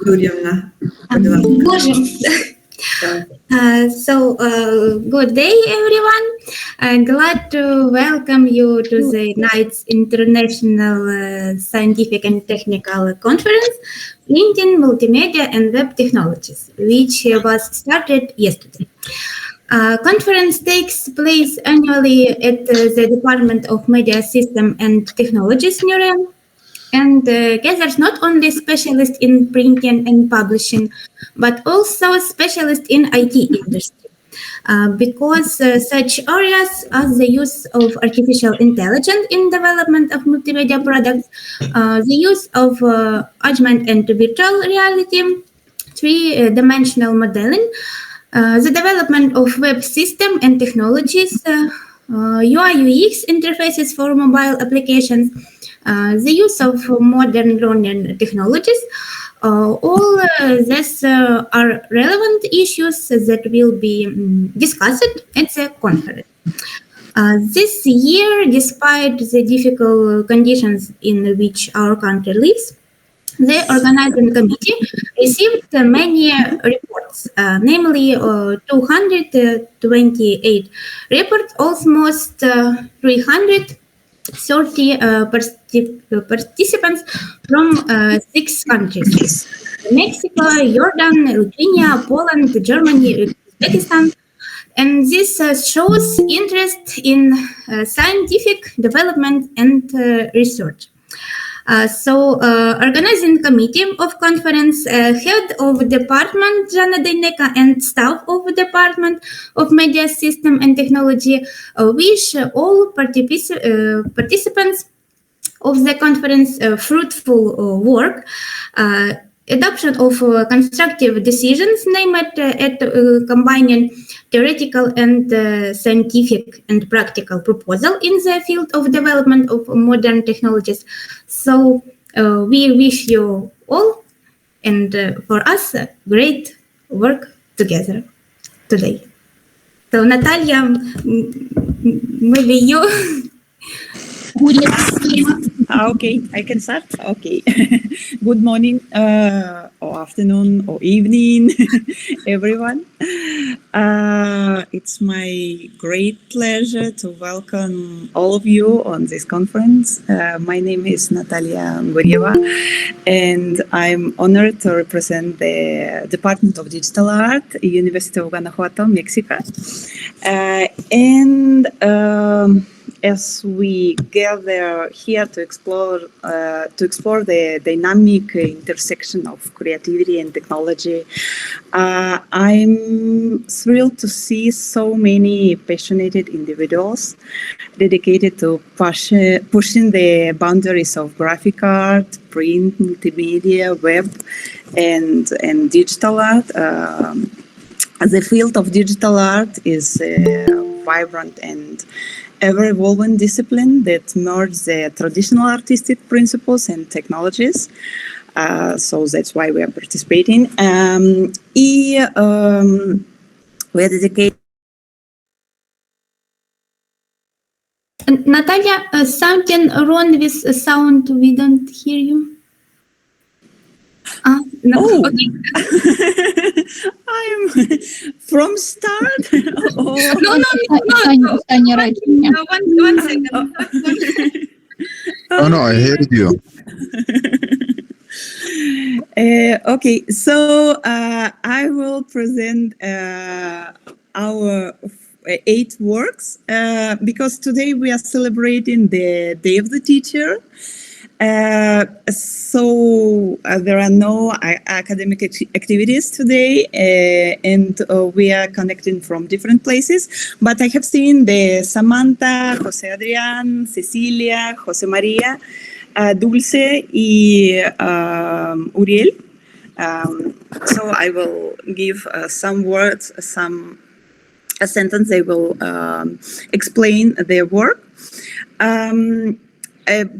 Юріївна. Можем. Good day, everyone. I'm glad to welcome you to the Night's International Scientific and Technical Conference, Printing, Multimedia and Web Technologies, which was started yesterday. Conference takes place annually at the Department of Media System and Technologies, NUREM, and gathers not only specialists in printing and publishing, but also specialists in IT industry. Because such areas as the use of artificial intelligence in development of multimedia products, the use of augmented and virtual reality, three-dimensional modeling, the development of web system and technologies, UI UX interfaces for mobile applications, the use of modern learning technologies, all these are relevant issues that will be discussed at the conference. This year, despite the difficult conditions in which our country lives, the organizing committee received many reports, namely 228 reports, almost 330 participants from 6 countries: Mexico, Jordan, Lithuania, Poland, Germany, Uzbekistan. And this shows interest in scientific development and research. Organizing committee of conference, head of department Jana Deineka and staff of Department of Media System and Technology wish all participants of the conference fruitful work, adoption of constructive decisions aimed at combining theoretical and scientific and practical proposal in the field of development of modern technologies. So we wish you all, and for us, great work together today. So Natalia, maybe you. Okay, I can start. Okay. Good morning, or afternoon, or evening, everyone. It's my great pleasure to welcome all of you on this conference. My name is Natalia Ngurieva, and I'm honored to represent the Department of Digital Art, University of Guanajuato, Mexico. As we gather here to explore the dynamic intersection of creativity and technology, I'm thrilled to see so many passionate individuals dedicated to pushing the boundaries of graphic art, print, multimedia, web, and digital art. The field of digital art is vibrant and ever-evolving discipline that merges the traditional artistic principles and technologies. So that's why we are participating. We are dedicated. Natalia, something wrong with sound. We don't hear you. No. Oh. Okay. I'm from start. No. One second. No, I heard you. Okay, so I will present our 8 works because today we are celebrating the Day of the Teacher. There are no academic activities today, and we are connecting from different places. But I have seen the Samantha, Jose Adrian, Cecilia, Jose Maria, Dulce, and Uriel. So I will give some words, a sentence. They will explain their work.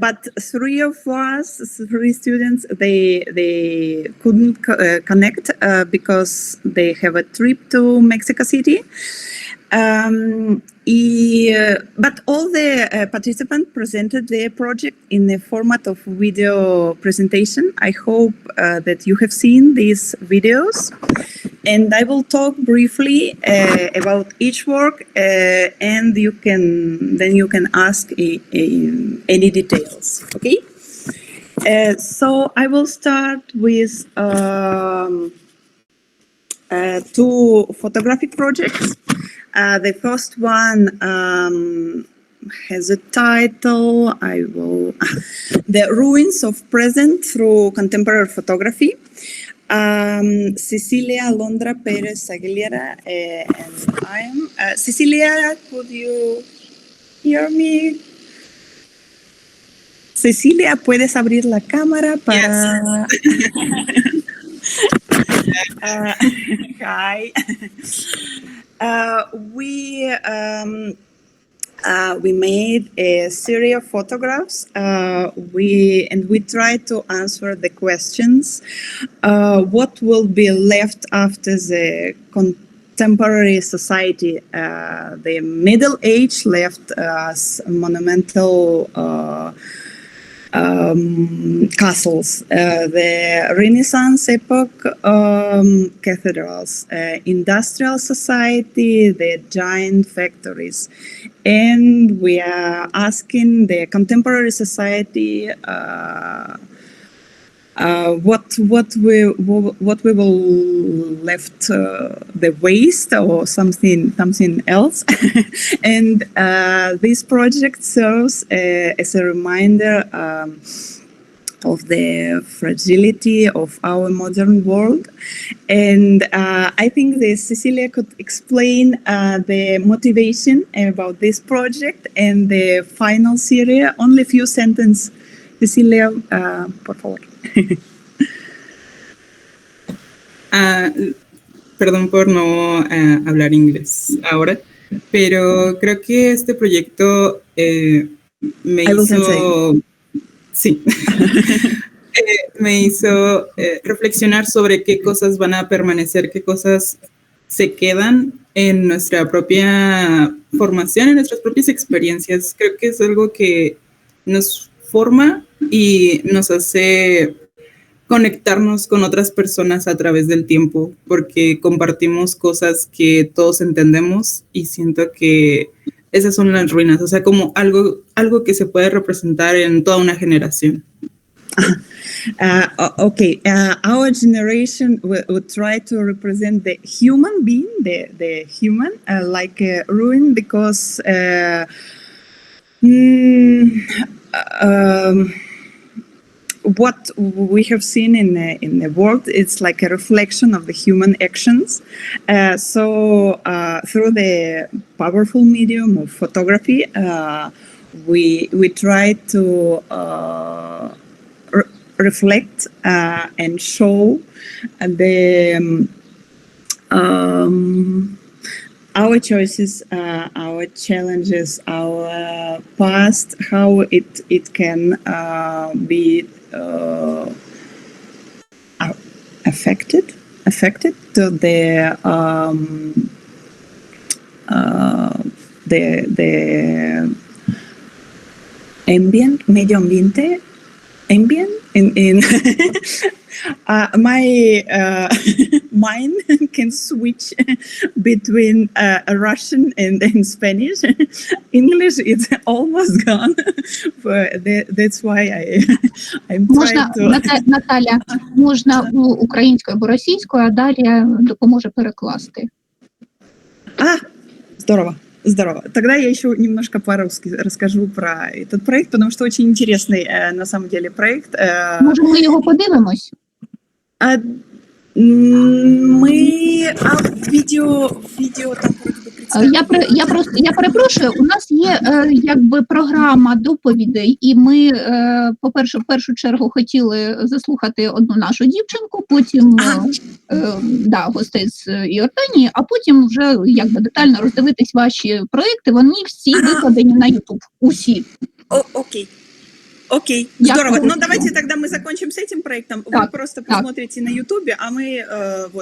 But 3 of us, 3 students, they couldn't connect because they have a trip to Mexico City. But all the participants presented their project in the format of video presentation. I hope that you have seen these videos, and I will talk briefly about each work, and you can ask any details. Okay. So I will start with two photographic projects. The first one has a title. The Ruins of Present Through Contemporary Photography. Cecilia Alondra Perez Aguilera and I am. Cecilia, could you hear me? Cecilia, ¿puedes abrir la cámara para...? Yes. Hi. We made a series of photographs. We tried to answer the questions. What will be left after the contemporary society? The Middle Age left us monumental castles, the Renaissance epoch cathedrals, industrial society, the giant factories, and we are asking the contemporary society what we will left the waste or something else. And this project serves as a reminder of the fragility of our modern world. And I think that Cecilia could explain the motivation about this project and the final series. Only a few sentences. Cecilia, por favor. Perdón por no hablar inglés ahora, pero creo que este proyecto me hizo reflexionar sobre qué cosas van a permanecer, qué cosas se quedan en nuestra propia formación, en nuestras propias experiencias. Creo que es algo que nos forma y nos hace conectarnos con otras personas a través del tiempo, porque compartimos cosas que todos entendemos y siento que esas son las ruinas, o sea, como algo que se puede representar en toda una generación. Our generation would try to represent the human being, the human, like a ruin, because what we have seen in the world, it's like a reflection of the human actions. So through the powerful medium of photography, we try to reflect and show our choices, our challenges, our past, how it can be affected to the medio ambiente, in my mind can switch between Russian and Spanish. English is almost gone, but that's why I'm trying to... Наталя, можна українською або російською, а далі допоможе перекласти. Здорово. Тогда я еще немножко по-русски расскажу про этот проект, потому что очень интересный на самом деле проект. Може, ми його подивимось? Відео там Я перепрошую, у нас є якби програма доповідей, і ми, по-перше, в першу чергу хотіли заслухати одну нашу дівчинку, потім гостей з Іорданії, а потім вже якби детально роздивитись ваші проекти. Вони всі викладені на YouTube, усі. Окей, здорово. Ну, давайте тогда мы закончим с этим проектом. Вы просто посмотрите на Ютубе, а мы,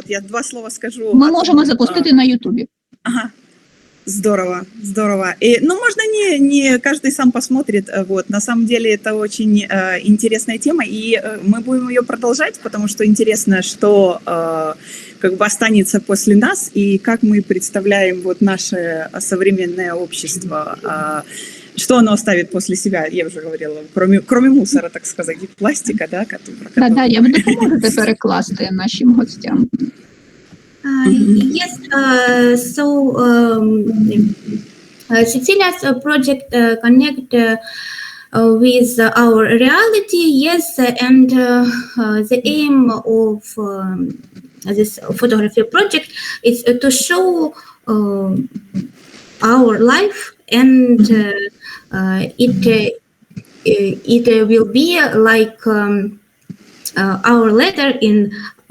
я 2 слова скажу. Ми можемо запустити на Ютубі. Здорово, здорово. И, ну, можно не каждый сам посмотрит. Вот. На самом деле это очень интересная тема, и мы будем ее продолжать, потому что интересно, что как бы останется после нас, и как мы представляем вот наше современное общество, что оно оставит после себя, я уже говорила, кроме мусора, так сказать, и пластика, да, Да, я ви допоможете перекласти нашим гостям. Yes, Cecilia's project connect with our reality, yes, and the aim of this photography project is to show our life, and it will be like our letter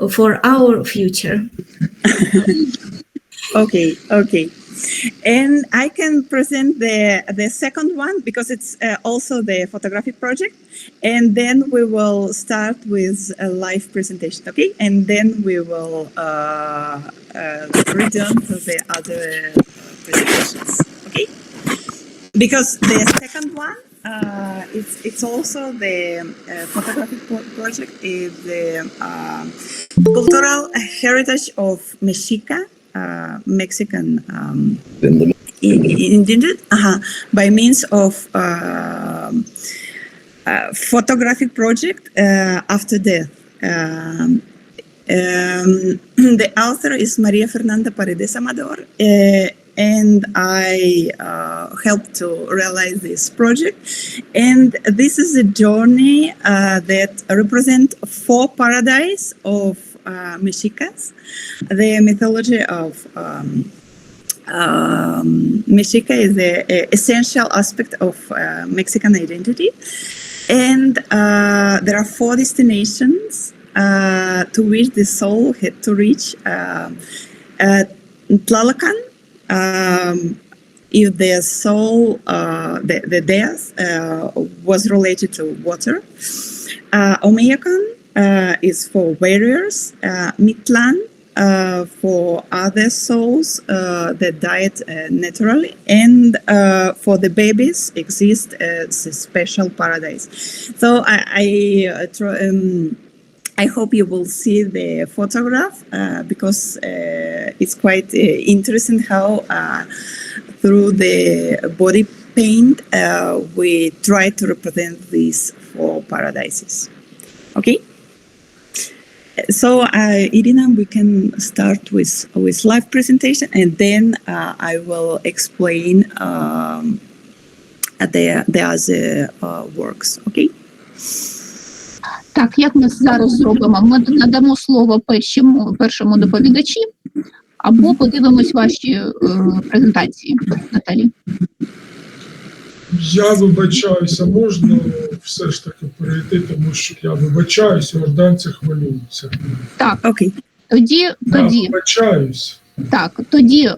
for our future. Okay. And I can present the second one because it's also the photographic project. And then we will start with a live presentation, okay? And then we will return to the other presentations, okay? Because the second one, it's also the photographic project is the cultural heritage of Mexica, Mexican indigenous, by means of photographic project after death. The author is Maria Fernanda Paredes Amador, and I helped to realize this project. And this is a journey that represents 4 paradises of Mexicans. The mythology of Mexica is the essential aspect of Mexican identity. And there are 4 destinations to which the soul had to reach. Tlalocan, if the soul, the death was related to water. Omeyacan is for warriors. Mictlan for other souls that died naturally. And for the babies exist a special paradise. So I hope you will see the photograph because it's quite interesting how through the body paint we try to represent these 4 paradises. Okay? So Irina, we can start with live presentation, and then I will explain the other works. Okay? Так, як ми зараз зробимо? Ми надамо слово першому доповідачі, або подивимось ваші презентації, Наталі. Я вибачаюся, можна все ж таки перейти, тому що я вибачаюся, іорданці хвилюються. Так, окей. Тоді. Вибачаюсь. Так, тоді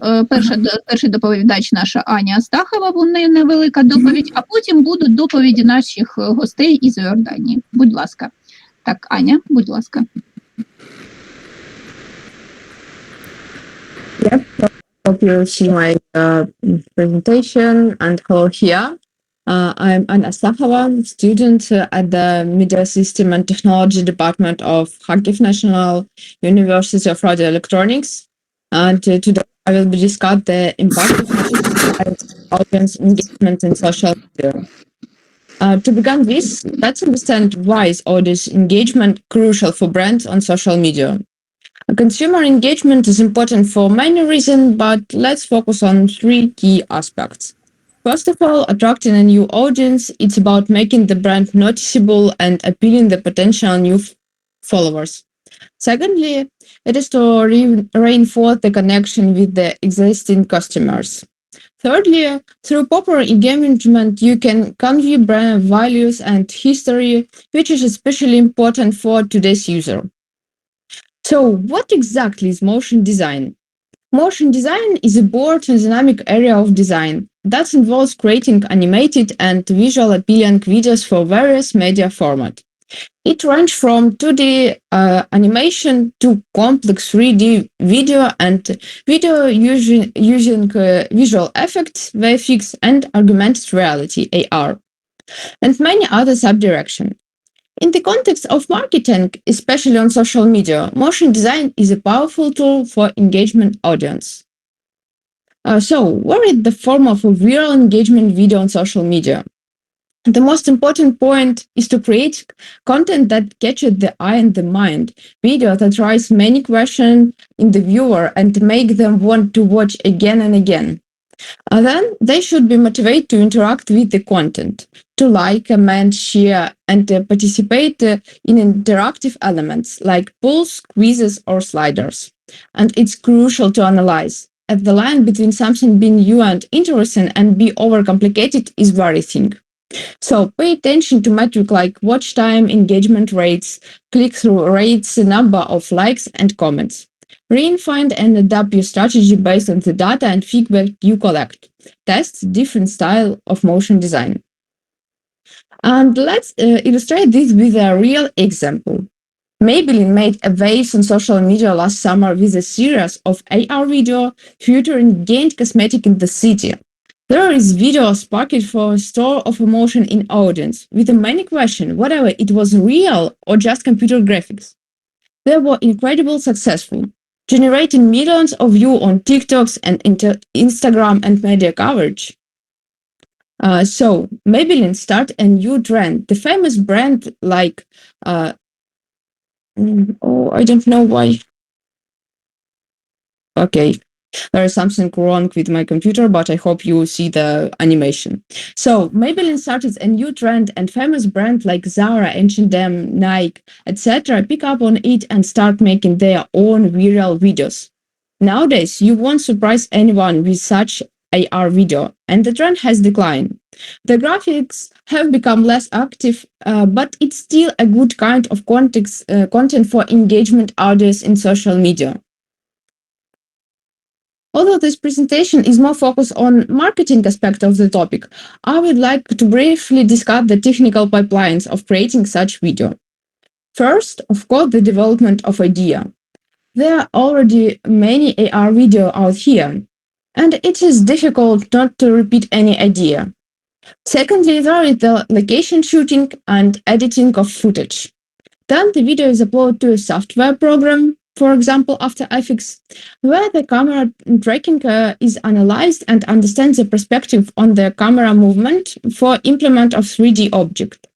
перший доповідач наша Аня Астахова, у неї невелика доповідь, а потім будуть доповіді наших гостей із Іорданії. Будь ласка. Так, Аня, будь ласка. Yep, hope you see my presentation, and hello here. I'm Anna Stachova, student at the Media System and Technology Department of Kharkiv National University of Radio Electronics. And today I will be discussing the impact of audience engagement in social media. To begin with, let's understand why is audience engagement crucial for brands on social media. Consumer engagement is important for many reasons, but let's focus on 3 key aspects. First of all, attracting a new audience. It's about making the brand noticeable and appealing the potential new followers. Secondly, it is to reinforce the connection with the existing customers. Thirdly, through proper engagement, you can convey brand values and history, which is especially important for today's user. So, what exactly is motion design? Motion design is a broad and dynamic area of design that involves creating animated and visual appealing videos for various media formats. It ranges from 2D animation to complex 3D video and video using visual effects, VFX, and augmented reality, AR, and many other subdirections. In the context of marketing, especially on social media, motion design is a powerful tool for engagement audience. So, what is the form of a viral engagement video on social media? The most important point is to create content that catches the eye and the mind, video that raise many questions in the viewer and make them want to watch again and again. Then they should be motivated to interact with the content, to like, comment, share, and participate in interactive elements like polls, quizzes, or sliders. And it's crucial to analyze, as the line between something being new and interesting and be overcomplicated is very thin. So pay attention to metrics like watch time, engagement rates, click-through rates, number of likes, and comments. Refine and adapt your strategy based on the data and feedback you collect. Test different style of motion design. And let's illustrate this with a real example. Maybelline made a wave on social media last summer with a series of AR video featuring gained cosmetic in the city. There is video sparked for a store of emotion in audience, with many questions whether it was real or just computer graphics. They were incredibly successful, generating millions of views on TikToks and Instagram and media coverage. So Maybelline started a new trend. The famous brand like, I don't know why. Okay. There is something wrong with my computer, but I hope you see the animation. So Maybelline started a new trend, and famous brands like Zara, H&M, Nike, etc. pick up on it and start making their own viral videos. Nowadays, you won't surprise anyone with such AR video, and the trend has declined. The graphics have become less active, but it's still a good kind of content for engagement audience in social media. Although this presentation is more focused on marketing aspect of the topic, I would like to briefly discuss the technical pipelines of creating such video. First, of course, the development of idea. There are already many AR video out here, and it is difficult not to repeat any idea. Secondly, there is the location shooting and editing of footage. Then the video is uploaded to a software program, for example, After Effects, where the camera tracking is analyzed and understands the perspective on the camera movement for implement of 3D object.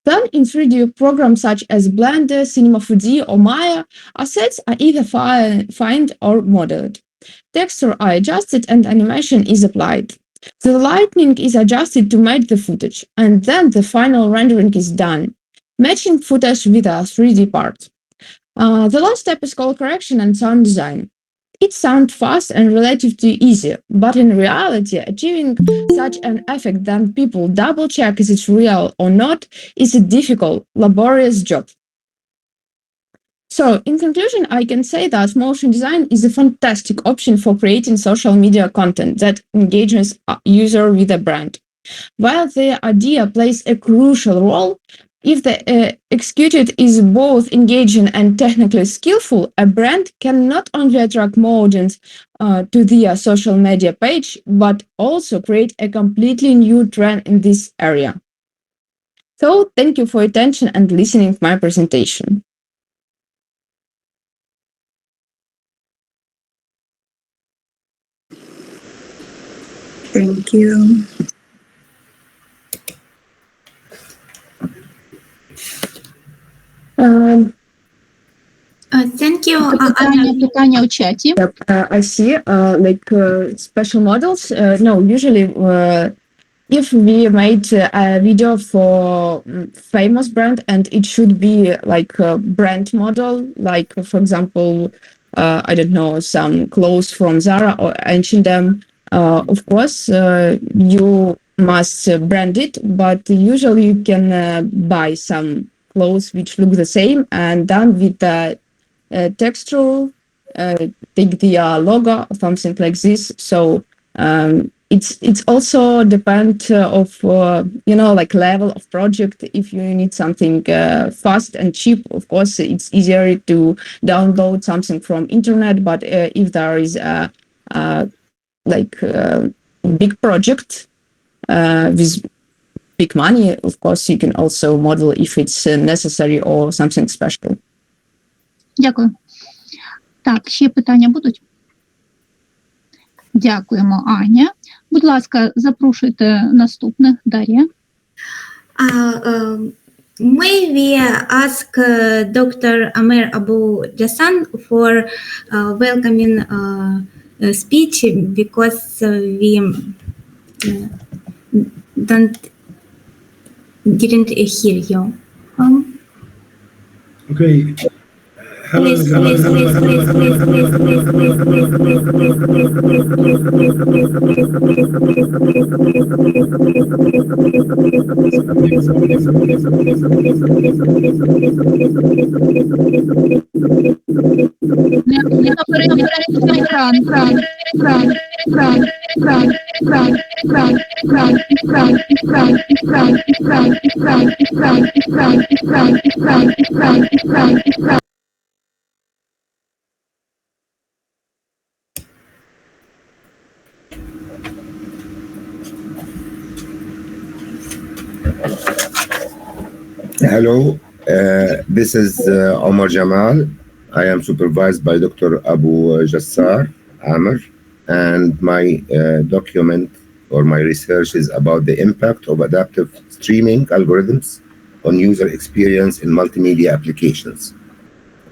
Then in 3D programs such as Blender, Cinema 4D, or Maya, assets are either find or modeled. Texture are adjusted and animation is applied. The lighting is adjusted to match the footage, and then the final rendering is done, matching footage with a 3D part. The last step is color correction and sound design. It sounds fast and relatively easy, but in reality, achieving such an effect that people double-check is it real or not is a difficult, laborious job. So, in conclusion, I can say that motion design is a fantastic option for creating social media content that engages user with a brand. While the idea plays a crucial role, if the executed is both engaging and technically skillful, a brand can not only attract more audience to their social media page, but also create a completely new trend in this area. So, thank you for your attention and listening to my presentation. Thank you. Thank you. Питання у чаті. I see, special models. No, usually, if we made a video for famous brand and it should be like a brand model, like for example, I don't know, some clothes from Zara or H&M. Of course, you must brand it, but usually you can buy some clothes which look the same and done with the texture, take the logo or something like this. So it's also depend of like level of project. If you need something fast and cheap, of course it's easier to download something from internet. But if there is a big project with big money, of course you can also model if it's necessary or something special. Дякую. Так, ще питання будуть? Дякуємо, Аня. Будь ласка, запрошуйте наступних. Дар'я. May we ask Dr. Amer Abu Jassan for welcoming speech, because we didn't hear you. Okay. Hello. Hello, this is Omar Jamal. I am supervised by Dr. Abu Jassar Amr, and my document or my research is about the impact of adaptive streaming algorithms on user experience in multimedia applications.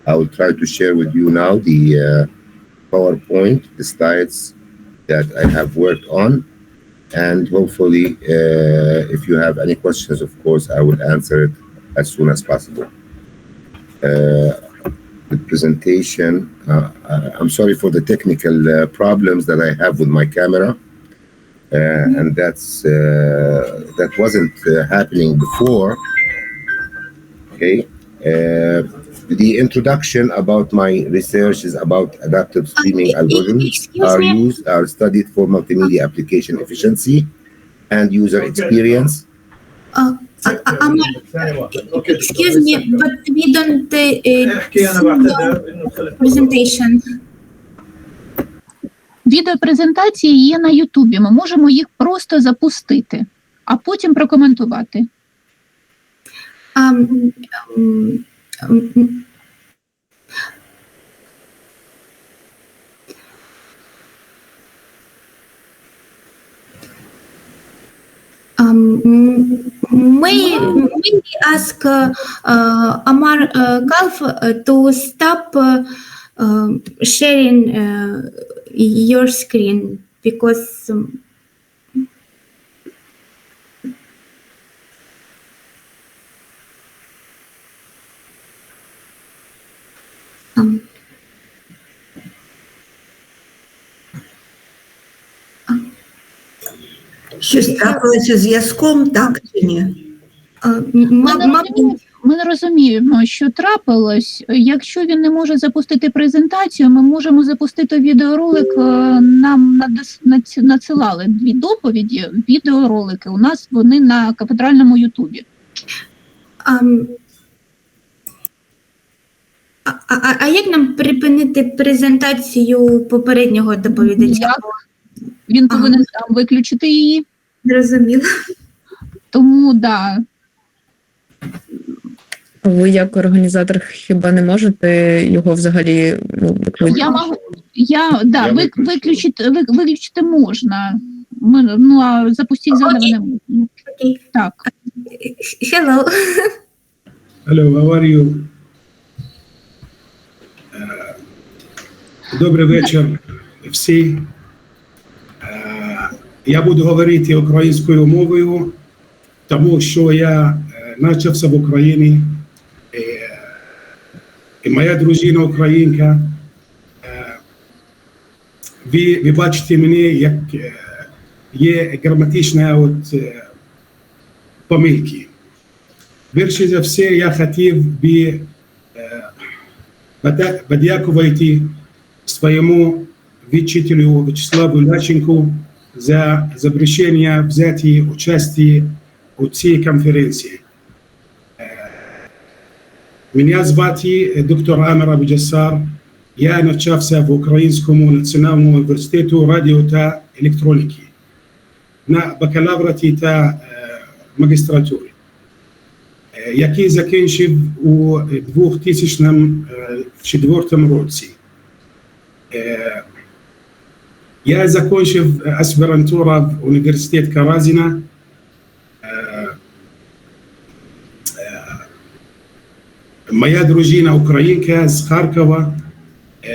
I will try to share with you now the PowerPoint, the slides that I have worked on, and hopefully if you have any questions, of course, I will answer it as soon as possible. The presentation, I'm sorry for the technical problems that I have with my camera, and that wasn't happening before. Okay. The introduction about my research is about adaptive streaming algorithms are studied for multimedia application efficiency and user experience. Excuse me, but we don't see presentation. Відеопрезентації є на Ютубі. Ми можемо їх просто запустити, а потім прокоментувати. May we ask Amar Kalf to stop sharing your screen, because Щось трапилося з зв'язком, так чи ні? Ми не розуміємо, що трапилось. Якщо він не може запустити презентацію, ми можемо запустити відеоролик. Нам надсилали 2 доповіді, відеоролики. У нас вони на кафедральному Ютубі. А як нам припинити презентацію попереднього доповідача? Він повинен сам виключити її. Зрозуміло. Тому, да. Ви як організатор хіба не можете його взагалі виключити можна. А запустити заново не можна. Так. Hello. Hello, how are you? Добрий вечір всі. Я буду говорити українською мовою, тому що я навчався в Україні. І моя дружина українка. Ви бачите мене, як є граматичні помилки. Перше за все, я хотів би подякувати своєму вчителю Вячеславу Лащенку за запрошення взяти участі у цій конференції. Мене звати доктор Амер Абу-Джассар. Я навчався в Українському національному університету радіо та електроніки на бакалавраті та магістратурі, який закінчив у 2004 році. Я закінчив аспірантуру в університеті Каразіна. Моя дружина українка з Харкова.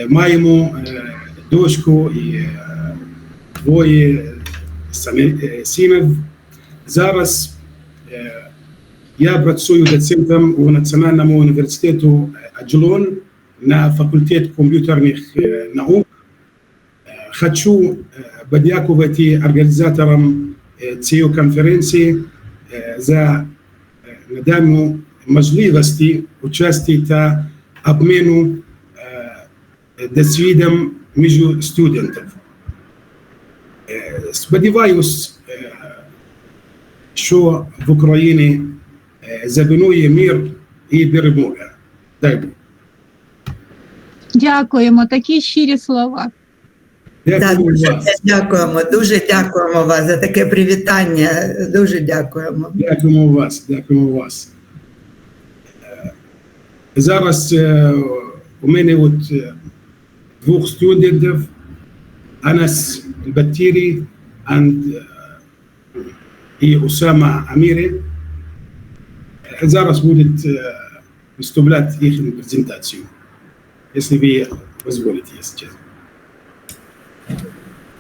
Маємо дочку і двоє синів. Зараз я працюю доцентом у Національному університету Аджлон на факультет комп'ютерних наук. Хочу подякувати організаторам цієї конференції за надану можливості участі та обміну досвідом між студентів. Сподіваюсь, що в Україні запанує мир і перемога. Дай Бог. Дякуємо, такі щирі слова. Дякуємо, дуже дякуємо вас за таке привітання. Дуже дякуємо. Дякуємо вас. Зараз у мене двох студентів, Анас Батірі і Усама Амірі. Зараз будуть виступати їхню презентацію, якщо ви дозволите, якщо чесно.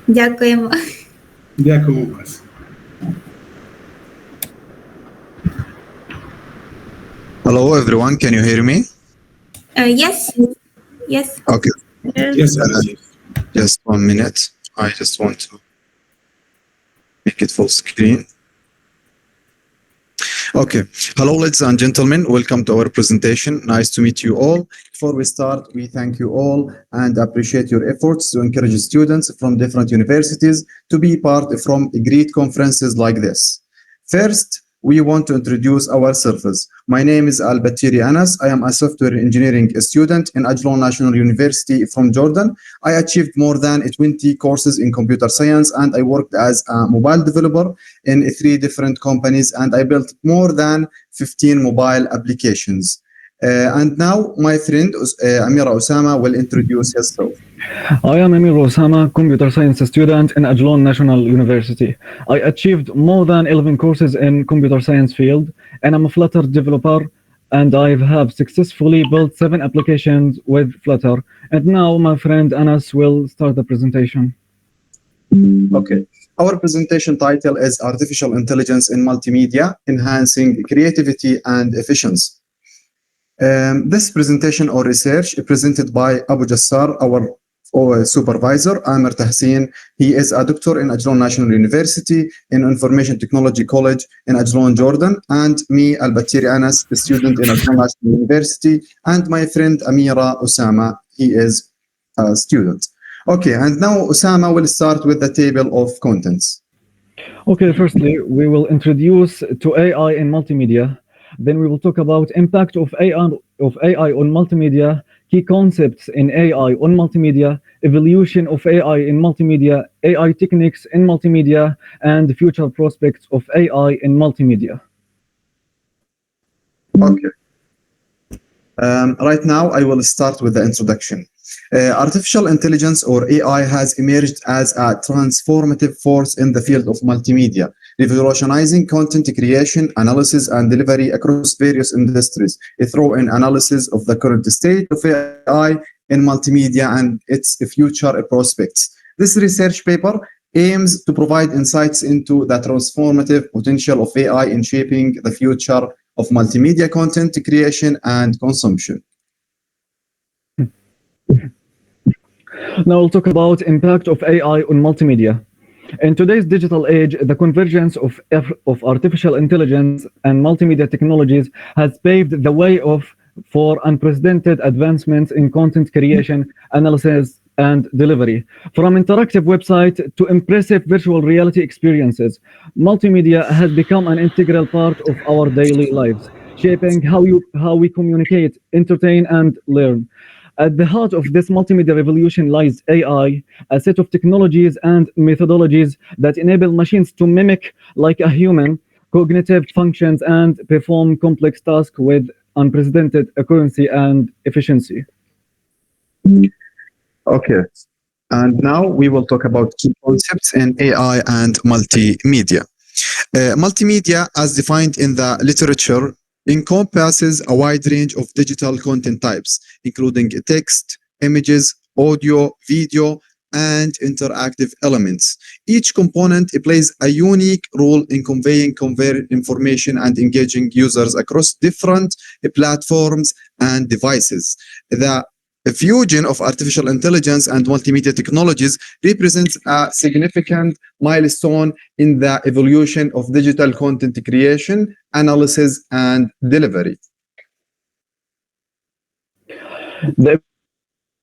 Дякуємо. Дякуємо вас. Hello everyone, can you hear me? Yes. Yes. Okay, Yes, just 1 minute. I just want to make it full screen. Okay, hello ladies and gentlemen, welcome to our presentation. Nice to meet you all. Before we start, we thank you all and appreciate your efforts to encourage students from different universities to be part from great conferences like this. First, we want to introduce ourselves. My name is Al-Batiri Anas. I am a software engineering student in Ajlan National University from Jordan. I achieved more than 20 courses in computer science, and I worked as a mobile developer in 3 different companies, and I built more than 15 mobile applications. And now my friend Amira Osama will introduce herself. I am Amir Osama, computer science student in Ajlan National University. I achieved more than 11 courses in computer science field, and I'm a Flutter developer, and I have successfully built 7 applications with Flutter. And now my friend Anas will start the presentation. Okay. Our presentation title is Artificial Intelligence in Multimedia, Enhancing Creativity and Efficiency. This presentation or research is presented by Abu-Jassar, our supervisor, Amir Tahsin. He is a doctor in Ajlan National University in Information Technology College in Ajlan, Jordan, and me, Al-Batiri Anas, a student in Ajlan National University, and my friend Amira Osama, he is a student. Okay, and now Osama will start with the table of contents. Okay, firstly, we will introduce to AI in multimedia. Then we will talk about impact of AI on multimedia, key concepts in AI on multimedia, evolution of AI in multimedia, AI techniques in multimedia, and future prospects of AI in multimedia. Okay. Right now, I will start with the introduction. Artificial intelligence or AI has emerged as a transformative force in the field of multimedia, revolutionizing content creation, analysis, and delivery across various industries through an analysis of the current state of AI in multimedia and its future prospects. This research paper aims to provide insights into the transformative potential of AI in shaping the future of multimedia content creation and consumption. Now we'll talk about impact of AI on multimedia. In today's digital age, the convergence of artificial intelligence and multimedia technologies has paved the way for unprecedented advancements in content creation, and delivery. From interactive website to impressive virtual reality experiences, multimedia has become an integral part of our daily lives, shaping how we communicate, entertain, and learn. At the heart of this multimedia revolution lies AI, a set of technologies and methodologies that enable machines to mimic, like a human, cognitive functions and perform complex tasks with unprecedented accuracy and efficiency. Okay. And now we will talk about key concepts in AI and multimedia. Multimedia, as defined in the literature, encompasses a wide range of digital content types, including text, images, audio, video, and interactive elements. Each component plays a unique role in conveying information and engaging users across different platforms and devices. The fusion of artificial intelligence and multimedia technologies represents a significant milestone in the evolution of digital content creation, analysis, and delivery. The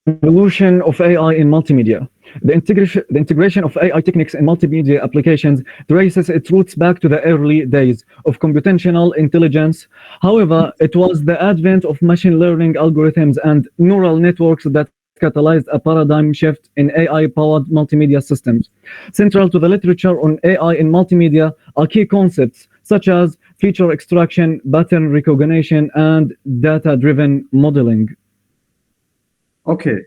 evolution of AI in multimedia. The integration of AI techniques in multimedia applications traces its roots back to the early days of computational intelligence. However, it was the advent of machine learning algorithms and neural networks that catalyzed a paradigm shift in AI-powered multimedia systems. Central to the literature on AI in multimedia are key concepts such as feature extraction, pattern recognition, and data-driven modeling. Okay.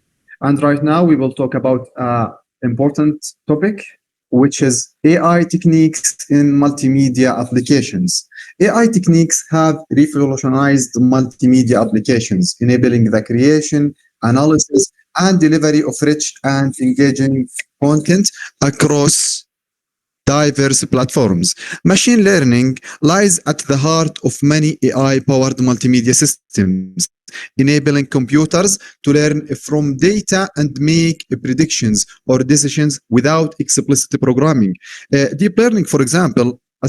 And right now we will talk about an important topic, which is AI techniques in multimedia applications. AI techniques have revolutionized multimedia applications, enabling the creation, analysis, and delivery of rich and engaging content across diverse platforms. Machine learning lies at the heart of many AI-powered multimedia systems, enabling computers to learn from data and make predictions or decisions without explicit programming. Deep learning, for example, a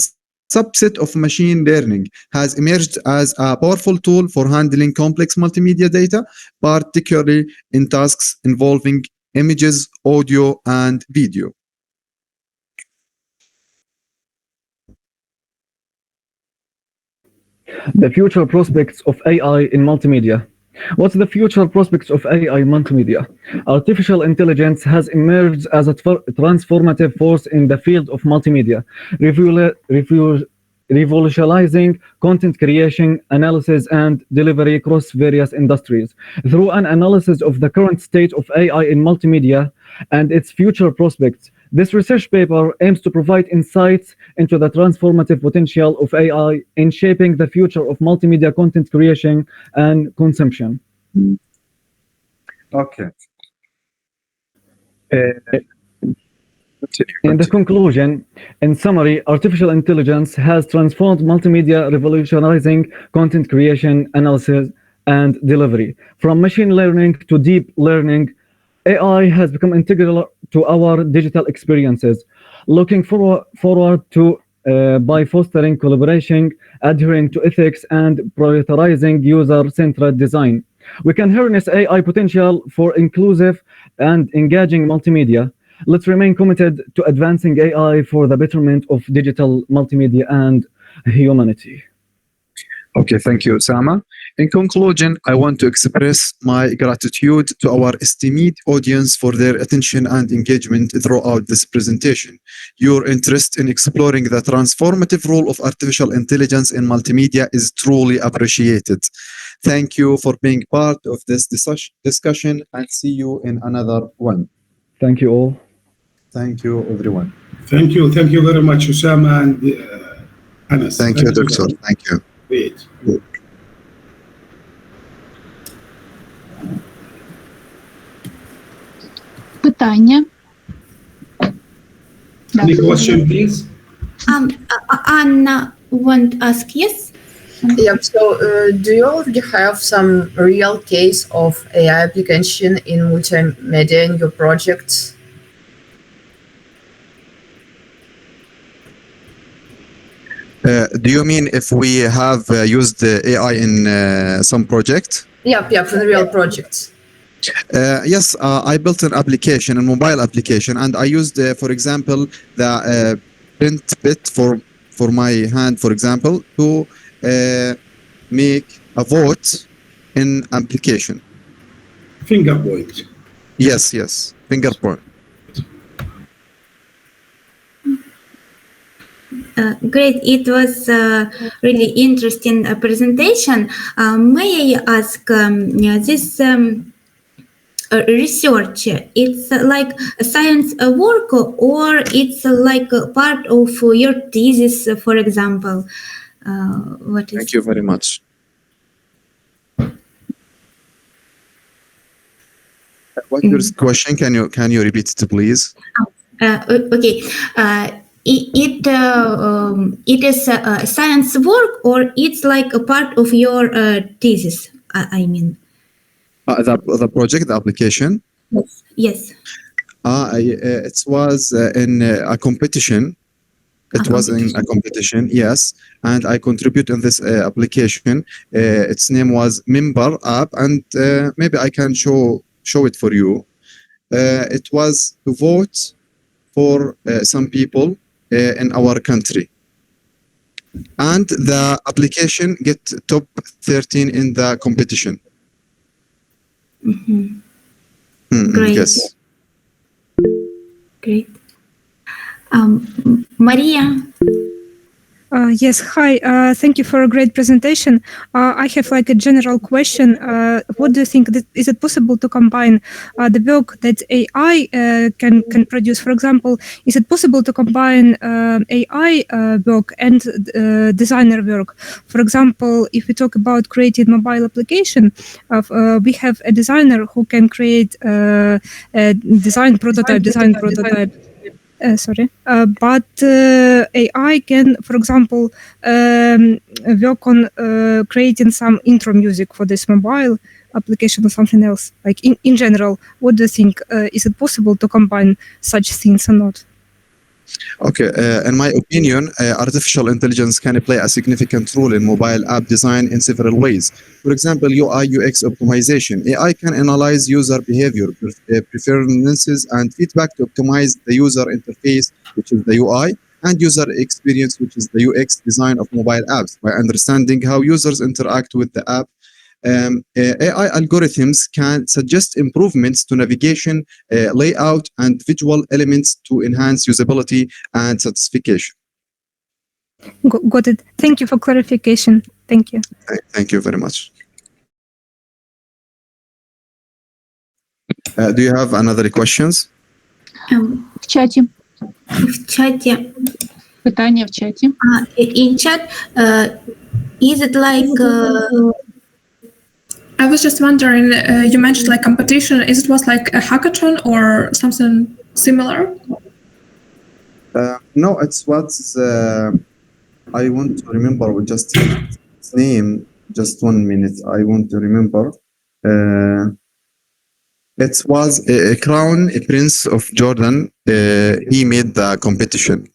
subset of machine learning, has emerged as a powerful tool for handling complex multimedia data, particularly in tasks involving images, audio, and video. The future prospects of AI in multimedia. What's the future prospects of AI in multimedia? Artificial intelligence has emerged as a transformative force in the field of multimedia, revolutionizing content creation, analysis, and delivery across various industries. Through an analysis of the current state of AI in multimedia and its future prospects, this research paper aims to provide insights into the transformative potential of AI in shaping the future of multimedia content creation and consumption. Okay. In the conclusion, in summary, artificial intelligence has transformed multimedia, revolutionizing content creation, analysis, and delivery. From machine learning to deep learning, AI has become integral to our digital experiences. Looking forward to by fostering collaboration, adhering to ethics, and prioritizing user-centered design, we can harness AI potential for inclusive and engaging multimedia. Let's remain committed to advancing AI for the betterment of digital multimedia and humanity. Okay, thank you, Osama. In conclusion, I want to express my gratitude to our esteemed audience for their attention and engagement throughout this presentation. Your interest in exploring the transformative role of artificial intelligence in multimedia is truly appreciated. Thank you for being part of this discussion, and see you in another one. Thank you all. Thank you, everyone. Thank you very much, Osama and Anas. Thank you, Doctor. Thank you. Great. Питання. Any question, please? Anna want to ask, yes? Yeah, so do you already have some real case of AI application in multimedia in your projects? Do you mean if we have used AI in some project? Yeah, for the real projects. Yes, I built an application, a mobile application, and I used, for example, the print bit for my hand, for example, to make a vote in application. Finger point. Yes, fingerprint. Great. It was really interesting presentation. May I ask this research? It's like a science work, or it's like a part of your thesis, for example? What is? Thank you very much. What's your question? Can you repeat it, please? Okay. It is a science work, or it's like a part of your thesis? I mean. The project, the application. Yes. It was in a competition. It was in a competition, yes, and I contribute in this application. Its name was Member App, and maybe I can show it for you. It was to vote for some people in our country, and the application get top 13 in the competition. Great. Yes. Great. Maria. Yes, hi. Thank you for a great presentation. I have like a general question. What do you think? Is it possible to combine the work that AI can produce? For example, is it possible to combine AI work and designer work? For example, if we talk about creating mobile application, we have a designer who can create a design prototype. But AI can, for example, work on creating some intro music for this mobile application or something else. Like in general, what do you think? Is it possible to combine such things or not? Okay, in my opinion, artificial intelligence can play a significant role in mobile app design in several ways. For example, UI UX optimization. AI can analyze user behavior, preferences, and feedback to optimize the user interface, which is the UI, and user experience, which is the UX design of mobile apps. By understanding how users interact with the app, AI algorithms can suggest improvements to navigation, layout, and visual elements to enhance usability and satisfaction. Got it. Thank you for clarification. Thank you. Thank you very much. Do you have another questions? В чаті. В чаті. Питання в чаті. In chat, is it like... I was just wondering, you mentioned like competition. Is it was like a hackathon or something similar? No, it was. I want to remember just its name. Just 1 minute. I want to remember. It was a Crown Prince of Jordan. He made the competition.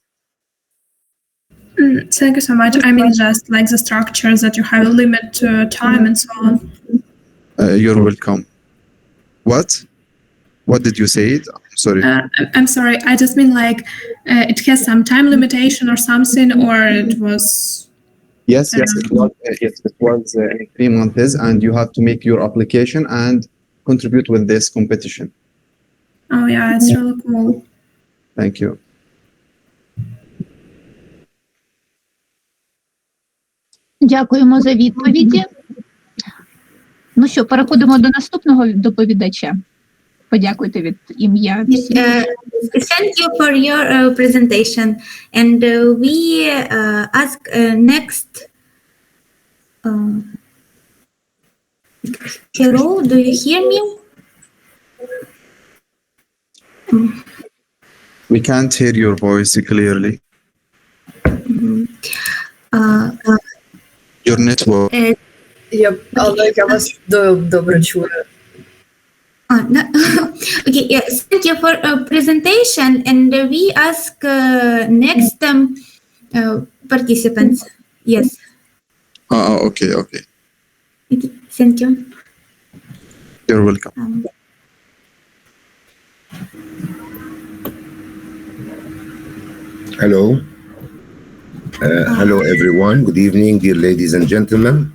Thank you so much. I mean, just like the structures that you have a limit time and so on. You're welcome. What? What did you say? I'm sorry. I'm sorry. I just mean like it has some time limitation or something, or it was. Yes, it was. Yes, it was 3 months, and you have to make your application and contribute with this competition. Oh yeah, it's really cool. Thank you. Дякуємо за відповіді. Ну що, переходимо до наступного доповідача. Подякуйте від ім'я всіх. Thank you for your presentation. And we ask next. Hello, do you hear me? We can't hear your voice clearly. Your network. Але я вас добре чую. Okay, yes, thank you for presentation, and we ask next participants. Yes. Okay. Okay, thank you. You're welcome. Hello. Hello, everyone. Good evening, dear ladies and gentlemen.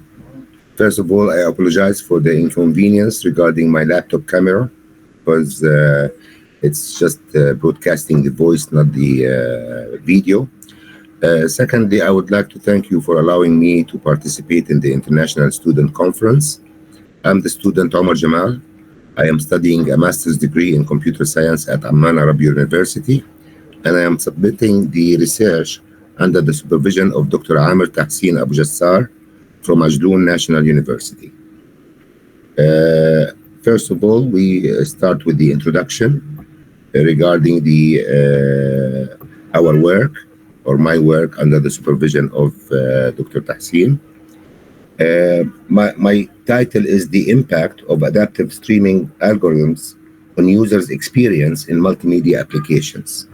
First of all, I apologize for the inconvenience regarding my laptop camera, because it's just broadcasting the voice, not the video. Secondly, I would like to thank you for allowing me to participate in the International Student Conference. I'm the student Omar Jamal. I am studying a master's degree in computer science at Amman Arab University, and I am submitting the research under the supervision of Dr. Amir Tahsin Abu Jassar from Ajloun National University. First of all, we start with the introduction regarding the our work, or my work, under the supervision of Dr. Tahsin. My title is The Impact of Adaptive Streaming Algorithms on Users' Experience in Multimedia Applications.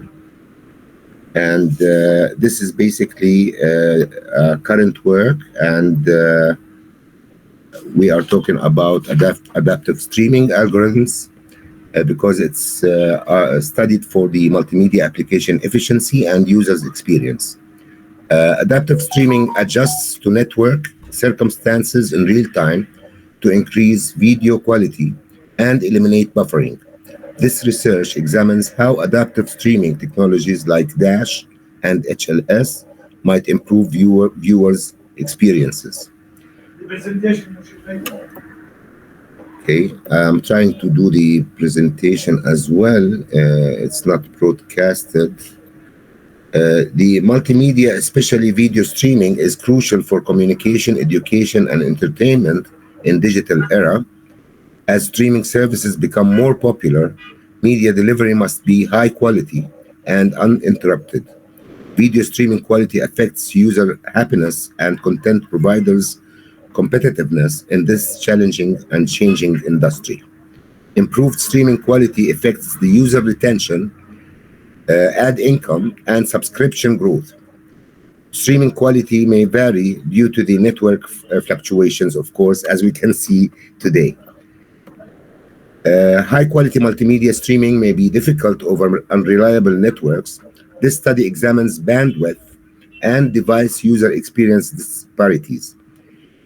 And this is basically current work, and we are talking about adaptive streaming algorithms because it's studied for the multimedia application efficiency and users' experience. Adaptive streaming adjusts to network circumstances in real time to increase video quality and eliminate buffering. This research examines how adaptive streaming technologies like Dash and HLS might improve viewers' experiences. Okay, I'm trying to do the presentation as well. It's not broadcasted. The multimedia, especially video streaming, is crucial for communication, education, and entertainment in digital era. As streaming services become more popular, media delivery must be high quality and uninterrupted. Video streaming quality affects user happiness and content providers' competitiveness in this challenging and changing industry. Improved streaming quality affects the user retention, ad income, and subscription growth. Streaming quality may vary due to the network fluctuations, of course, as we can see today. High-quality multimedia streaming may be difficult over unreliable networks. This study examines bandwidth and device user experience disparities.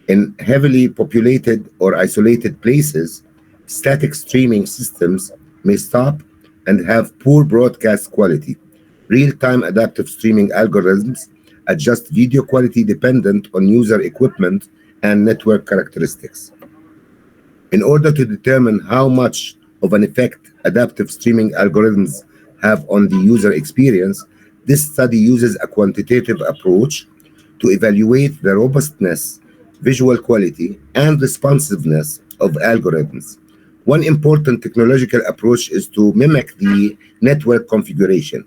In heavily populated or isolated places, static streaming systems may stop and have poor broadcast quality. Real-time adaptive streaming algorithms adjust video quality dependent on user equipment and network characteristics. In order to determine how much of an effect adaptive streaming algorithms have on the user experience, this study uses a quantitative approach to evaluate the robustness, visual quality, and responsiveness of algorithms. One important technological approach is to mimic the network configuration.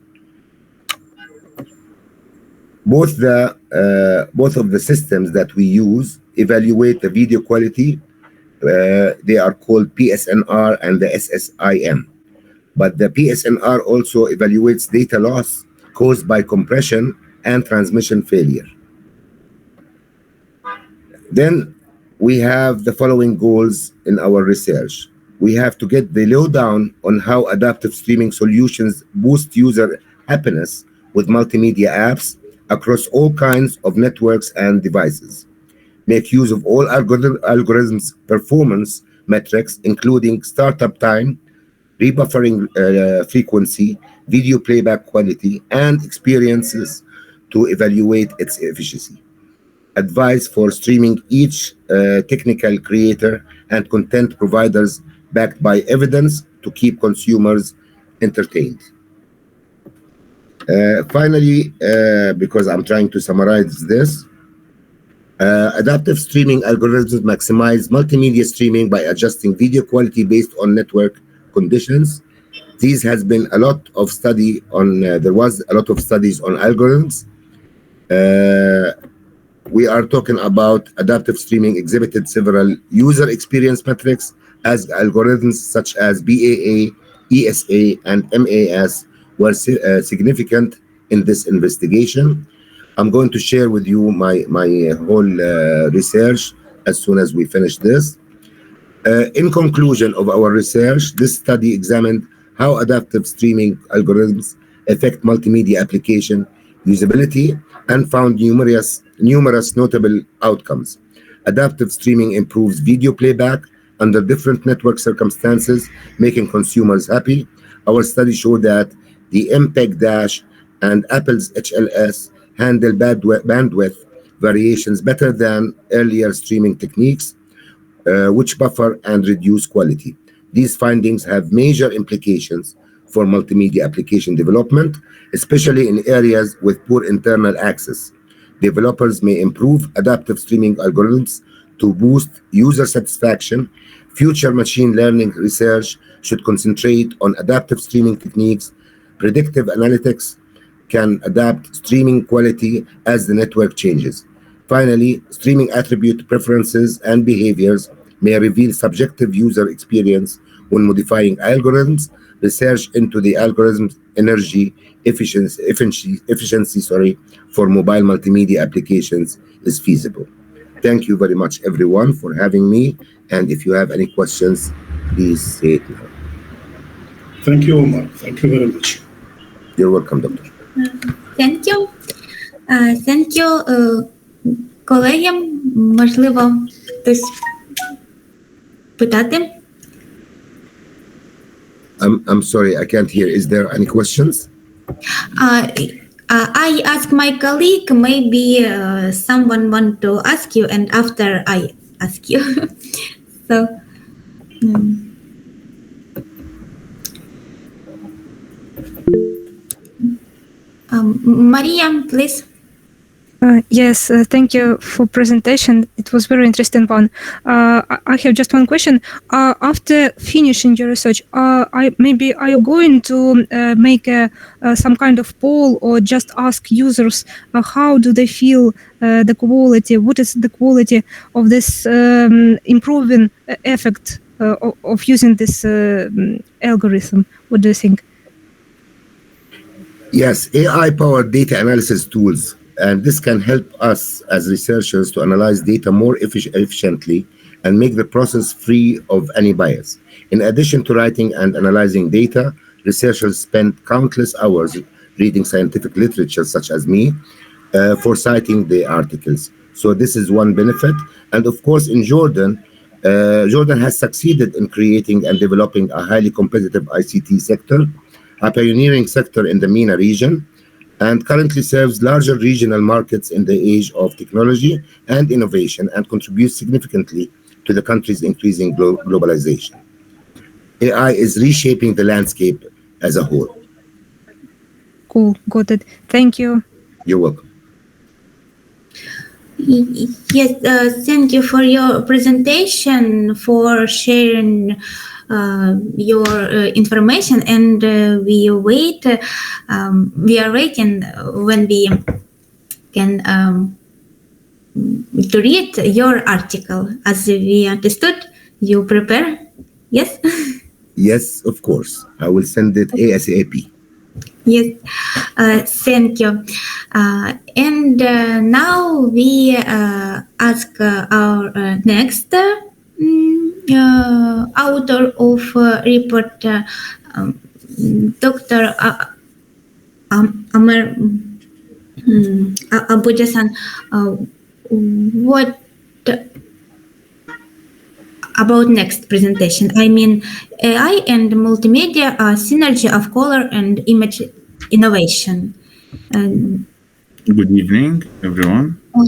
Both of the systems that we use evaluate the video quality. They are called PSNR and the SSIM. But the PSNR also evaluates data loss caused by compression and transmission failure. Then we have the following goals in our research. We have to get the lowdown on how adaptive streaming solutions boost user happiness with multimedia apps across all kinds of networks and devices. Make use of all algorithms performance metrics, including startup time, rebuffering frequency, video playback quality, and experiences to evaluate its efficiency. Advice for streaming each technical creator and content providers backed by evidence to keep consumers entertained. Finally, because I'm trying to summarize this, adaptive streaming algorithms maximize multimedia streaming by adjusting video quality based on network conditions. There was a lot of studies on algorithms. We are talking about adaptive streaming exhibited several user experience metrics as algorithms such as BAA, ESA, and MAS were significant in this investigation. I'm going to share with you my whole research as soon as we finish this. In conclusion of our research, this study examined how adaptive streaming algorithms affect multimedia application usability, and found numerous notable outcomes. Adaptive streaming improves video playback under different network circumstances, making consumers happy. Our study showed that the MPEG Dash and Apple's HLS handle bandwidth variations better than earlier streaming techniques, which buffer and reduce quality. These findings have major implications for multimedia application development, especially in areas with poor internal access. Developers may improve adaptive streaming algorithms to boost user satisfaction. Future machine learning research should concentrate on adaptive streaming techniques. Predictive analytics can adapt streaming quality as the network changes. Finally, streaming attribute preferences and behaviors may reveal subjective user experience when modifying algorithms. Research into the algorithm's energy efficiency for mobile multimedia applications is feasible. Thank you very much, everyone, for having me. And if you have any questions, please say it now. Thank you, Omar. Thank you very much. You're welcome, Doctor. Thank you. Thank you, колеги. Можливо, хтось питати? I'm sorry, I can't hear. Is there any questions? I ask my colleague, maybe someone want to ask you, and after I ask you. So, Maria, please. Yes, thank you for presentation. It was very interesting one. I have just one question. After finishing your research, are you going to make some kind of poll or just ask users how do they feel the quality? What is the quality of this improving effect of using this algorithm? What do you think? Yes, AI-powered data analysis tools. And this can help us as researchers to analyze data more efficiently and make the process free of any bias. In addition to writing and analyzing data, researchers spend countless hours reading scientific literature, such as me, for citing the articles. So this is one benefit. And of course, in Jordan, Jordan has succeeded in creating and developing a highly competitive ICT sector, a pioneering sector in the MENA region, and currently serves larger regional markets in the age of technology and innovation, and contributes significantly to the country's increasing globalization. AI is reshaping the landscape as a whole. Cool, got it. Thank you. You're welcome. Yes, thank you for your presentation, for sharing your information, and we are waiting when we can to read your article. As we understood, you prepare, yes? Yes, of course. I will send it ASAP. Yes, thank you. And now we ask our next author of report, Dr. Amar Abujasan. What about next presentation? I mean, AI and multimedia synergy of color and image innovation. Good evening, everyone. Oh,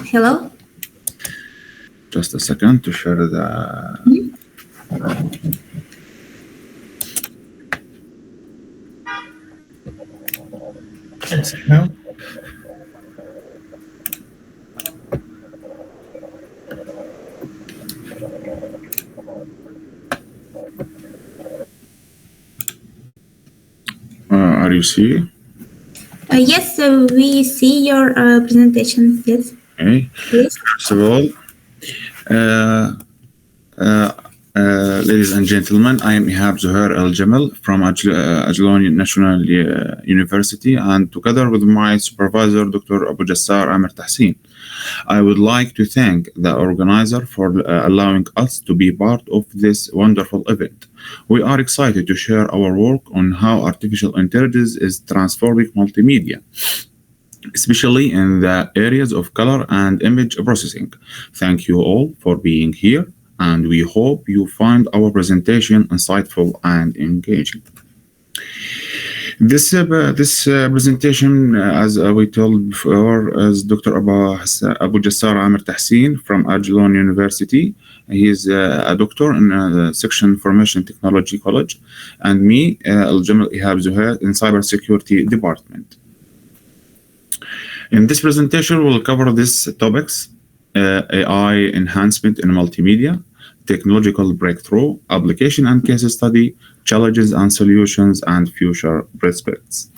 hello. Just a second to share the. Now. Are you seeing? Yes, we see your presentation. Yes. Okay. Please. First of all, ladies and gentlemen, I am Ihab Zuhair Al Jamal from Ajlan National University, and together with my supervisor, Dr. Abu Jassar Amir Tahsin, I would like to thank the organizer for allowing us to be part of this wonderful event. We are excited to share our work on how artificial intelligence is transforming multimedia. especially in the areas of color and image processing. Thank you all for being here, and we hope you find our presentation insightful and engaging. This presentation, as we told before, is Dr. Abu Jassar Amir Tahsin from Ajlan University. He is a doctor in section Information Technology College, and me, Al-Jamal Ihab Zuhair, in Cybersecurity Department. In this presentation, we'll cover these topics: AI enhancement in multimedia, technological breakthrough, application and case study, challenges and solutions, and future prospects.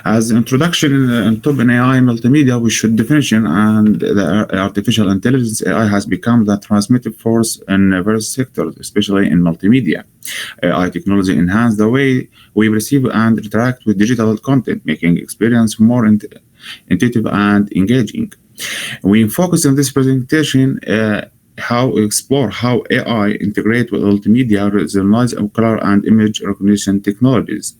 As introduction in AI multimedia, we should definition and the artificial intelligence AI has become the transformative force in various sectors, especially in multimedia. AI technology enhance the way we receive and interact with digital content, making experience more intuitive and engaging. We focus on this presentation explore how AI integrate with multimedia, recognize color and image recognition technologies,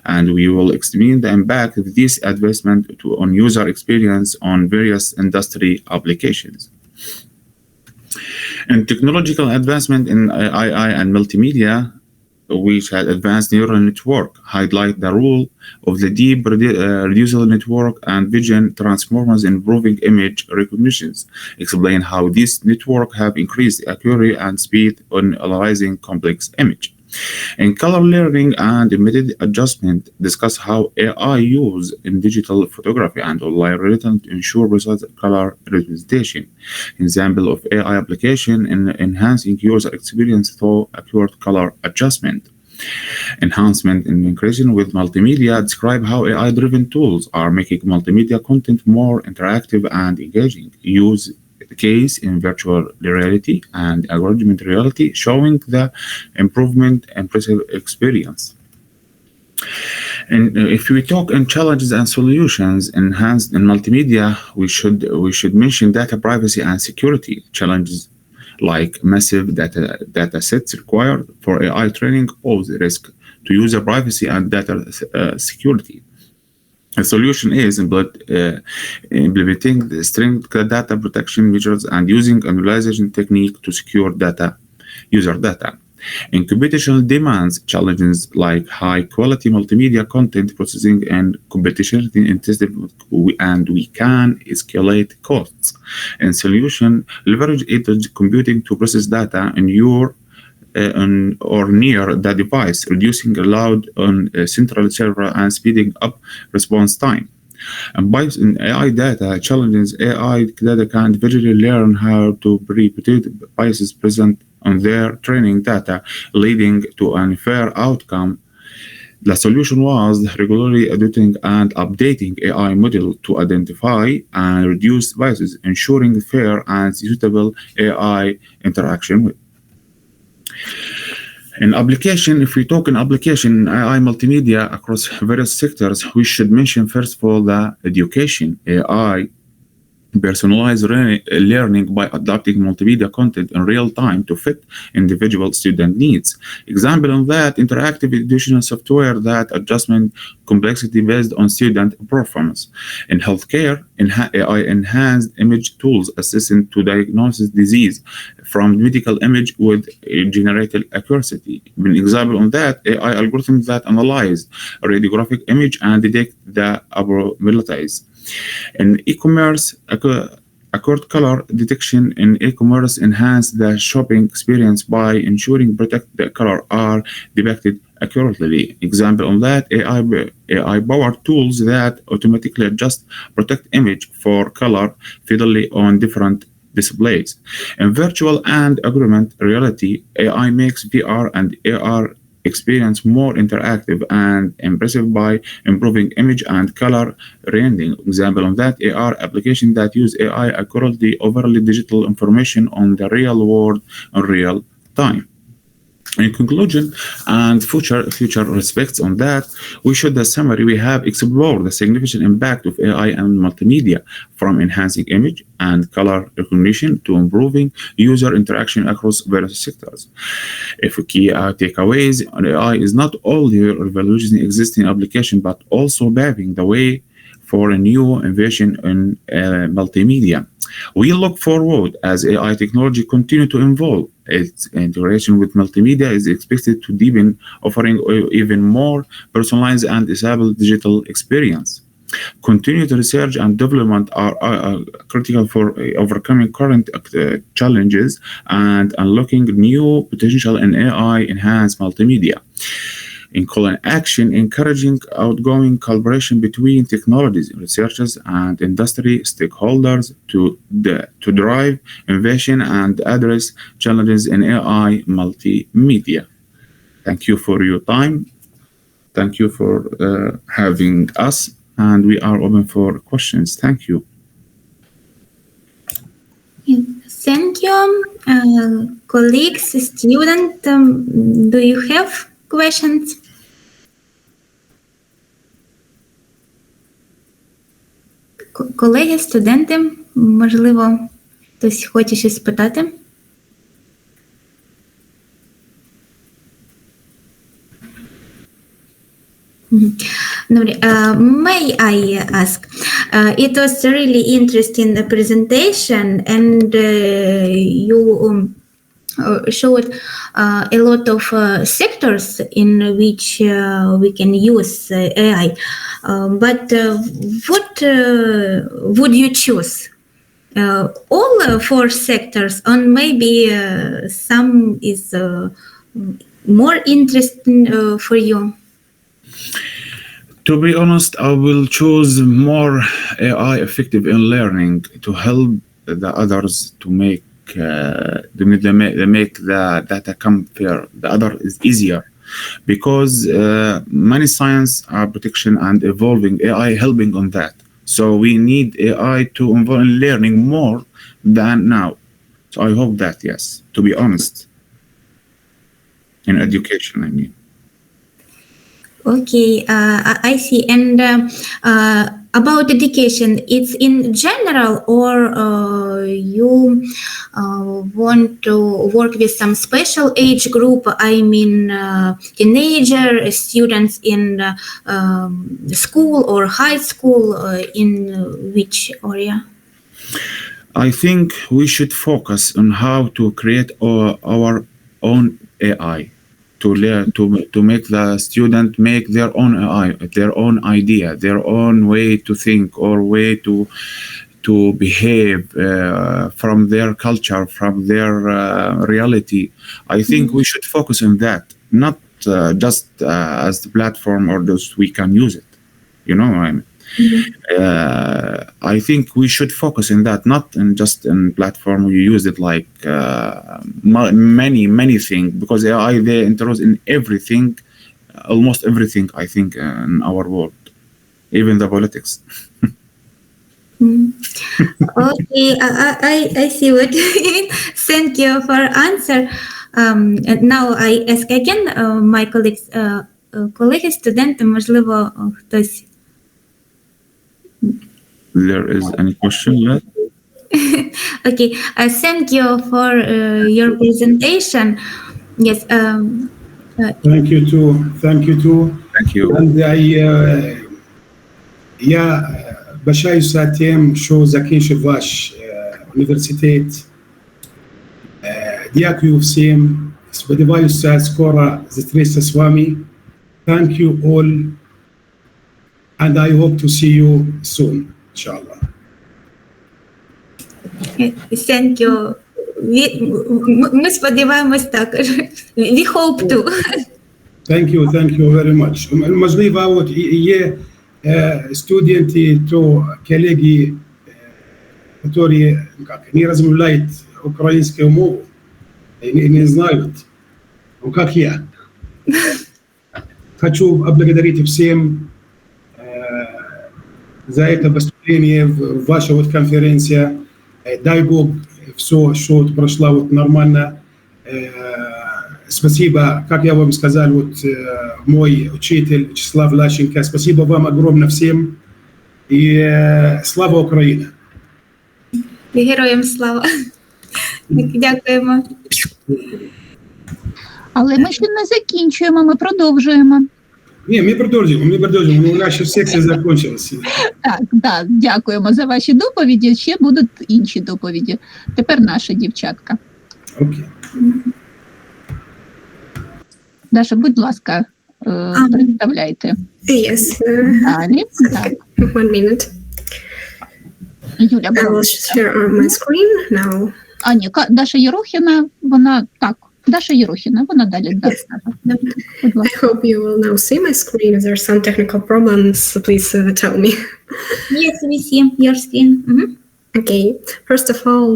and we will examine the impact of this advancement on user experience on various industry applications. In technological advancement in AI and multimedia, which had advanced neural network, highlight the role of the deep reducible network and vision transformers in improving image recognitions, explain how these networks have increased accuracy and speed on analyzing complex image. In color learning and embedded adjustment, discuss how AI used in digital photography and online written to ensure precise color representation. Example of AI application in enhancing user experience through accurate color adjustment. Enhancement and integration with multimedia, describe how AI-driven tools are making multimedia content more interactive and engaging. Use case in virtual reality and augmented reality, showing the impressive experience. And if we talk in challenges and solutions enhanced in multimedia, we should mention data privacy and security challenges, like massive data sets required for AI training pose risk to user privacy and data security. The solution is implementing the strict data protection measures and using anonymization technique to secure user data. In computational demands, challenges like high-quality multimedia content processing and computational intensive, and we can escalate costs. In solution, leverage edge computing to process data in your or near the device, reducing load on a central server and speeding up response time. And bias in AI data challenges, AI data can't visually learn how to predict biases present on their training data, leading to an unfair outcome. The solution was regularly editing and updating AI model to identify and reduce biases, ensuring fair and suitable AI interaction with. In application, if we talk in application AI multimedia across various sectors, we should mention first of all the education. AI personalized learning by adapting multimedia content in real time to fit individual student needs. Example of that, interactive educational software that adjustment complexity based on student performance. In healthcare, AI enhanced image tools assisting to diagnose disease from medical image with generated accuracy. An example of that, AI algorithms that analyze a radiographic image and detect the abnormalities. In e-commerce, accurate color detection in e-commerce enhance the shopping experience by ensuring the color are depicted accurately. Example of that, AI-powered tools that automatically adjust protect image for color fidelity on different displays. In virtual and augmented reality, AI makes VR and AR experience more interactive and impressive by improving image and color rendering. Example of that, AR application that use AI accurately overlay digital information on the real world in real time. In conclusion, and future respects on that, we should, the summary, we have explored the significant impact of AI and multimedia, from enhancing image and color recognition to improving user interaction across various sectors. If key takeaways, AI is not only revolutionizing existing application, but also paving the way for a new innovation in multimedia. We look forward as AI technology continue to evolve. Its integration with multimedia is expected to deepen, offering even more personalized and disable digital experience. Continued research and development are critical for overcoming current challenges and unlocking new potential in AI-enhanced multimedia. In action, encouraging outgoing collaboration between technologies, researchers, and industry stakeholders to drive innovation and address challenges in AI multimedia. Thank you for your time. Thank you for having us, and we are open for questions. Thank you. Thank you. Colleagues, students, do you have questions? Колеги, студенти, можливо, хтось хоче щось спитати? May I ask? It was a really interesting presentation, and you showed a lot of sectors in which we can use AI. But what would you choose? All 4 sectors, or maybe some is more interesting for you? To be honest, I will choose more AI effective in learning to help the others to make the data come fair. The other is easier because many science are protection and evolving AI helping on that. So we need AI to involve in learning more than now. So I hope that, yes, to be honest, in education, I mean. Okay, I see. And about education, it's in general, or you want to work with some special age group? I mean, teenager students in school or high school, in which area? I think we should focus on how to create our own AI. To learn, to make the student make their own AI, their own idea, their own way to think or way to behave from their culture, from their reality. I think we should focus on that, not just as the platform or just we can use it. You know what I mean? I think we should focus on that, not in just in platform you use it like many things, because AI they introduce in everything, almost everything, I think, in our world, even the politics. Okay, I see what you mean. Thank you for answer. And now I ask again my colleagues, колеги, студенти, можливо, хтось. There is any question left? Okay, thank you for your presentation. Yes. Thank you too. Thank you too. Thank you. And я бажаюся тим, що закінчив ваш університет. Дякую всім. Сподіваюся, скоро зустрітися з вами. Thank you all. And I hope to see you soon, inshallah. Thank you. Ми сподіваємось також. We hope to. Thank you very much. Можливо, от є студенти, то колеги, які не розмовляють українською мовою, не знають, как я. Хочу поблагодарить всем за это выступление в вашей вот конференции. Дай Бог, все, что прошло вот нормально. Спасибо, как я вам сказал, вот мой учитель Вячеслав Лащенко. Спасибо вам огромное всем. И слава Украине! Героям слава! Дякуємо. Але ми ще не закінчуємо, ми продовжуємо. Ні, ми продовжуємо. У нас ще секція закінчилася. Так, дякуємо за ваші доповіді. Ще будуть інші доповіді. Тепер наша дівчатка. Okay. Даша, будь ласка, представляйте. Yes. Далі. Так. 1 minute. Юля, I will share my screen now. А, ні, Даша Єрохіна, вона, так, Даша Єрохіна, вона далі. Yes. I hope you will now see my screen. If there are some technical problems, please tell me. Yes, we see your screen. Okay, first of all,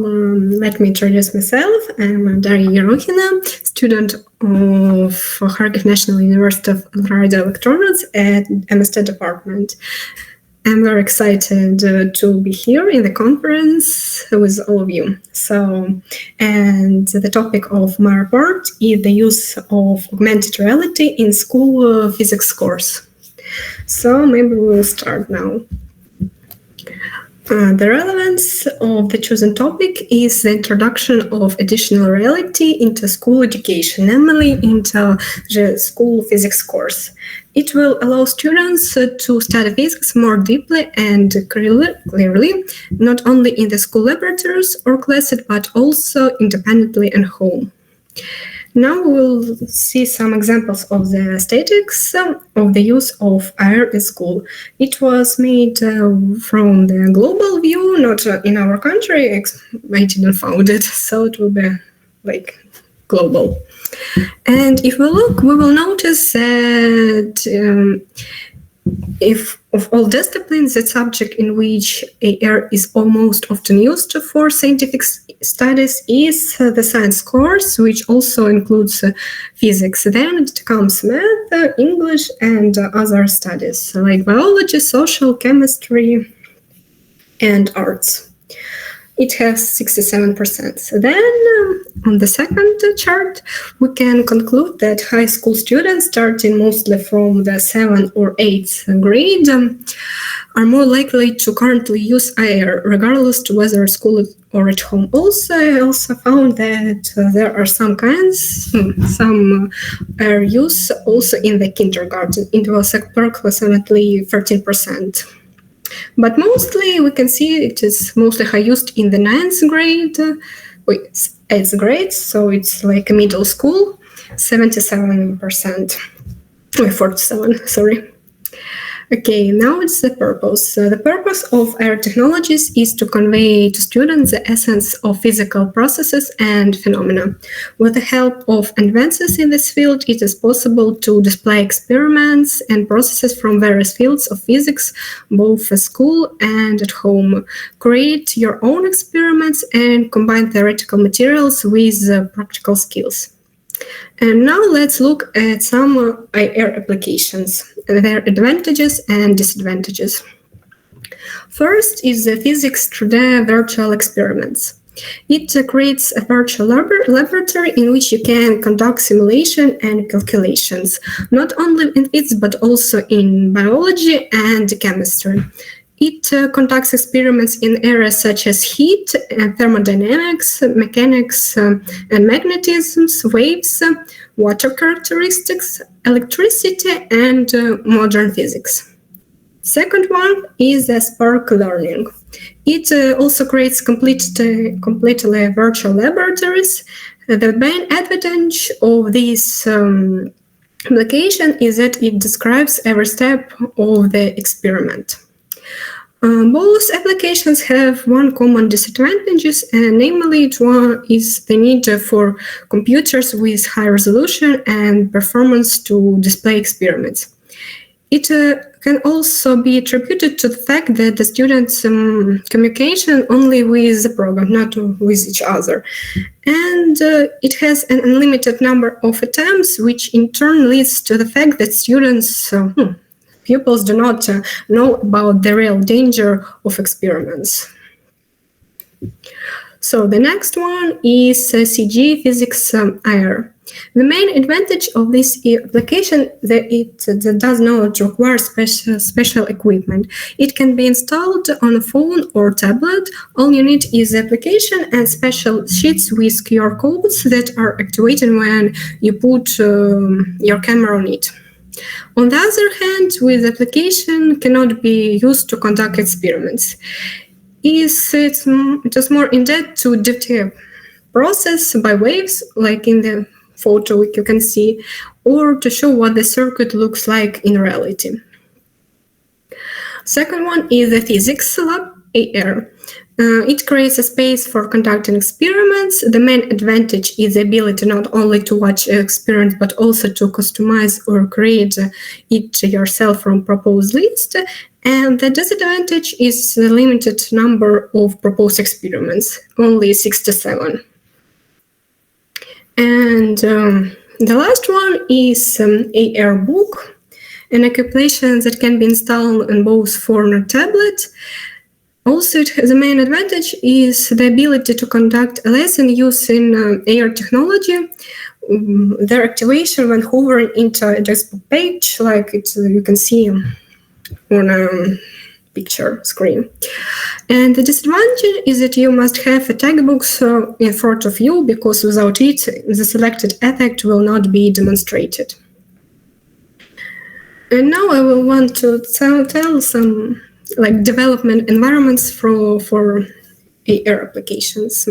let me introduce myself. I'm Daria Yerokhina, student of Kharkiv National University of Radioelectronics at MST department. I'm very excited to be here in the conference with all of you. And the topic of my report is the use of augmented reality in school physics course. So maybe we will start now. The relevance of the chosen topic is the introduction of additional reality into school education, namely into the school physics course. It will allow students to study physics more deeply and clearly, not only in the school laboratories or classes, but also independently at home. Now we'll see some examples of the statistics of the use of AR in school. It was made from the global view, not in our country. I didn't found it, so it will be like global. And if we look, we will notice that if of all disciplines, the subject in which AR is almost often used for scientific studies is the science course, which also includes physics. Then it comes math, English, and other studies like biology, social, chemistry, and arts. It has 67%. So then, on the second chart, we can conclude that high school students starting mostly from the 7th or 8th grade are more likely to currently use AR, regardless to whether at school or at home. Also, I also found that there are some AR use also in the kindergarten. It was approximately 13%. But mostly we can see it is mostly high used in the 9th grade, 8th grade, so it's like a middle school, 47%, 47, sorry. Okay, now it's the purpose. The purpose of AR technologies is to convey to students the essence of physical processes and phenomena. With the help of advances in this field, it is possible to display experiments and processes from various fields of physics, both at school and at home. Create your own experiments and combine theoretical materials with practical skills. And now let's look at some AR applications, their advantages and disadvantages. First is the physics 3D virtual experiments. It creates a virtual laboratory in which you can conduct simulation and calculations, not only in physics but also in biology and chemistry. It conducts experiments in areas such as heat, thermodynamics, mechanics, and magnetism, waves, water characteristics, electricity, and modern physics. Second one is Spark Learning. It also creates completely virtual laboratories. The main advantage of this application is that it describes every step of the experiment. Both applications have one common disadvantages, and namely one is the need for computers with high resolution and performance to display experiments. It can also be attributed to the fact that the students communication only with the program, not with each other. And it has an unlimited number of attempts, which in turn leads to the fact that students pupils do not know about the real danger of experiments. So the next one is CG Physics IR. The main advantage of this application that it does not require special equipment. It can be installed on a phone or tablet. All you need is the application and special sheets with QR codes that are activated when you put your camera on it. On the other hand, with application cannot be used to conduct experiments. It is more in-depth to detect process by waves, like in the photo you can see, or to show what the circuit looks like in reality. Second one is the physics lab, AR. It creates a space for conducting experiments. The main advantage is the ability not only to watch experiments, but also to customize or create it yourself from proposed list. And the disadvantage is the limited number of proposed experiments, only 6 to 7. And the last one is AR book, an application that can be installed on both phone and tablet. Also, the main advantage is the ability to conduct a lesson using AR technology. Their activation when hovering into a desktop page, like you can see on a picture screen. And the disadvantage is that you must have a tag box in front of you, because without it, the selected effect will not be demonstrated. And now I will want to tell some development environments for AR applications.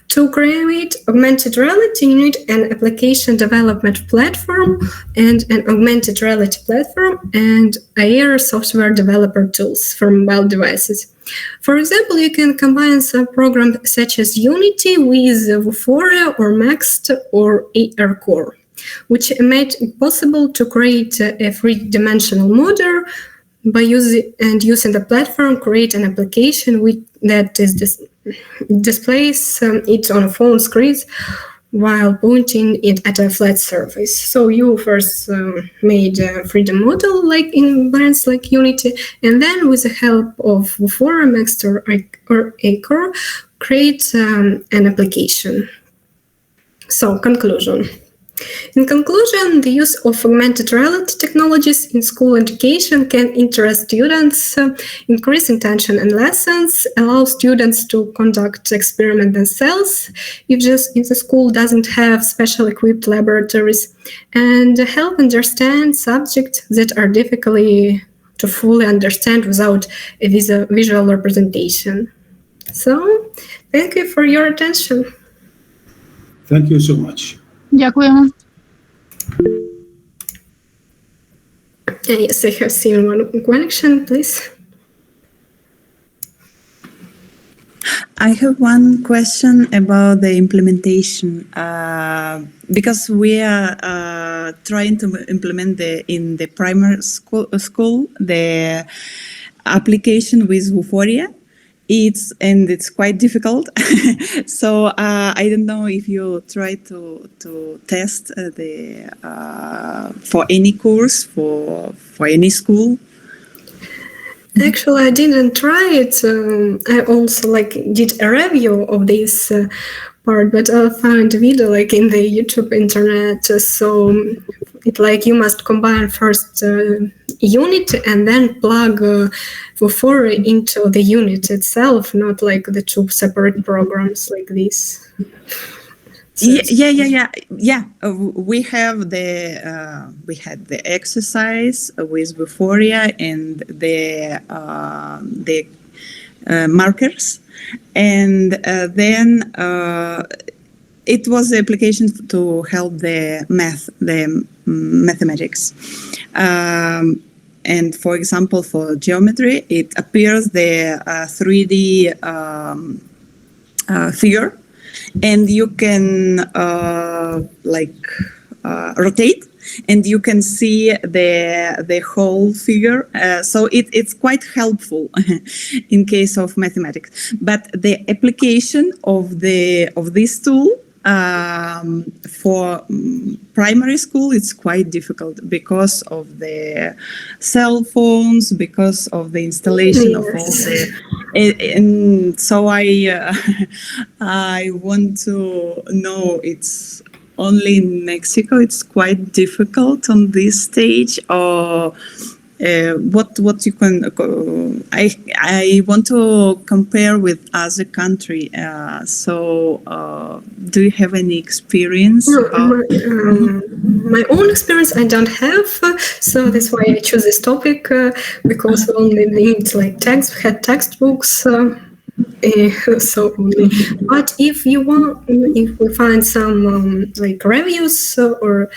To create augmented reality, you need an application development platform and an augmented reality platform and AR software developer tools for mobile devices. For example, you can combine some programs such as Unity with Vuforia or Max or AR Core, which made it possible to create a three-dimensional model by using the platform, create an application that displays it on a phone screen while pointing it at a flat surface. So you first made a 3D model like in brands like Unity, and then with the help of Vuforia, Max or Core, create an application. So, conclusion. In conclusion, the use of augmented reality technologies in school education can interest students, increase intention in lessons, allow students to conduct experiments themselves if the school doesn't have special equipped laboratories, and help understand subjects that are difficult to fully understand without a visual representation. So, thank you for your attention. Thank you so much. Дякуємо. Yes, I have seen one question, please. I have one question about the implementation, because we are trying to implement in the primary school the application with Vuforia. It's quite difficult. So I don't know if you try to test for any course for any school. Actually, I didn't try it. I also did a review of this part, but I found a video in the YouTube internet. So it you must combine first unit and then plug Vuforia into the unit itself, not the two separate programs like this. So Yeah. We had the exercise with Vuforia and the markers, and then it was the application to help the mathematics. And for example, for geometry, it appears the 3D figure, and you can rotate, and you can see the whole figure. So it's quite helpful in case of mathematics. But the application of this tool for primary school, it's quite difficult because of the cell phones, because of the installation of all the. And so I want to know, it's only in Mexico it's quite difficult on this stage, or what you can I want to compare with other country. Do you have any experience? My own experience I don't have, so that's why I choose this topic, because we only need like textbooks. So only. But if you want, if we find some like reviews or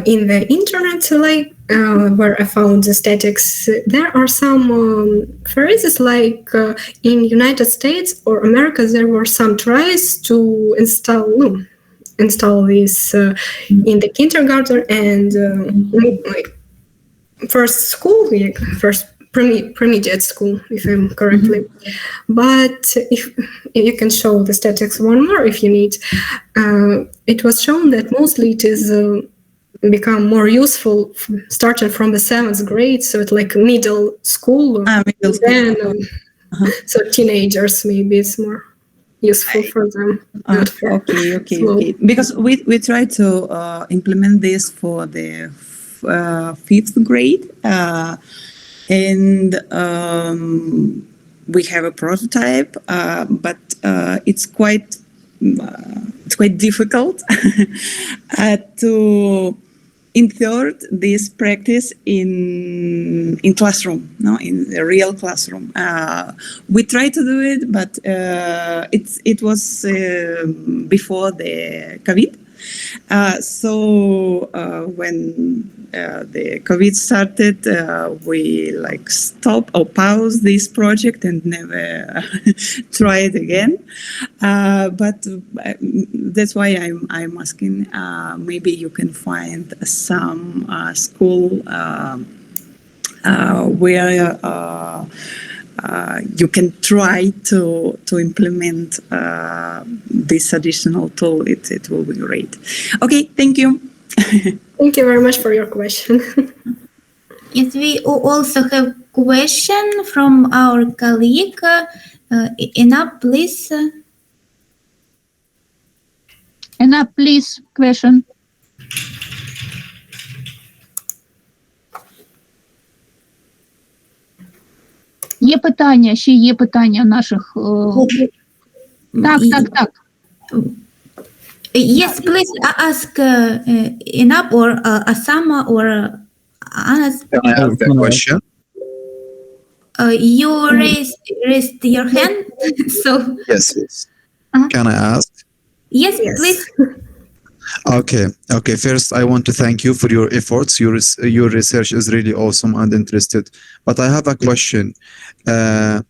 in the internet, like where I found the statics, there are some phrases like in United States or America, there were some tries to install this in the kindergarten and like first school, like first pre-intermediate school, if I'm correctly. But if you can show the statistics one more if you need, it was shown that mostly it is become more useful starting from the 7th grade, so it's like middle school. Then, so teenagers, maybe it's more useful for them. Okay. Because we try to implement this for the 5th grade, and we have a prototype, but it's quite difficult to insert this practice in classroom, in the real classroom. We try to do it, but it was before the COVID. So when the COVID started, we like stop or pause this project and never try it again. But that's why I'm asking. Maybe you can find some school where you can try to implement this additional tool. It will be great. Okay, thank you. Thank you very much for your question. Yes, we also have question from our colleague. Ina, please. Ina, please, question. Є питання, ще є питання наших... Так. Yes, please ask Inab or Asama or Anas. Can I ask that question? You raised your hand, so... Yes. Can I ask? Yes, please. Okay. First, I want to thank you for your efforts. Your research is really awesome and interested. But I have a question. There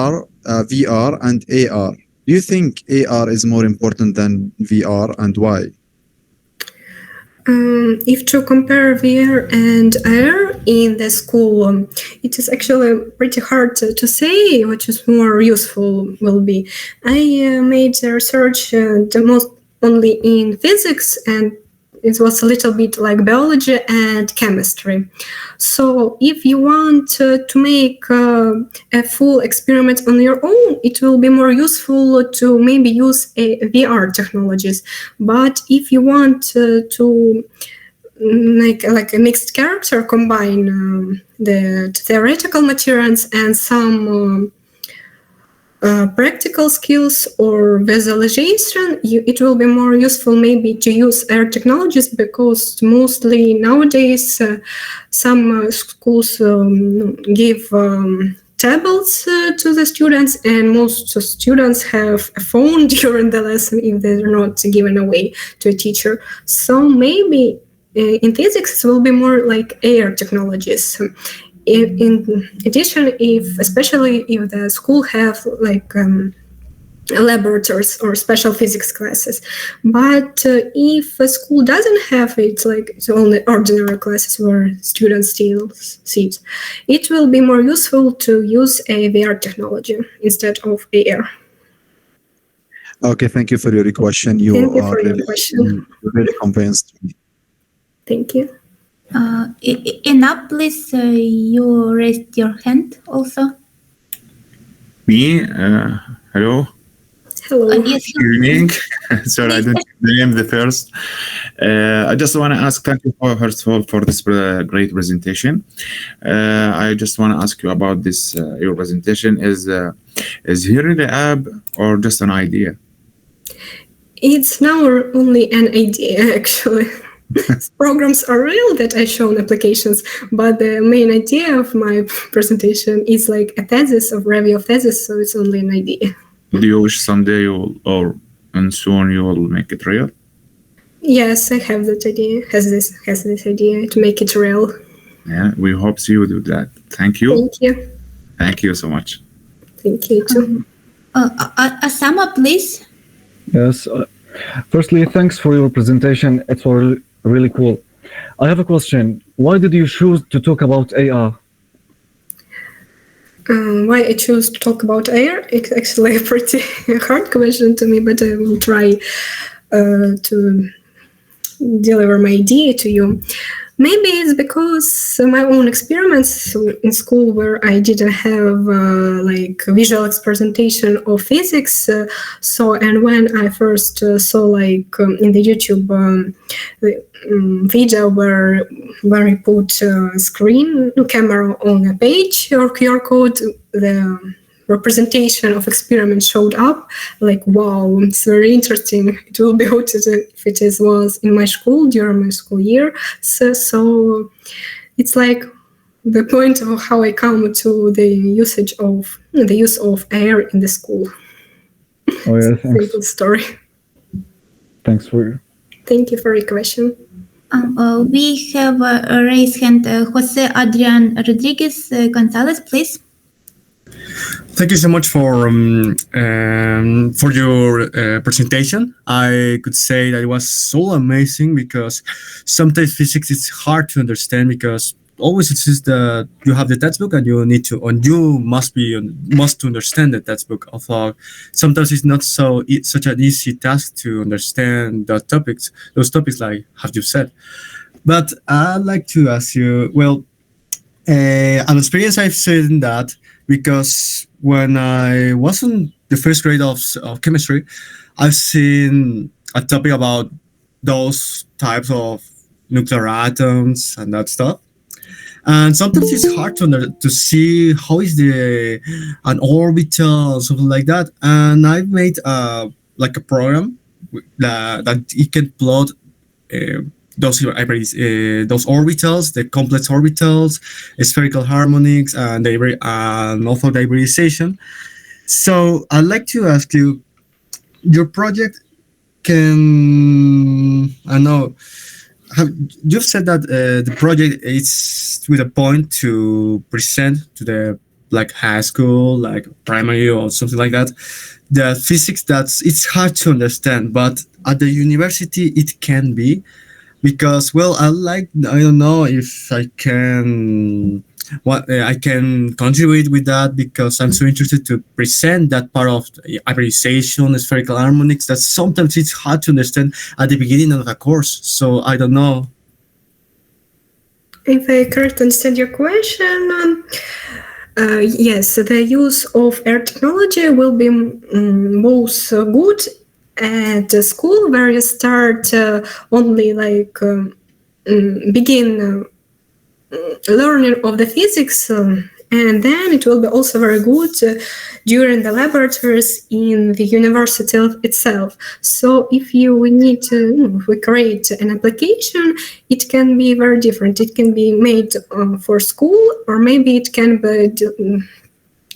are VR and AR. Do you think AR is more important than VR, and why? If to compare VR and AR in the school, it is actually pretty hard to say which is more useful will be. I made the research the most only in physics, and it was a little bit like biology and chemistry. So if you want to make a full experiment on your own, it will be more useful to maybe use VR technologies. But if you want to make like a mixed character, combine the theoretical materials and some practical skills or visualization, it will be more useful maybe to use AR technologies, because mostly nowadays some schools give tablets to the students, and most students have a phone during the lesson if they're not given away to a teacher. So maybe in physics it will be more like AR technologies. In addition, especially if the school have like laboratories or special physics classes, but if a school doesn't have it, like it's only ordinary classes where students still sit, it will be more useful to use a VR technology instead of AR. Okay, thank you for your question. Thank you for your question. Really convinced me. Thank you. Enough, please. You raised your hand also. Me? Hello. Hello. Yes. Good evening. Sorry, I don't name the first. I just want to ask, thank you for, first of all, for this great presentation. I just want to ask you about this, your presentation. Is here the app or just an idea? It's now only an idea, actually. Programs are real that I shown applications, but the main idea of my presentation is like a thesis of review of thesis, so it's only an idea. Do you wish someday you will, and soon you will make it real? Yes, I have that idea. Has this idea to make it real. Yeah, we hope you will do that. Thank you. Thank you. Thank you so much. Thank you too. Asama, please. Yes. Firstly, thanks for your presentation. It's really cool. I have a question. Why did you choose to talk about AR? Why I choose to talk about AR? It's actually a pretty hard question to me, but I will try to deliver my idea to you. Maybe it's because my own experiments in school where I didn't have like visual representation of physics. And when I first saw like in the YouTube video where you put a camera on a page or QR code, the representation of experiment showed up, like, wow, it's very interesting. It will be good if it was in my school during my school year. So it's like the point of how I come to the use of AR in the school. Oh yeah, thanks. Simple story. Thanks for you. Thank you for your question. We have a raised hand, Jose Adrian Rodriguez Gonzalez, please. Thank you so much for your presentation. I could say that it was so amazing because sometimes physics is hard to understand because always it's just that you have the textbook and you must understand the textbook. Although sometimes it's not such an easy task to understand those topics like have you said. But I'd like to ask you, well, an experience I've seen that. Because when I was in the first grade of chemistry, I've seen a topic about those types of nuclear atoms and that stuff. And sometimes it's hard to see how is an orbital or something like that. And I've made like a program that it can plot those orbitals, the complex orbitals, spherical harmonics, and also hybridization. So I'd like to ask you, your project you've said that the project is with a point to present to the like high school, like primary or something like that, the physics it's hard to understand, but at the university it can be. Because, well, I don't know if I can contribute with that because I'm so interested to present that part of hybridization, spherical harmonics, that sometimes it's hard to understand at the beginning of a course. So I don't know. If I correctly understand your question, yes, the use of AR technology will be most good at the school where you start only like begin learning of the physics, and then it will be also very good during the laboratories in the university itself. So if you need to create an application, it can be very different. It can be made for school, or maybe it can be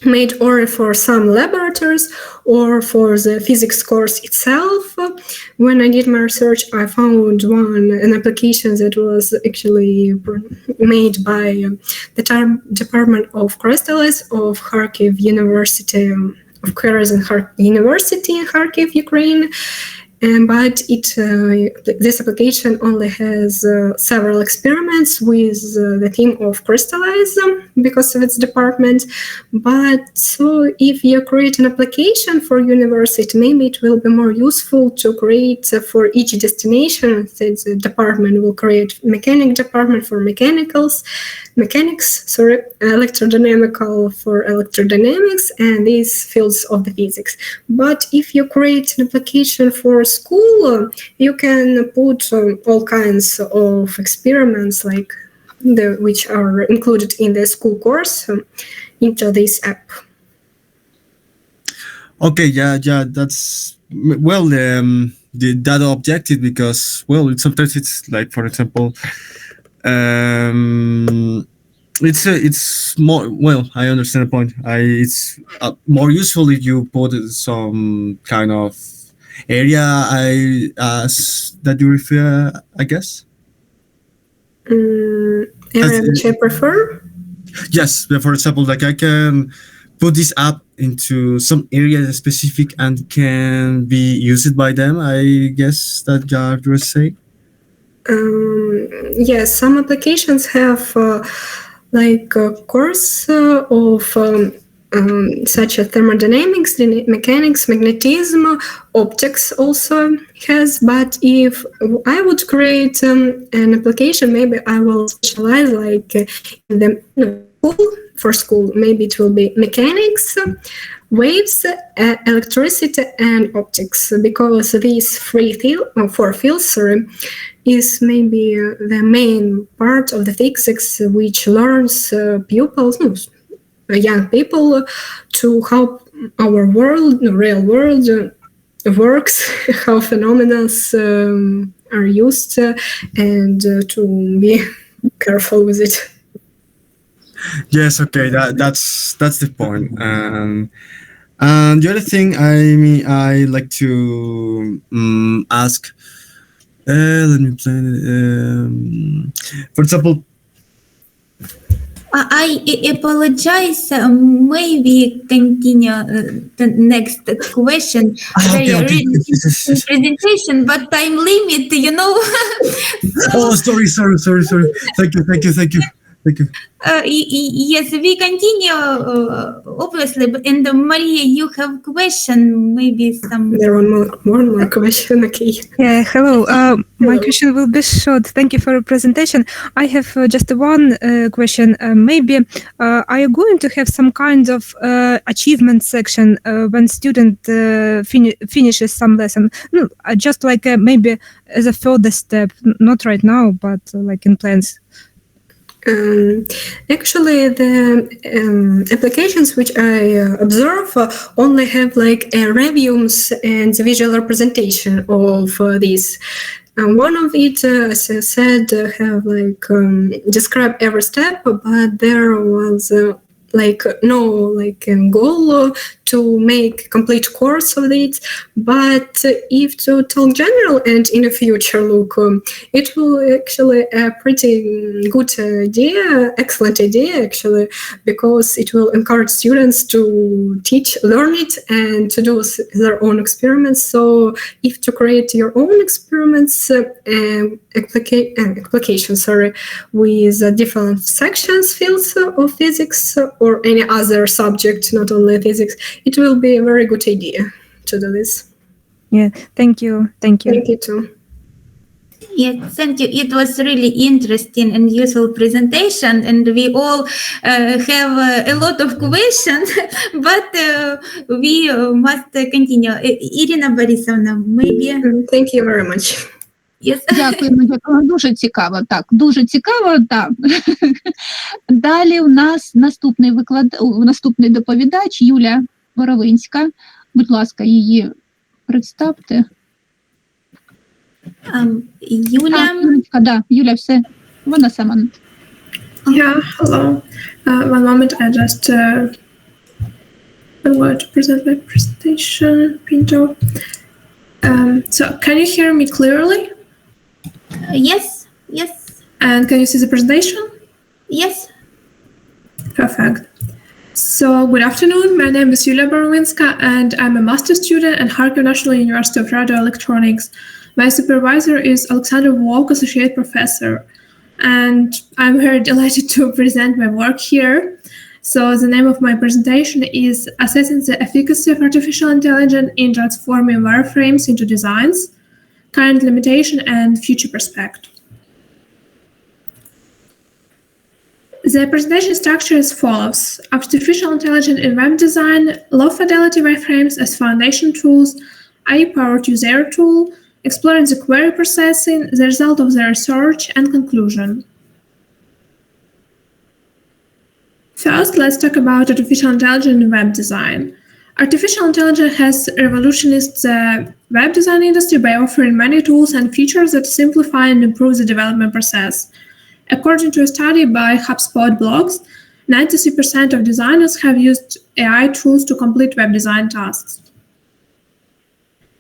made or for some laboratories or for the physics course itself. When I did my research, I found an application that was actually made by the Department of Crystallized of Kharkiv University, of Kharkiv University in Kharkiv, Ukraine. But this application only has several experiments with the theme of crystallize, because of its department. But so if you create an application for university, maybe it will be more useful to create for each destination. So the department will create mechanic department for mechanics, electrodynamical for electrodynamics, and these fields of the physics. But if you create an application for school, you can put all kinds of experiments like which are included in the school course into this app. Okay, yeah, that's well the data objective, because sometimes it's like, for example, it's more, I understand the point. It's more useful if you put some kind of area that you refer, I guess. Area which I prefer? Yes, for example, like I can put this app into some area specific and can be used by them, I guess that you were saying. Yes, some applications have like a course of such as thermodynamics, mechanics, magnetism, optics also has. But if I would create an application, maybe I will specialize like in the for school. Maybe it will be mechanics, waves, electricity, and optics, because these four fields is maybe the main part of the physics which learns pupils, young people, to how our world, the real world, works, how phenomena are used, and to be careful with it. Yes, okay, that's the point. And the other thing I like to ask, let me plan. For example, I apologize. Maybe continue the next question. Okay. Presentation, but time limit, you know. Oh, sorry. Thank you. Yes, we continue, obviously. And Maria, you have question, maybe some. There one more question. Okay. Yeah. Hello. My question will be short. Thank you for your presentation. I have just one question. Maybe are you going to have some kind of achievement section when student finishes some lesson? No, just like maybe as a further step, not right now, but like in plans. Actually, the applications which I observe only have like reviews and visual representation of this. One of it, as I said, have like describe every step, but there was like no like goal to make complete course of it. But if to talk general and in the future look, it will actually a pretty good idea, excellent idea actually, because it will encourage students to learn it and to do their own experiments. So if to create your own experiments, applications, with different sections, fields of physics or any other subject, not only physics, it will be a very good idea to do this. Yeah, thank you. Thank you too. Yes, thank you. It was really interesting and useful presentation, and we all have a lot of questions, but we must continue. Irina Borisovna, maybe. Thank you very much. Yes. Дякуємо. Дуже цікаво. Так, дуже цікаво. Так. Далі у нас наступний доповідач Юля Боровинська. Будь ласка, її представте. Юля. Юля, все. Вона сама. Yeah, hello. One moment, I just want to present my presentation. Pinto. So, can you hear me clearly? Yes. And can you see the presentation? Yes. Perfect. So, good afternoon. My name is Yulia Borovinska, and I'm a master's student at Kharkiv National University of Radio Electronics. My supervisor is Alexander Volk, associate professor. and I'm very delighted to present my work here. So the name of my presentation is Assessing the Efficacy of Artificial Intelligence in Transforming Wireframes into Designs, Current Limitation and Future Perspective. The presentation structure is as follows: artificial intelligence in web design, low-fidelity wireframes as foundation tools, AI-powered user tool, exploring the query processing, the result of the research, and conclusion. First, let's talk about artificial intelligence in web design. Artificial intelligence has revolutionized the web design industry by offering many tools and features that simplify and improve the development process. According to a study by HubSpot blogs, 93% of designers have used AI tools to complete web design tasks.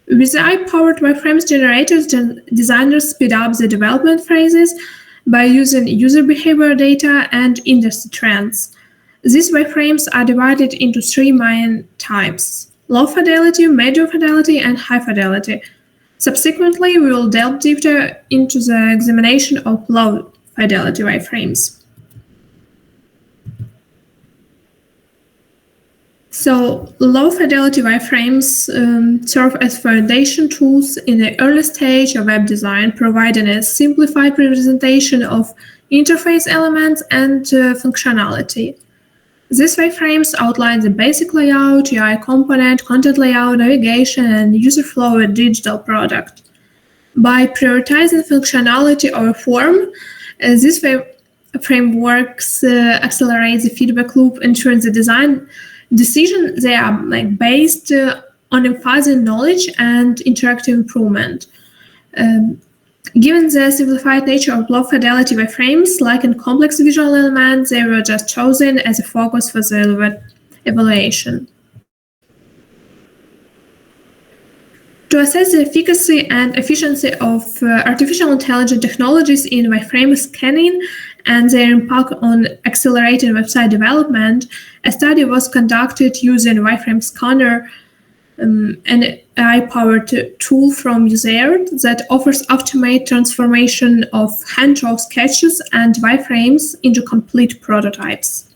With AI-powered wireframes generators, designers speed up the development phases by using user behavior data and industry trends. These wireframes are divided into three main types: low fidelity, medium fidelity, and high fidelity. Subsequently, we will delve deeper into the examination of low fidelity wireframes. So, low fidelity wireframes serve as foundation tools in the early stage of web design, providing a simplified representation of interface elements and functionality. These wireframes outline the basic layout, UI component, content layout, navigation, and user flow of a digital product. By prioritizing functionality over form, these frameworks accelerate the feedback loop, ensuring the design decisions they are based on emphasizing knowledge and interactive improvement. Given the simplified nature of low fidelity wireframes, lacking complex visual elements, they were just chosen as a focus for the evaluation. To assess the efficacy and efficiency of artificial intelligence technologies in wireframe scanning and their impact on accelerating website development, a study was conducted using wireframe scanner, an AI-powered tool from Usered that offers automated transformation of hand-drawn sketches and wireframes into complete prototypes.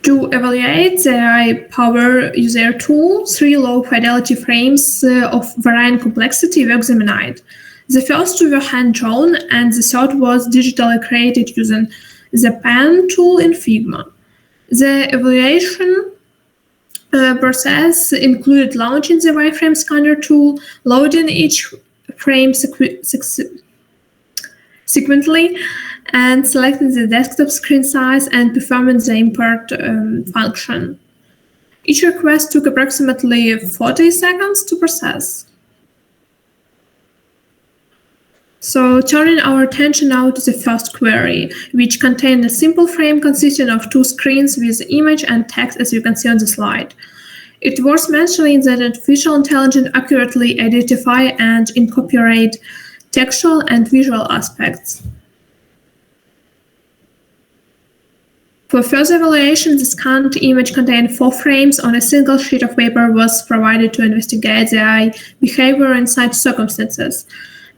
To evaluate the AI-powered user tool, three low-fidelity frames of varying complexity were examined. The first two were hand-drawn, and the third was digitally created using the pen tool in Figma. The evaluation process included launching the wireframe scanner tool, loading each frame sequentially, and selecting the desktop screen size and performing the import function. Each request took approximately 40 seconds to process. So, turning our attention now to the first query, which contained a simple frame consisting of two screens with image and text, as you can see on the slide. It's worth mentioning that artificial intelligence accurately identify and incorporate textual and visual aspects. For further evaluation, the scanned image contained 4 frames on a single sheet of paper was provided to investigate the AI behavior in such circumstances.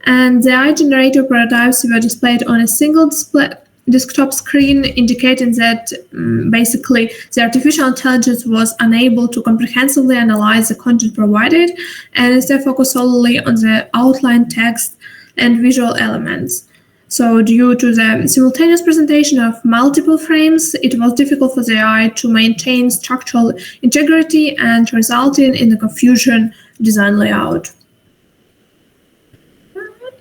And the AI-generated prototypes were displayed on a single desktop screen, indicating that basically the artificial intelligence was unable to comprehensively analyze the content provided and instead focused solely on the outline text and visual elements. So due to the simultaneous presentation of multiple frames, it was difficult for the AI to maintain structural integrity and resulting in the confusion design layout.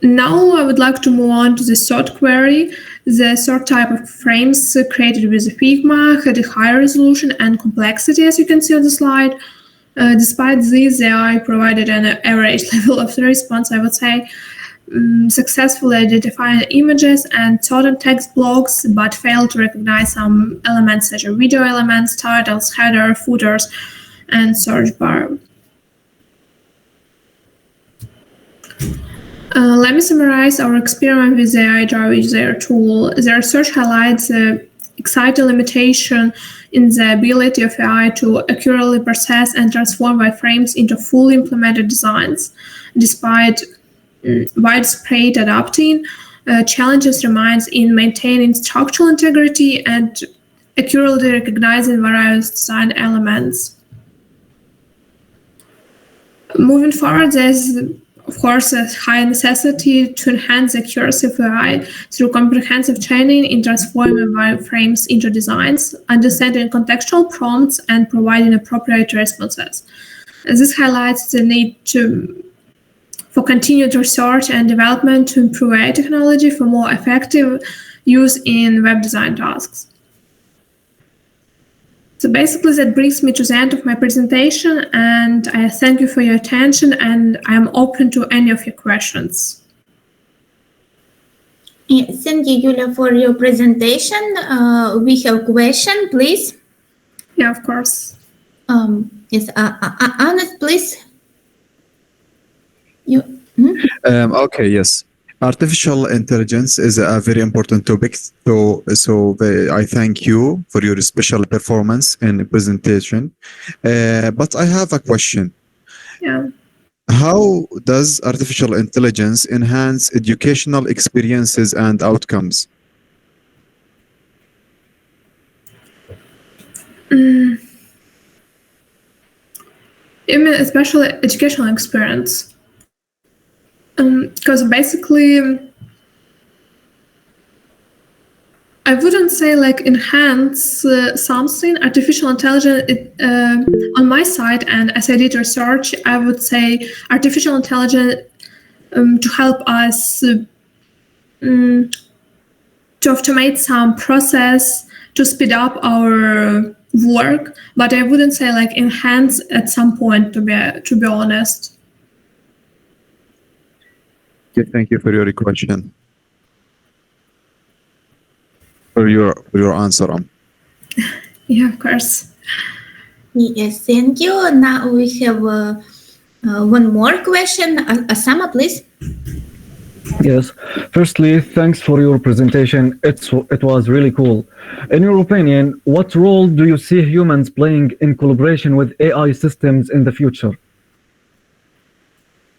Now I would like to move on to the third query. The third type of frames created with Figma had a higher resolution and complexity, as you can see on the slide. Despite this, the AI provided an average level of response, I would say, successfully identifying images and certain text blocks, but failed to recognize some elements such as video elements, titles, header, footers, and search bar. Let me summarize our experiment with the AI-driven user tool. The research highlights the exciting limitation in the ability of AI to accurately process and transform wireframes into fully implemented designs, despite widespread adopting challenges remains in maintaining structural integrity and accurately recognizing various design elements. Moving forward, there's of course a high necessity to enhance the accuracy of AI through comprehensive training in transforming wireframes into designs, understanding contextual prompts, and providing appropriate responses. This highlights the need for continued research and development to improve AI technology for more effective use in web design tasks. So basically that brings me to the end of my presentation, and I thank you for your attention, and I am open to any of your questions. Yes, thank you, Yulia, for your presentation. We have a question, please. Yeah, of course. Yes, Anna, please. You. Okay, yes. Artificial intelligence is a very important topic. So I thank you for your special performance in the presentation. But I have a question. Yeah. How does artificial intelligence enhance educational experiences and outcomes? You mean especially educational experience? Because basically, I wouldn't say like enhance something. Artificial intelligence, on my side, and as I did research, I would say artificial intelligence to help us to automate some process, to speed up our work, but I wouldn't say like enhance at some point, to be honest. Thank you for your question. For your answer. Yeah, of course. Yes, thank you. Now we have one more question. Asama, please. Yes. Firstly, thanks for your presentation. It was really cool. In your opinion, what role do you see humans playing in collaboration with AI systems in the future?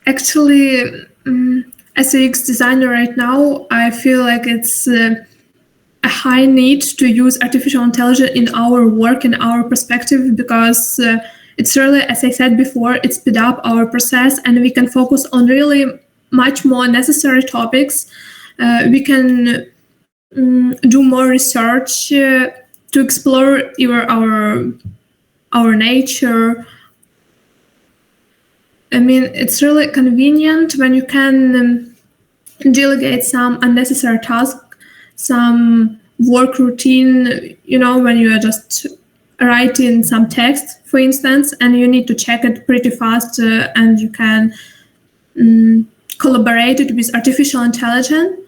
Actually, as a UX designer right now, I feel like it's a high need to use artificial intelligence in our work and our perspective, because it's really, as I said before, it speed up our process and we can focus on really much more necessary topics. We can do more research to explore our nature. I mean, it's really convenient when you can delegate some unnecessary task, some work routine, when you are just writing some text, for instance, and you need to check it pretty fast, and you can collaborate it with artificial intelligence.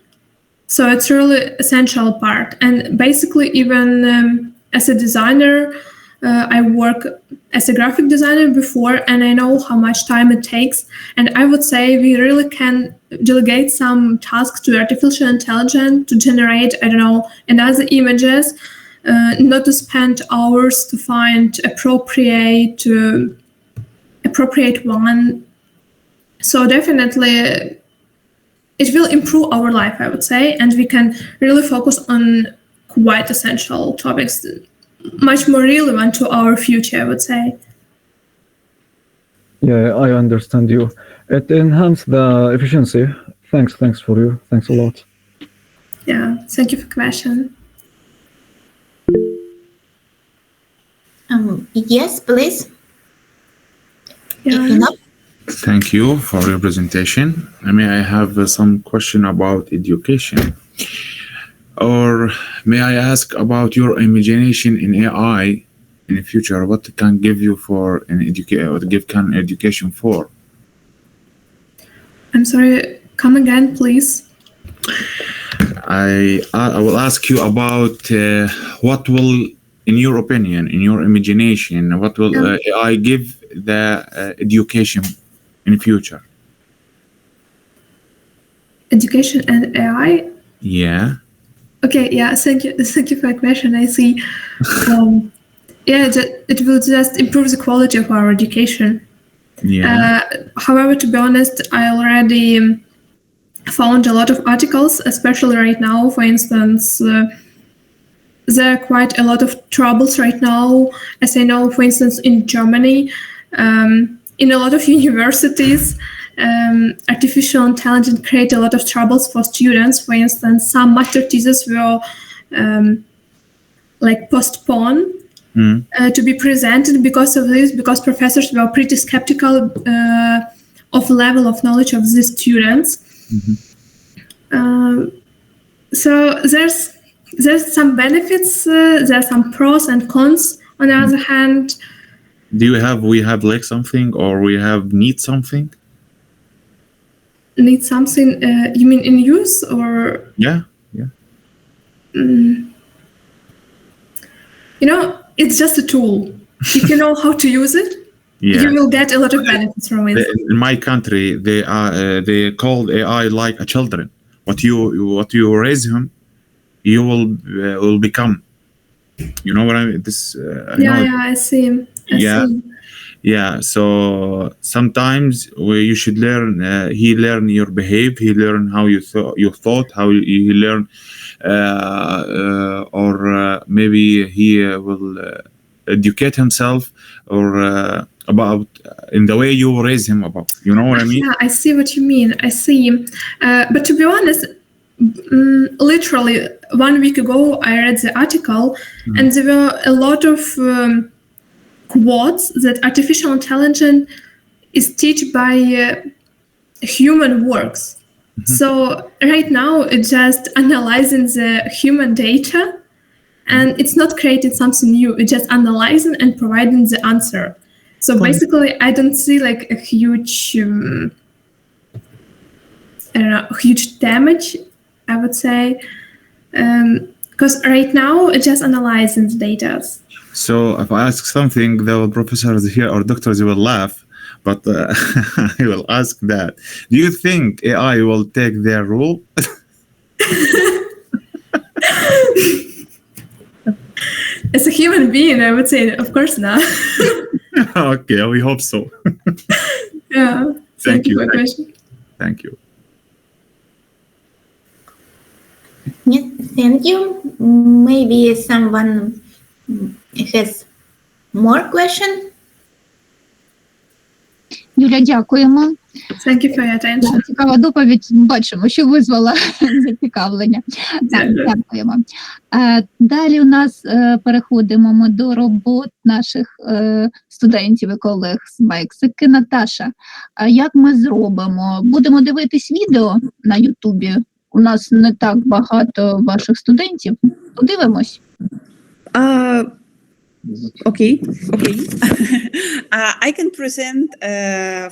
So it's really essential part. And basically, even as a designer, I work as a graphic designer before, and I know how much time it takes. And I would say we really can delegate some tasks to artificial intelligence to generate, another images, not to spend hours to find appropriate one. So definitely, it will improve our life, I would say, and we can really focus on quite essential topics, much more relevant to our future, I would say. Yeah, I understand you. It enhanced the efficiency. Thanks for you. Thanks a lot. Yeah, thank you for the question. Yes, please. Yeah. Thank you for your presentation. May I have some question about education? Or may I ask about your imagination in AI in the future? What it can give you for an education for? I'm sorry, come again, please. I will ask you about what will, in your opinion, in your imagination, what will AI give the education in the future? Education and AI? Yeah. Okay, yeah, thank you for the question. I see. It will just improve the quality of our education. Yeah. However, to be honest, I already found a lot of articles, especially right now. For instance, there are quite a lot of troubles right now, as I know, for instance, in Germany, in a lot of universities, artificial intelligence create a lot of troubles for students. For instance, some master theses were postponed to be presented because of this, because professors were pretty skeptical of level of knowledge of the students. So there's some benefits, there's some pros and cons. On the other hand, we have like something, or we have need something? Need something, you mean in use, or? Yeah. It's just a tool. If you know how to use it, you will get a lot of benefits from it. In my country, they called AI like a children. What you raise him, you will become. You know what I mean? I see. Yeah. So sometimes you should learn. He learn your behavior. He learn how you thought. How he learn, or maybe he will educate himself, or about in the way you raise him about. You know what I mean? Yeah, I see what you mean. I see. But to be honest, literally 1 week ago, I read the article, and there were a lot of quotes that artificial intelligence is taught by human works. So right now, it's just analyzing the human data, and it's not creating something new. It's just analyzing and providing the answer. So basically, I don't see like a huge, huge damage, I would say, because right now it's just analyzing the data. So if I ask something, the professors here or doctors will laugh, but I will ask that. Do you think AI will take their role? As a human being, I would say, of course not. Okay, we hope so. Yeah. Thank you. For the question. Thank you. Yes, thank you. Maybe someone has more question? Юля, дякуємо. Thank you for your attention. Цікава доповідь. Бачимо, що визвала зацікавлення. Дякуємо. Далі у нас переходимо ми до робот наших студентів і колег з Мексики. Наташа, як ми зробимо? Будемо дивитись відео на Ютубі? У нас не так багато ваших студентів. Подивимось. Okay. I can present,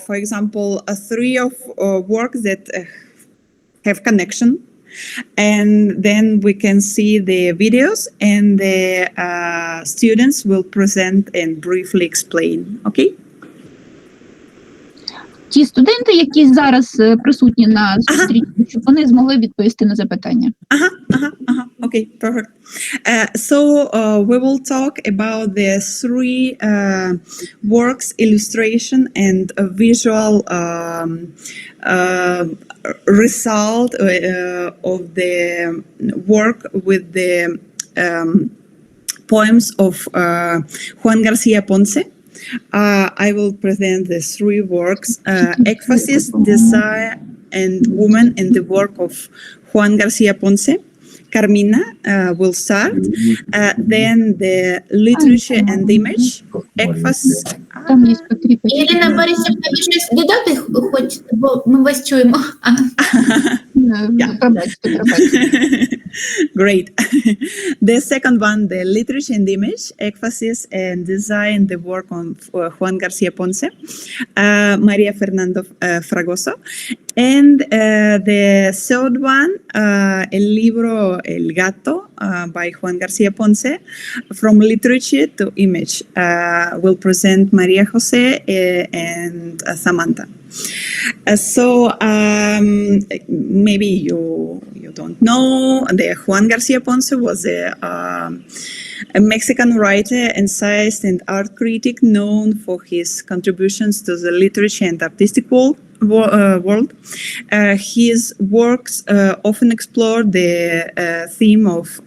for example, 3 of works that have connection, and then we can see the videos, and the students will present and briefly explain. Okay? Ті студенти, які зараз присутні на зустрічі, щоб вони змогли відповісти на запитання. Okay, perfect. So we will talk about the 3 works, illustration and visual result of the work with the poems of Juan Garcia Ponce. I will present the 3 works, Ekphasis, Desire and Woman, in the work of Juan Garcia Ponce. Carmina will start, then the literature and image, Ekphasis. Ірина Борисівна, ви щось додати хочете, бо ми вас чуємо. Great. The second one, the literature and image, Ekphasis and design, the work on Juan Garcia Ponce, Maria Fernando Fragoso. And the third one, El Libro El Gato by Juan Garcia Ponce, from literature to image, will present Maria Jose and Samantha. So maybe you don't know, the Juan Garcia Ponce was a Mexican writer, essayist, and art critic known for his contributions to the literature and artistic world world. His works often explore the theme of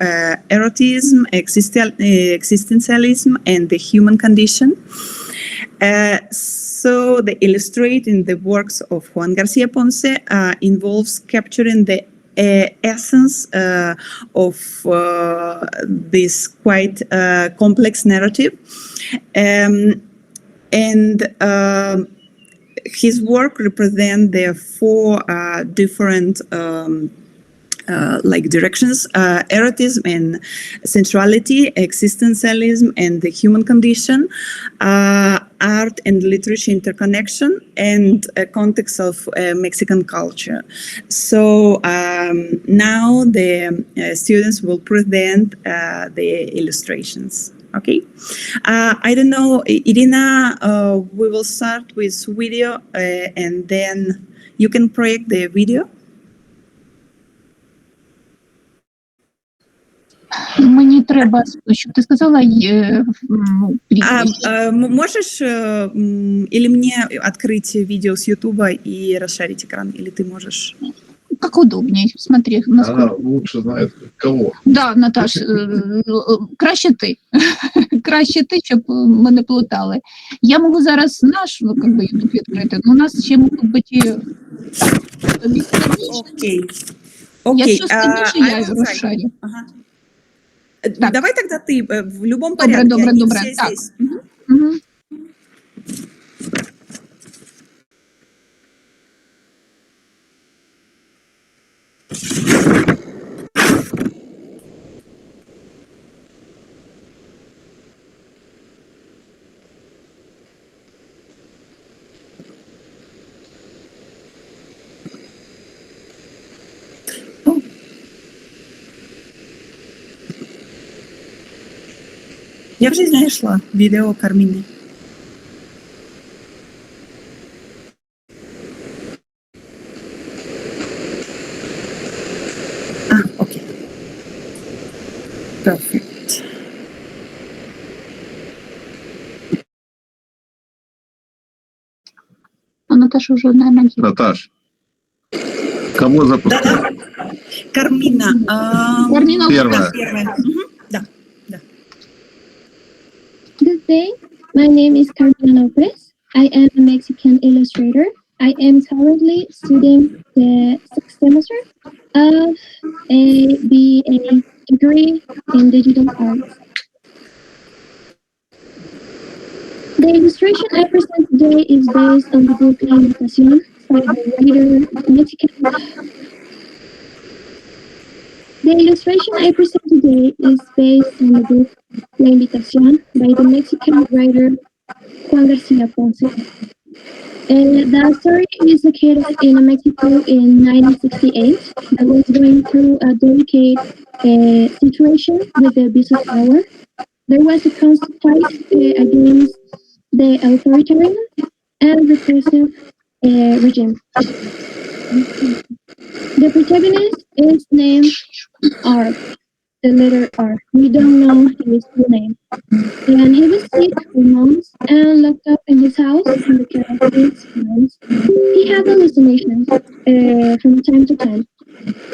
erotism, existentialism, and the human condition. So the illustrating the works of Juan Garcia Ponce involves capturing the essence of this quite complex narrative. His work represents the four different directions: erotism and sensuality, existentialism and the human condition, art and literature interconnection, and a context of Mexican culture. So now the students will present the illustrations. Okay, I don't know, Irina, we will start with video and then you can project the video. Мені треба, щоб ти сказала можешь или мне открыть видео с Ютуба и расширить экран, или ты можешь? Как удобнее, смотри. Она лучше знает кого. Да, Наташ, краще ти. Краще ти, щоб ми не плутали. Я можу зараз наш YouTube відкрити, але у нас ще можуть бути... Окей. Якщо складніше, я його розшарю. Так. Давай тогда ты в любом порядке. Добре. Так. Угу. Я вже знайшла відео Карміни. Окей. Perfect. Наташа уже, наверное, Наташ, кого запускать? Да. Кармина. Кармина первая. Да. Good day. My name is Carmina Lopez. I am a Mexican illustrator. I am currently studying the sixth semester of a BA degree in digital arts. The illustration I present today is based on the book La Invitación by the writer Mexican. The illustration I present today is based on the book La Invitación by the Mexican writer Juan Garcia Ponce. The story is located in Mexico in 1968. I was going through a delicate situation with the abuse of power. There was a constant fight against the authoritarian and repressive regime. The protagonist is named R, the letter R. We don't know his full name. And he was sick for months and locked up in his house in the care of his parents. He had hallucinations from time to time,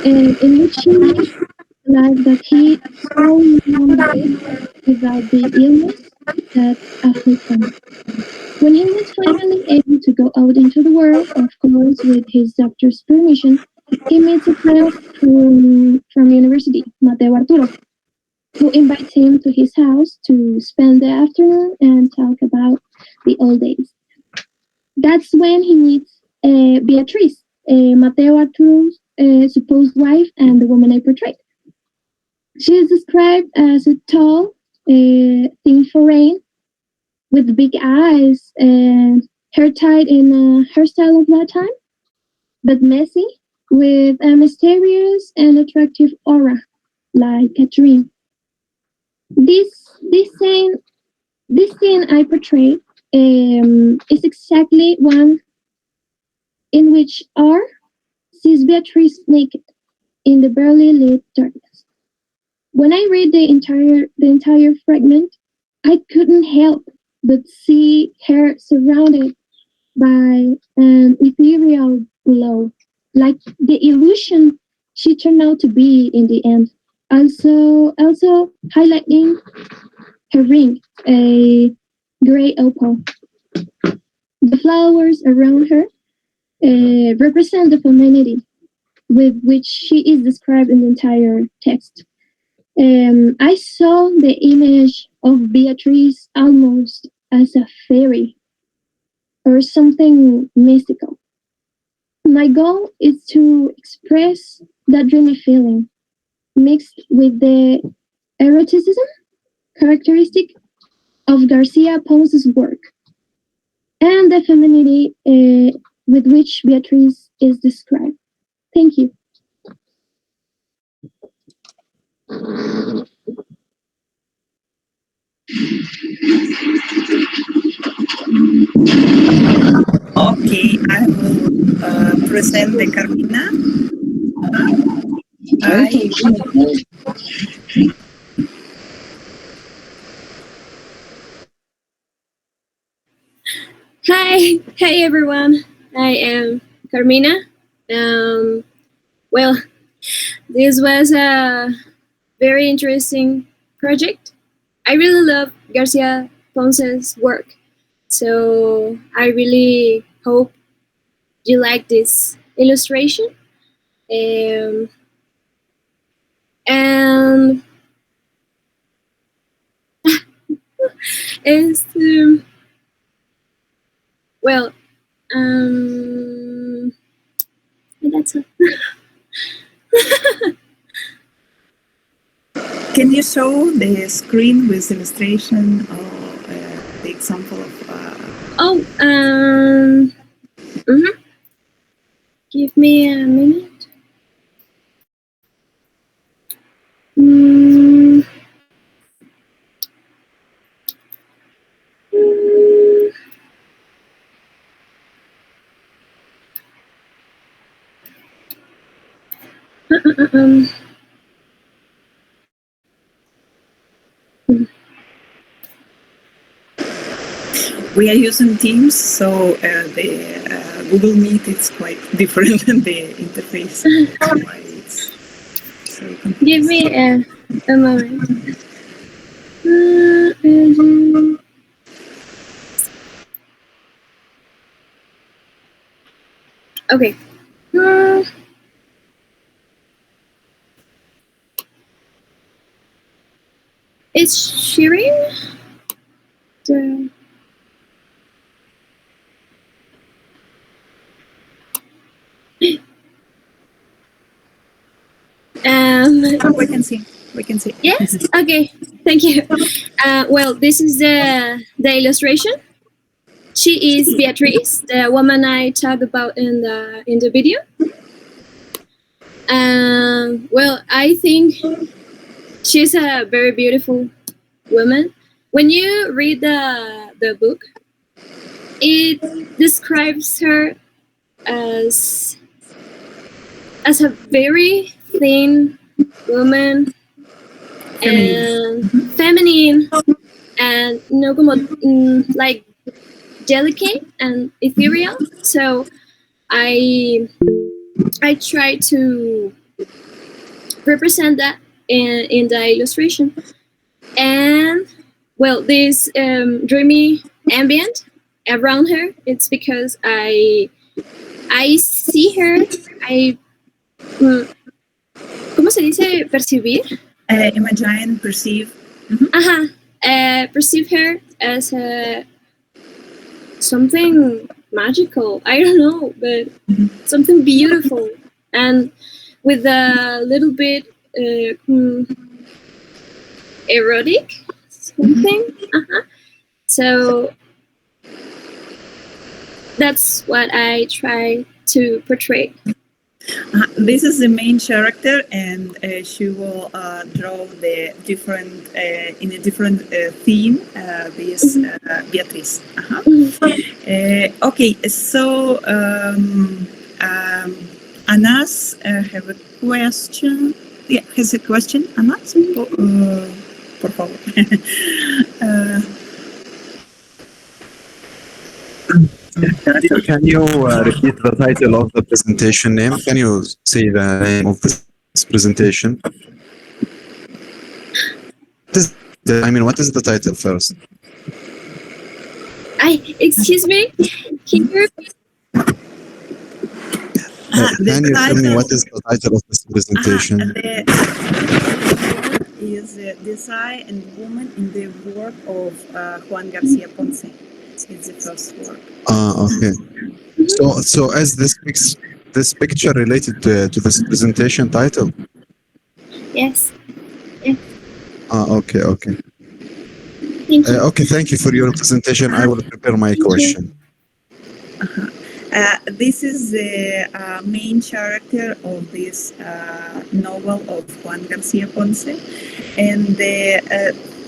in which he realized that he saw one day without the illness that afflicted him. When he was finally able to go out into the world, of course with his doctor's permission, he meets a friend from university, Mateo Arturo, who invites him to his house to spend the afternoon and talk about the old days. That's when he meets Beatriz, Mateo Arturo's supposed wife and the woman I portrayed. She is described as a tall, thin foreign, with big eyes and hair tied in a hairstyle of that time, but messy, with a mysterious and attractive aura, like a dream. This scene I portrayed is exactly one in which R sees Beatrice naked in the barely lit darkness. When I read the entire fragment, I couldn't help but see her surrounded by an ethereal glow, like the illusion she turned out to be in the end. Also highlighting her ring, a gray opal. The flowers around her represent the femininity with which she is described in the entire text. I saw the image of Beatrice almost as a fairy or something mystical. My goal is to express that dreamy feeling mixed with the eroticism characteristic of Garcia Ponce's work and the femininity with which Beatrice is described. Thank you. Okay, I will present the Carmina. Hi everyone. I am Carmina. Well, this was a very interesting project. I really love Garcia Ponce's work, so I really hope you like this illustration. And it's well, that's all. Can you show the screen with illustration or the example of? Give me a minute. We are using Teams, so the Google Meet is quite different than the interface. Give me a moment. Okay. It's sharing. We can see. Yes. Okay. Thank you. Well, this is the illustration. She is Beatrice, the woman I talked about in the video. Well, I think she's a very beautiful woman. When you read the book, it describes her as a very thin woman and feminine and no como like delicate and ethereal. So I try to represent that in the illustration. And well, this dreamy ambient around her, it's because I see her, ¿cómo se dice percibir? Imagine, perceive. Perceive her as something magical. I don't know, but something beautiful and with a little bit erotic something. So that's what I try to portray. This is the main character, and she will draw the different in a different theme. This Beatrice. Okay, so Anas have a question. Yeah, has a question. Anas, por favor. Can you repeat the title of the presentation name? Can you say the name of this presentation? What is the title first? Excuse me? Can you repeat? Can you tell me what is the title of this presentation? Is Design and Woman in the work of Juan Garcia Ponce. It's the first work. Okay. So is this picture related to this presentation title? Yes. Yes. Okay. Thank you. Okay, thank you for your presentation. I will prepare my question. This is the main character of this novel of Juan Garcia Ponce, and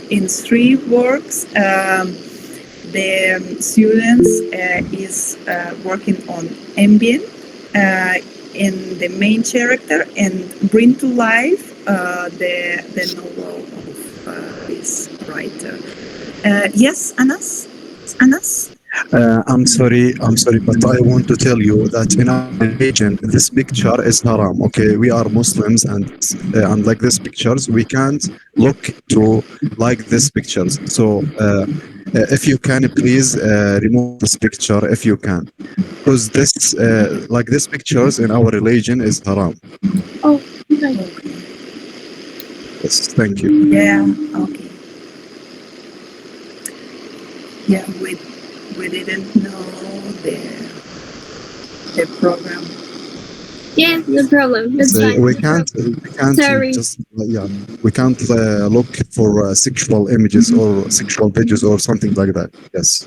in 3 works, the students is working on ambient in the main character and bring to life the novel of this writer. Yes, Anas? I'm sorry, but I want to tell you that in our religion, this picture is haram. Okay, we are Muslims, and unlike these pictures, we can't look to like these pictures. So, if you can, please remove this picture if you can, because this, like these pictures in our religion, is haram. Oh, right. Yes, thank you. Yeah. Okay. Yeah, we didn't know the program. Yeah, no problem. That's So fine. we can't Sorry. just we can't look for sexual images or sexual pages or something like that. Yes.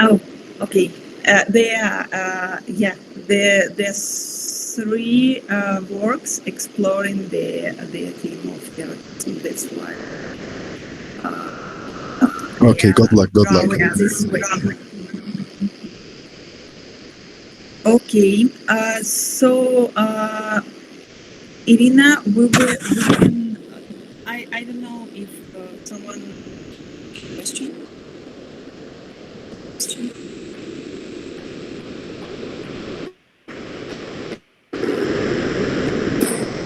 Oh, okay. There's 3 works exploring the theme of terrorism. That's why. Okay. Good luck. This way. Okay. Irina, I don't know if someone question.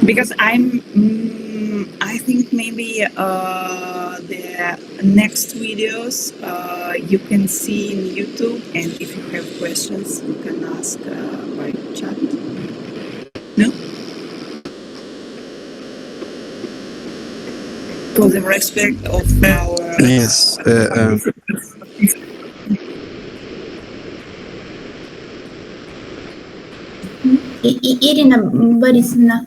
Because I think maybe the next videos you can see in YouTube, and if you have questions, you can ask by chat. No? For the respect of our... Yes. Irina Борисовна.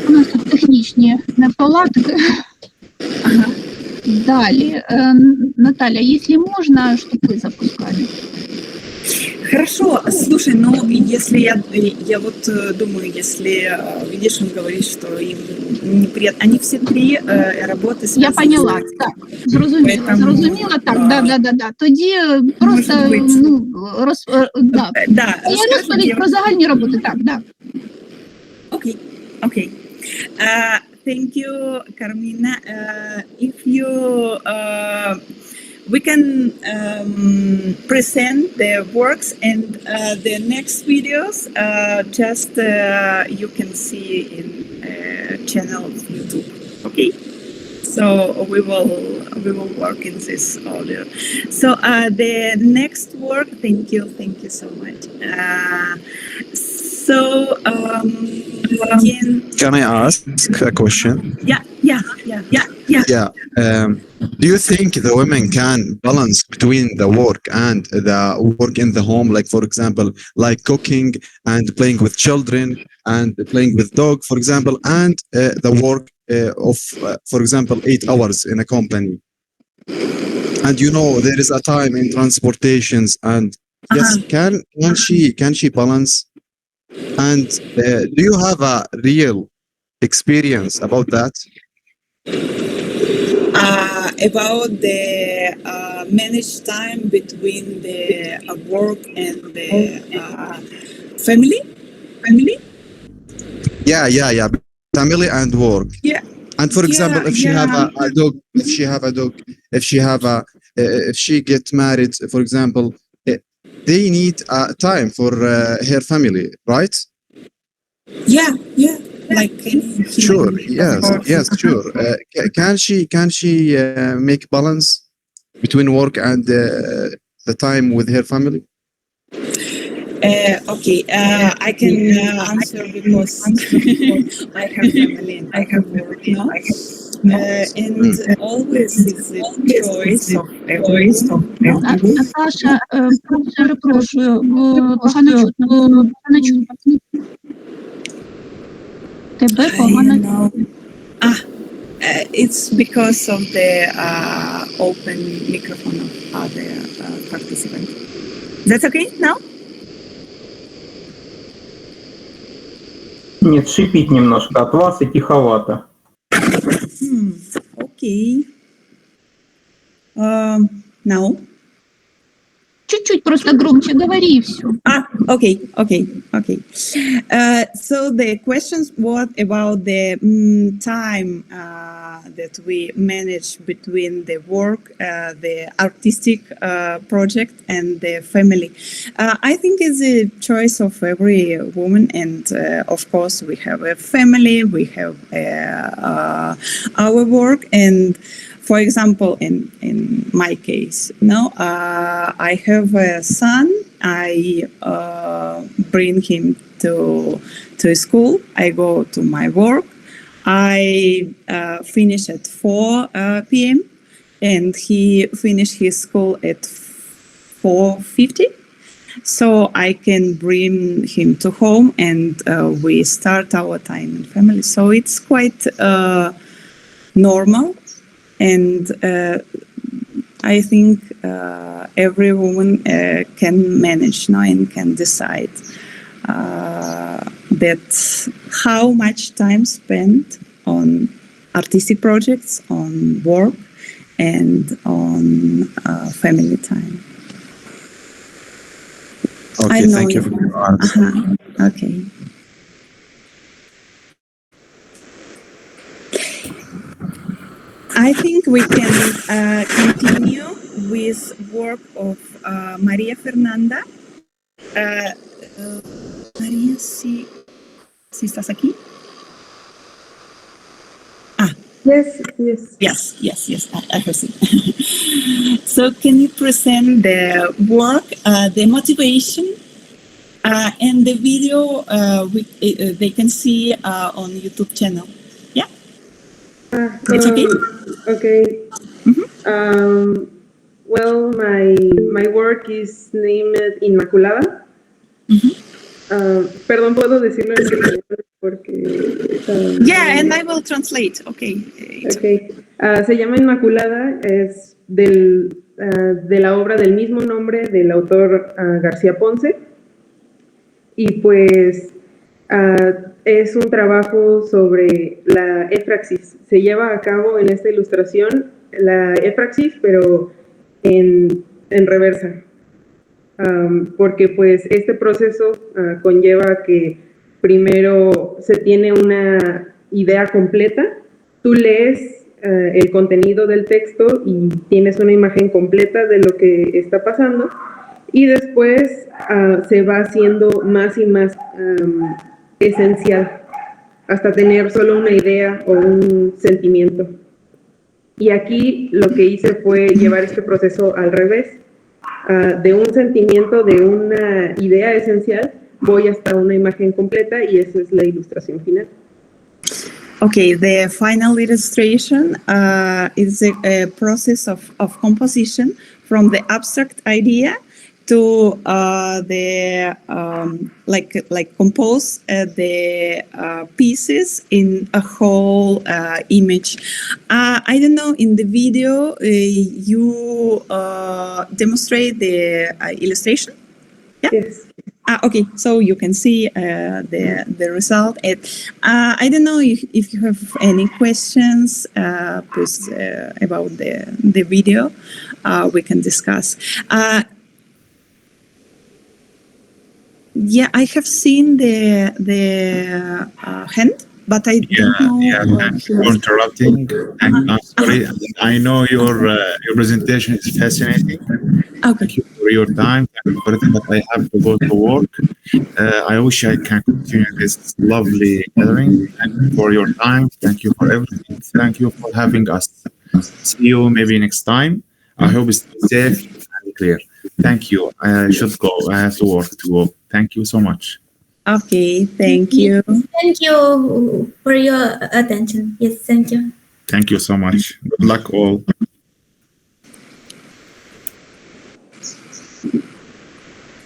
У нас тут технічні неполадки. Далі, Наталья, если можно, чтобы вы запускали. Хорошо, слушай, ну если я вот думаю, если видишь, он говорит, что им неприятно, они все 3 работы связаны. Я поняла, так, зрозуміла, так, да. Тоді просто, я розповідь про загальні роботи, так, да. Okay. Thank you, Carmina. If you we can present the works and the next videos just you can see in channel of YouTube. Okay, so we will work in this order. So the next work, thank you so much. Can I ask a question? Yeah. Do you think the women can balance between the work and the work in the home, like for example, like cooking and playing with children and playing with dog, for example, and the work of, for example, 8 hours in a company? And there is a time in transportations, and yes, can she balance? And do you have a real experience about that? About the managed time between the work and the family? Yeah. Family and work. Yeah. And for example, if she have a dog, if she get married, for example, they need time for her family, right? Yeah. Like Sure. Yes, sure. Can she make balance between work and the time with her family? Okay, I can answer because I have family and I have work now. And always it's a choice of everyone. Наташа, перепрошую, погано чутно. Тебе погано чутно. It's because of the open microphone of other participants. That's okay now? Нет, шипит немножко от вас и тиховато. Okay. Now? Чуть-чуть просто громче говори и все. Okay. So the questions what about the time that we manage between the work, the artistic project and the family. I think it's a choice of every woman, and of course we have a family, we have our work, and for example, in my case, I have a son. I bring him to school. I go to my work. I finish at 4 p.m. and he finished his school at 4:50. So I can bring him to home and we start our time in family. So it's quite normal. And I think every woman can manage and can decide that how much time spent on artistic projects, on work, and on family time. Okay, thank you for your answer. Okay. I think we can continue with work of Maria Fernanda. Maria, si estás aquí? Yes, I have seen. So can you present the work, the motivation, and the video they can see on YouTube channel? Yeah? It's okay? Okay. Well, my work is named Inmaculada. Perdón, ¿puedo decirlo en español? Porque yeah, and I will translate. Okay. Okay. Se llama Inmaculada, es de la obra del mismo nombre del autor García Ponce. Y pues es un trabajo sobre la éfraxis. Se lleva a cabo en esta ilustración la éfraxis, pero en reversa. Porque pues este proceso conlleva que primero se tiene una idea completa, tú lees el contenido del texto y tienes una imagen completa de lo que está pasando, y después se va haciendo más y más esencial hasta tener solo una idea o un sentimiento. Y aquí lo que hice fue llevar este proceso al revés. De un sentimiento, de una idea esencial, voy hasta una imagen completa, y esa es la ilustración final. Okay, the final illustration is a process of composition from the abstract idea to the compose the pieces in a whole image. I don't know, in the video you demonstrate the illustration? Yeah? Yes. Okay, so you can see the result. I don't know if you have any questions please, about the video. We can discuss. Yeah, I have seen the hand but I don't know. Thanks for interrupting. I'm sorry. I know your presentation is fascinating. Thank you for your time. Thank you for everything, but I have to go to work. I wish I can continue this lovely gathering. Thank you for your time. Thank you for everything. Thank you for having us. See you maybe next time. I hope it's safe and clear. Thank you. I should go. I have to work to go. Thank you so much. Okay, thank you. Thank you for your attention. Yes, thank you. Thank you so much. Good luck all.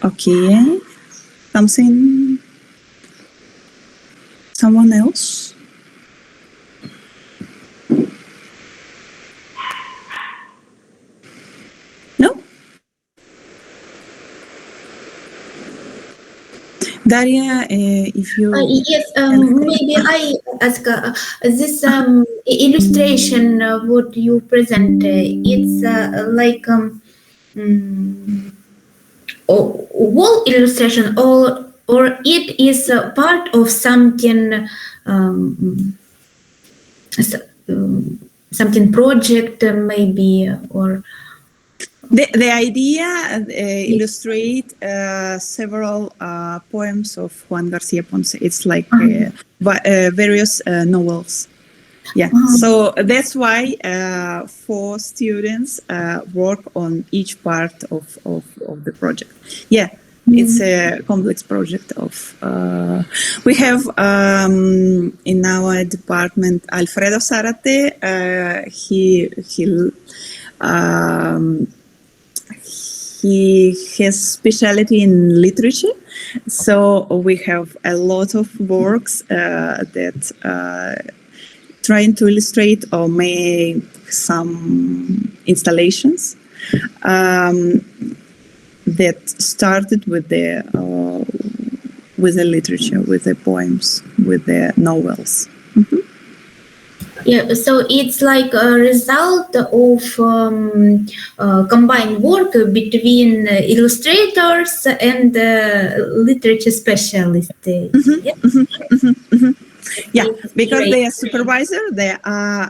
Okay. Someone else? No? Daria, if you... Yes, maybe I ask this illustration what you present. It's like wall illustration, or it is a part of something something project maybe, or the idea illustrate several poems of Juan Garcia Ponce. It's like various novels. Yeah, so that's why 4 students work on each part of the project. Yeah, it's a complex project of. We have in our department Alfredo Zárate. He has specialty in literature, so we have a lot of works that trying to illustrate or make some installations that started with the literature, with the poems, with the novels. Mm-hmm. Yeah, so it's like a result of combined work between illustrators and literature specialists. Yeah, because the supervisor, the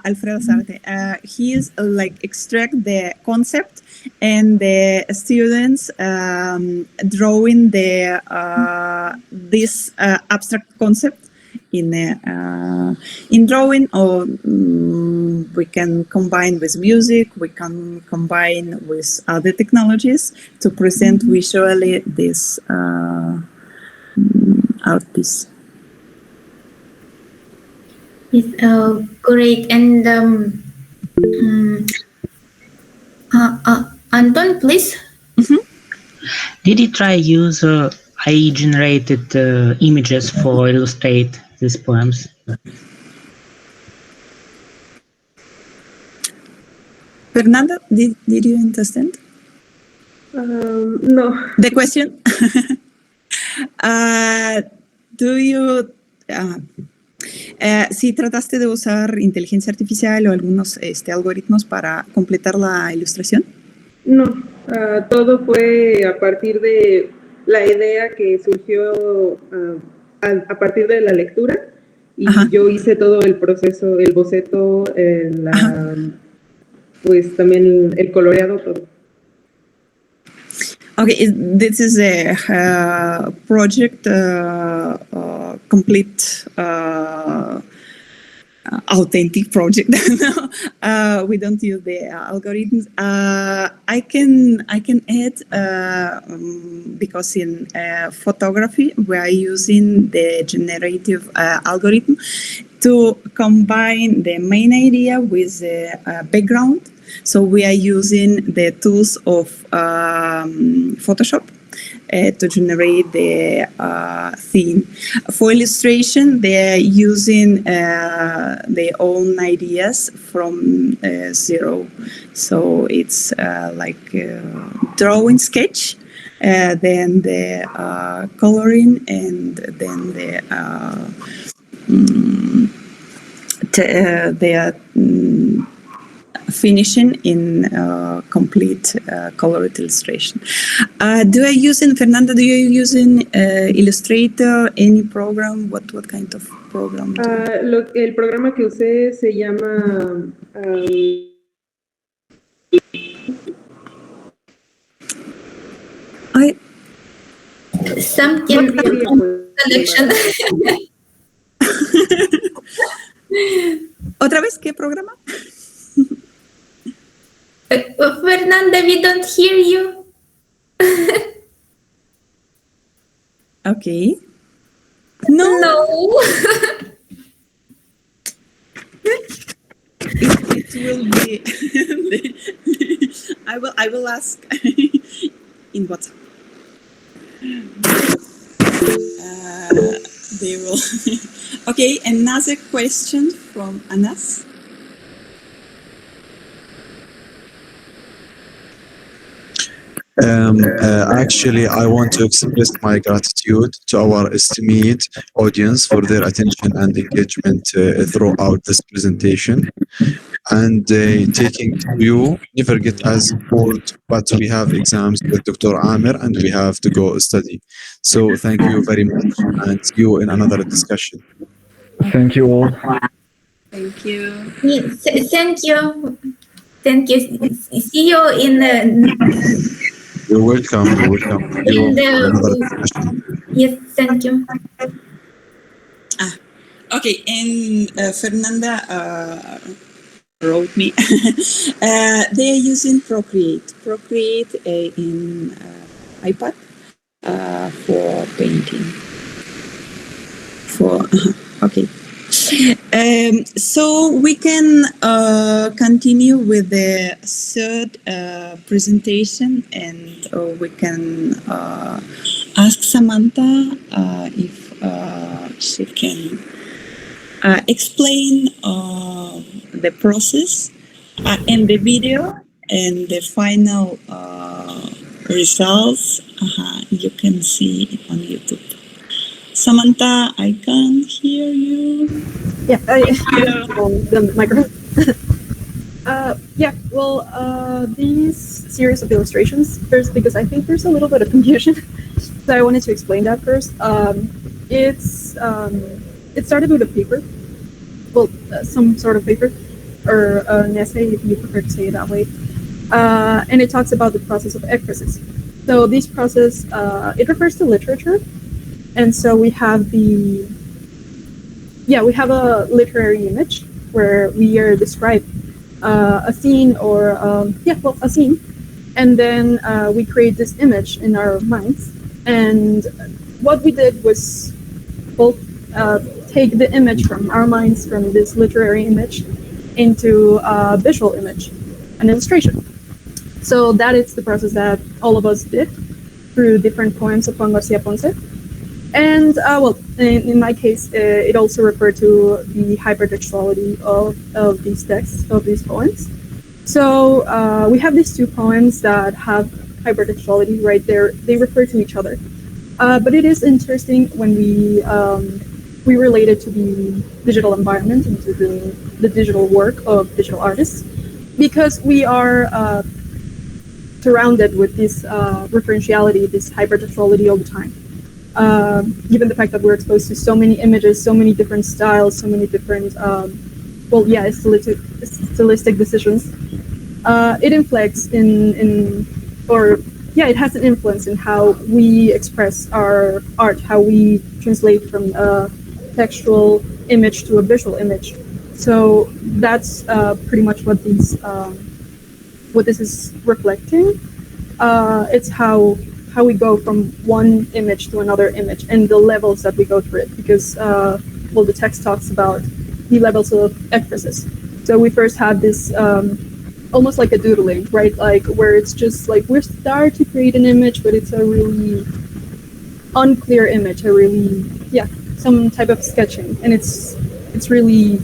Alfredo Zárate, he is like extract the concept, and the students drawing the this abstract concept in drawing, or we can combine with music, we can combine with other technologies to present visually this art piece. Yes, great. And Anton, please. Did you try use AI-generated images for illustrate these poems? Fernanda, did you understand? No. The question? Do you... si trataste de usar inteligencia artificial o algunos algoritmos para completar la ilustración? No, todo fue a partir de la idea que surgió a partir de la lectura, y yo hice todo el proceso, el boceto, pues también el coloreado, todo. Okay, this is a project complete authentic project. We don't use the algorithms. I can add because in photography we are using the generative algorithm to combine the main idea with the background. So we are using the tools of Photoshop to generate the theme. For illustration, they are using their own ideas from zero. So it's like drawing sketch, then the coloring, and then the finishing in complete colored illustration. Do I use in Fernanda? Do you use in Illustrator any program? What kind of program? El programa que usé se llama Something selection. ¿Otra vez qué programa? Fernanda, we don't hear you. Okay. No. It will be. I will ask in WhatsApp. They will. Okay, another question from Anas. Actually, I want to express my gratitude to our esteemed audience for their attention and engagement throughout this presentation. And taking you, never get as bored, but we have exams with Dr. Amir and we have to go study. So thank you very much and see you in another discussion. Thank you all. Thank you. Yes, thank you. Thank you. See you in You're welcome. You're welcome. See you in another discussion. Yes, thank you. Okay, and Fernanda wrote me. They are using Procreate in iPad for painting. Okay. So we can continue with the third presentation, and we can ask Samantha if she can explain the process and the video and the final results. You can see it on YouTube. Samantha, I can't hear you. Yeah, the microphone. These series of illustrations, first, because I think there's a little bit of confusion, so I wanted to explain that first. It started with a paper, some sort of paper, or an essay, if you prefer to say it that way, and it talks about the process of ekphrasis. So this process, it refers to literature. And so we have a literary image where we are described a scene or a scene, and then we create this image in our minds. And what we did was both take the image from our minds, from this literary image, into a visual image, an illustration. So that is the process that all of us did through different poems of Juan Garcia Ponce. And in my case, it also referred to the hypertextuality of these texts, of these poems. So we have these two poems that have hypertextuality right there. They refer to each other. But it is interesting when we relate it to the digital environment and to the digital work of digital artists, because we are surrounded with this referentiality, this hypertextuality all the time. Given the fact that we're exposed to so many images, so many different styles, so many different, stylistic decisions, it inflects it has an influence in how we express our art, how we translate from a textual image to a visual image. So that's pretty much what this is reflecting. It's how we go from one image to another image and the levels that we go through it, because the text talks about the levels of ekphrasis. So we first have this almost like a doodling, right? Like where it's just like we start to create an image, but it's a really unclear image, some type of sketching, and it's really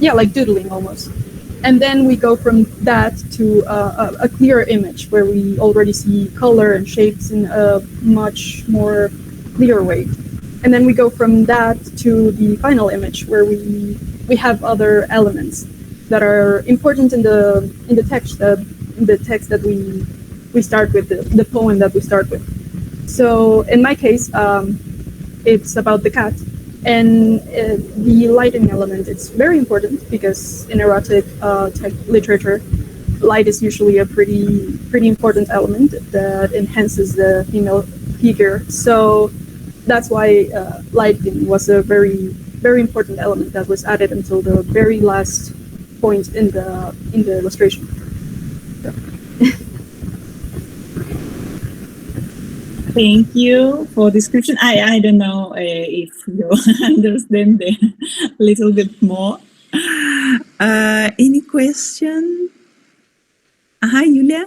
like doodling almost. And then we go from that to a clearer image where we already see color and shapes in a much more clear way. And then we go from that to the final image where we have other elements. that are important in the text that we start with, the poem that we start with. So in my case, it's about the cat, and the lighting element. It's very important because in erotic literature, light is usually a pretty important element that enhances the female figure. So that's why lighting was a very important element that was added until the very last point in the illustration. So. Thank you for description. I don't know if you understand a little bit more. Any question? Hi, Julia.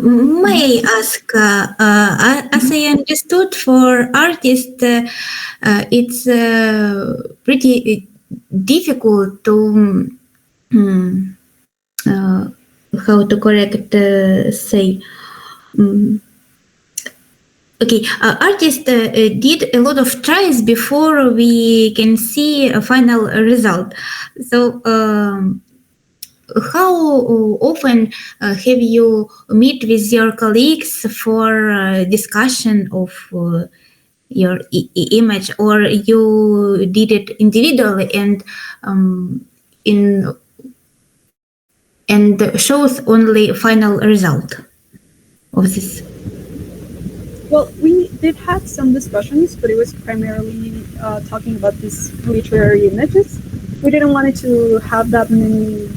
May I ask, as I understood, for artists, it's pretty difficult to how to correct say. Okay, artists did a lot of tries before we can see a final result. So how often have you meet with your colleagues for discussion of your image, or you did it individually and shows only final result of this? Well, we did have some discussions, but it was primarily talking about these literary images. We didn't want it to have that many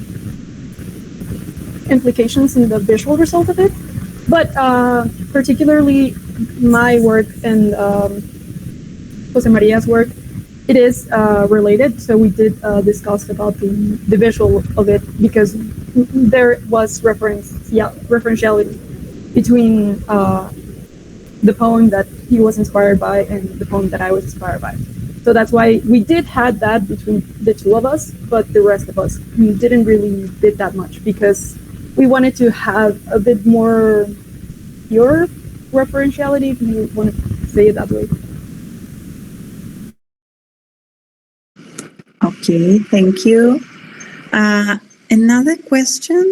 implications in the visual result of it, but particularly my work and Jose Maria's work, it is related. So we did discuss about the visual of it, because there was referentiality between the poem that he was inspired by and the poem that I was inspired by. So that's why we did have that between the two of us, but the rest of us, we didn't really did that much, because we wanted to have a bit more pure referentiality, if you want to say it that way. Okay, thank you. Another question?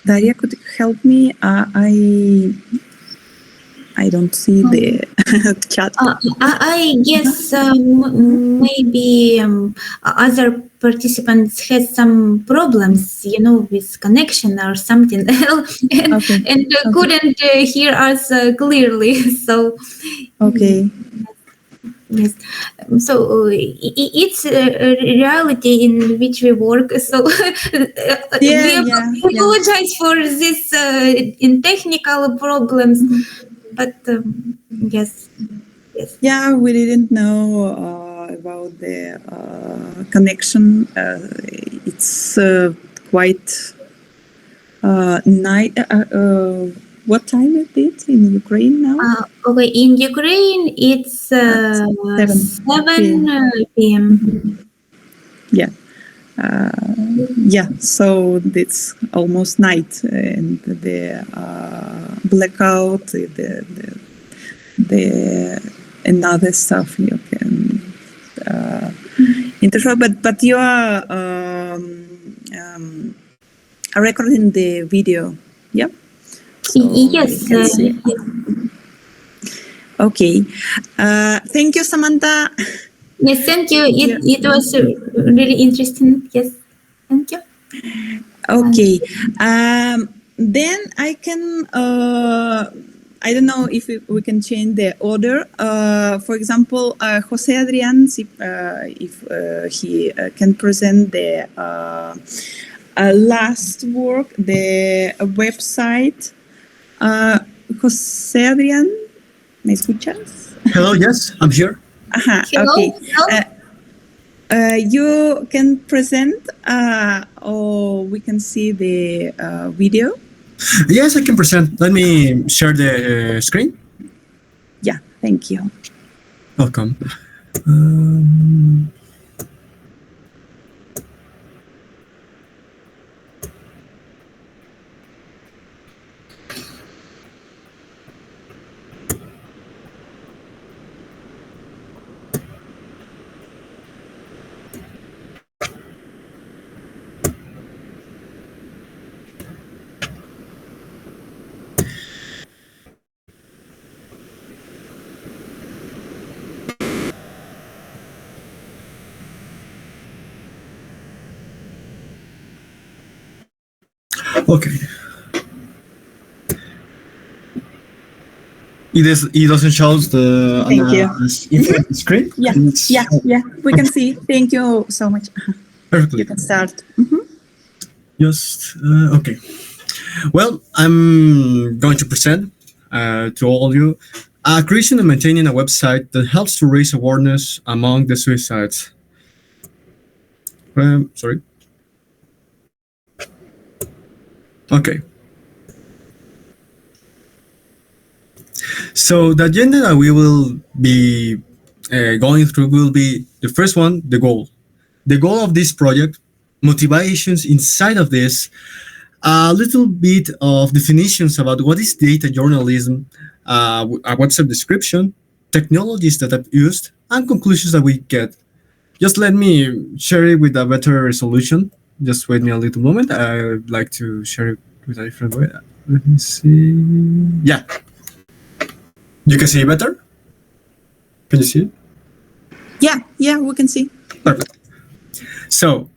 Daria, could you help me? I don't see the chat. I guess maybe other participants had some problems, with connection or something else, and couldn't hear us clearly. So, okay. Yes. So it's a reality in which we work. So we apologize for this in technical problems, but yes. Yeah, we didn't know about the connection. It's quite night. What time is it in Ukraine now? Okay, in Ukraine it's 7 p.m. Yeah. So it's almost night, and the blackout, the another stuff you can interfere. But you are recording the video, yeah? So yes. Okay. Thank you, Samantha. Yes, thank you. It was really interesting. Yes, thank you. Okay. Then I can. I don't know if we can change the order. For example, Jose Adrian, if he can present the last work, the website. Jose Adrian, ¿me escuchas? Hello, yes, I'm here. Okay. You can present, or we can see the video. Yes, I can present. Let me share the screen. Yeah, thank you. Welcome. Okay. It doesn't show the Thank you. screen? Yeah, we can see. Thank you so much. Perfectly. You can start. Just, okay. Well, I'm going to present to all of you creation and maintaining a website that helps to raise awareness among the suicides. Sorry. Okay. So the agenda that we will be going through will be the first one, the goal. The goal of this project, motivations inside of this, a little bit of definitions about what is data journalism, a WhatsApp description, technologies that I've used, and conclusions that we get. Just let me share it with a better resolution. Just wait me a little moment. I'd like to share it with a different way. Let me see. Yeah. You can see it better? Can you see it? Yeah, we can see. Perfect. So,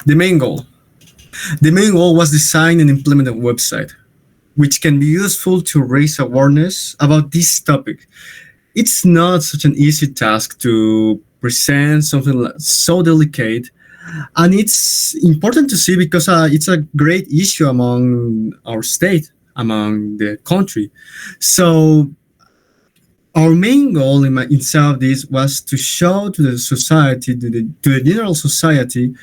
the main goal. The main goal was design and implement a website, which can be useful to raise awareness about this topic. It's not such an easy task to present something so delicate, and it's important to see because it's a great issue among our state, among the country. So our main goal inside of this was to show to the society, to the general society,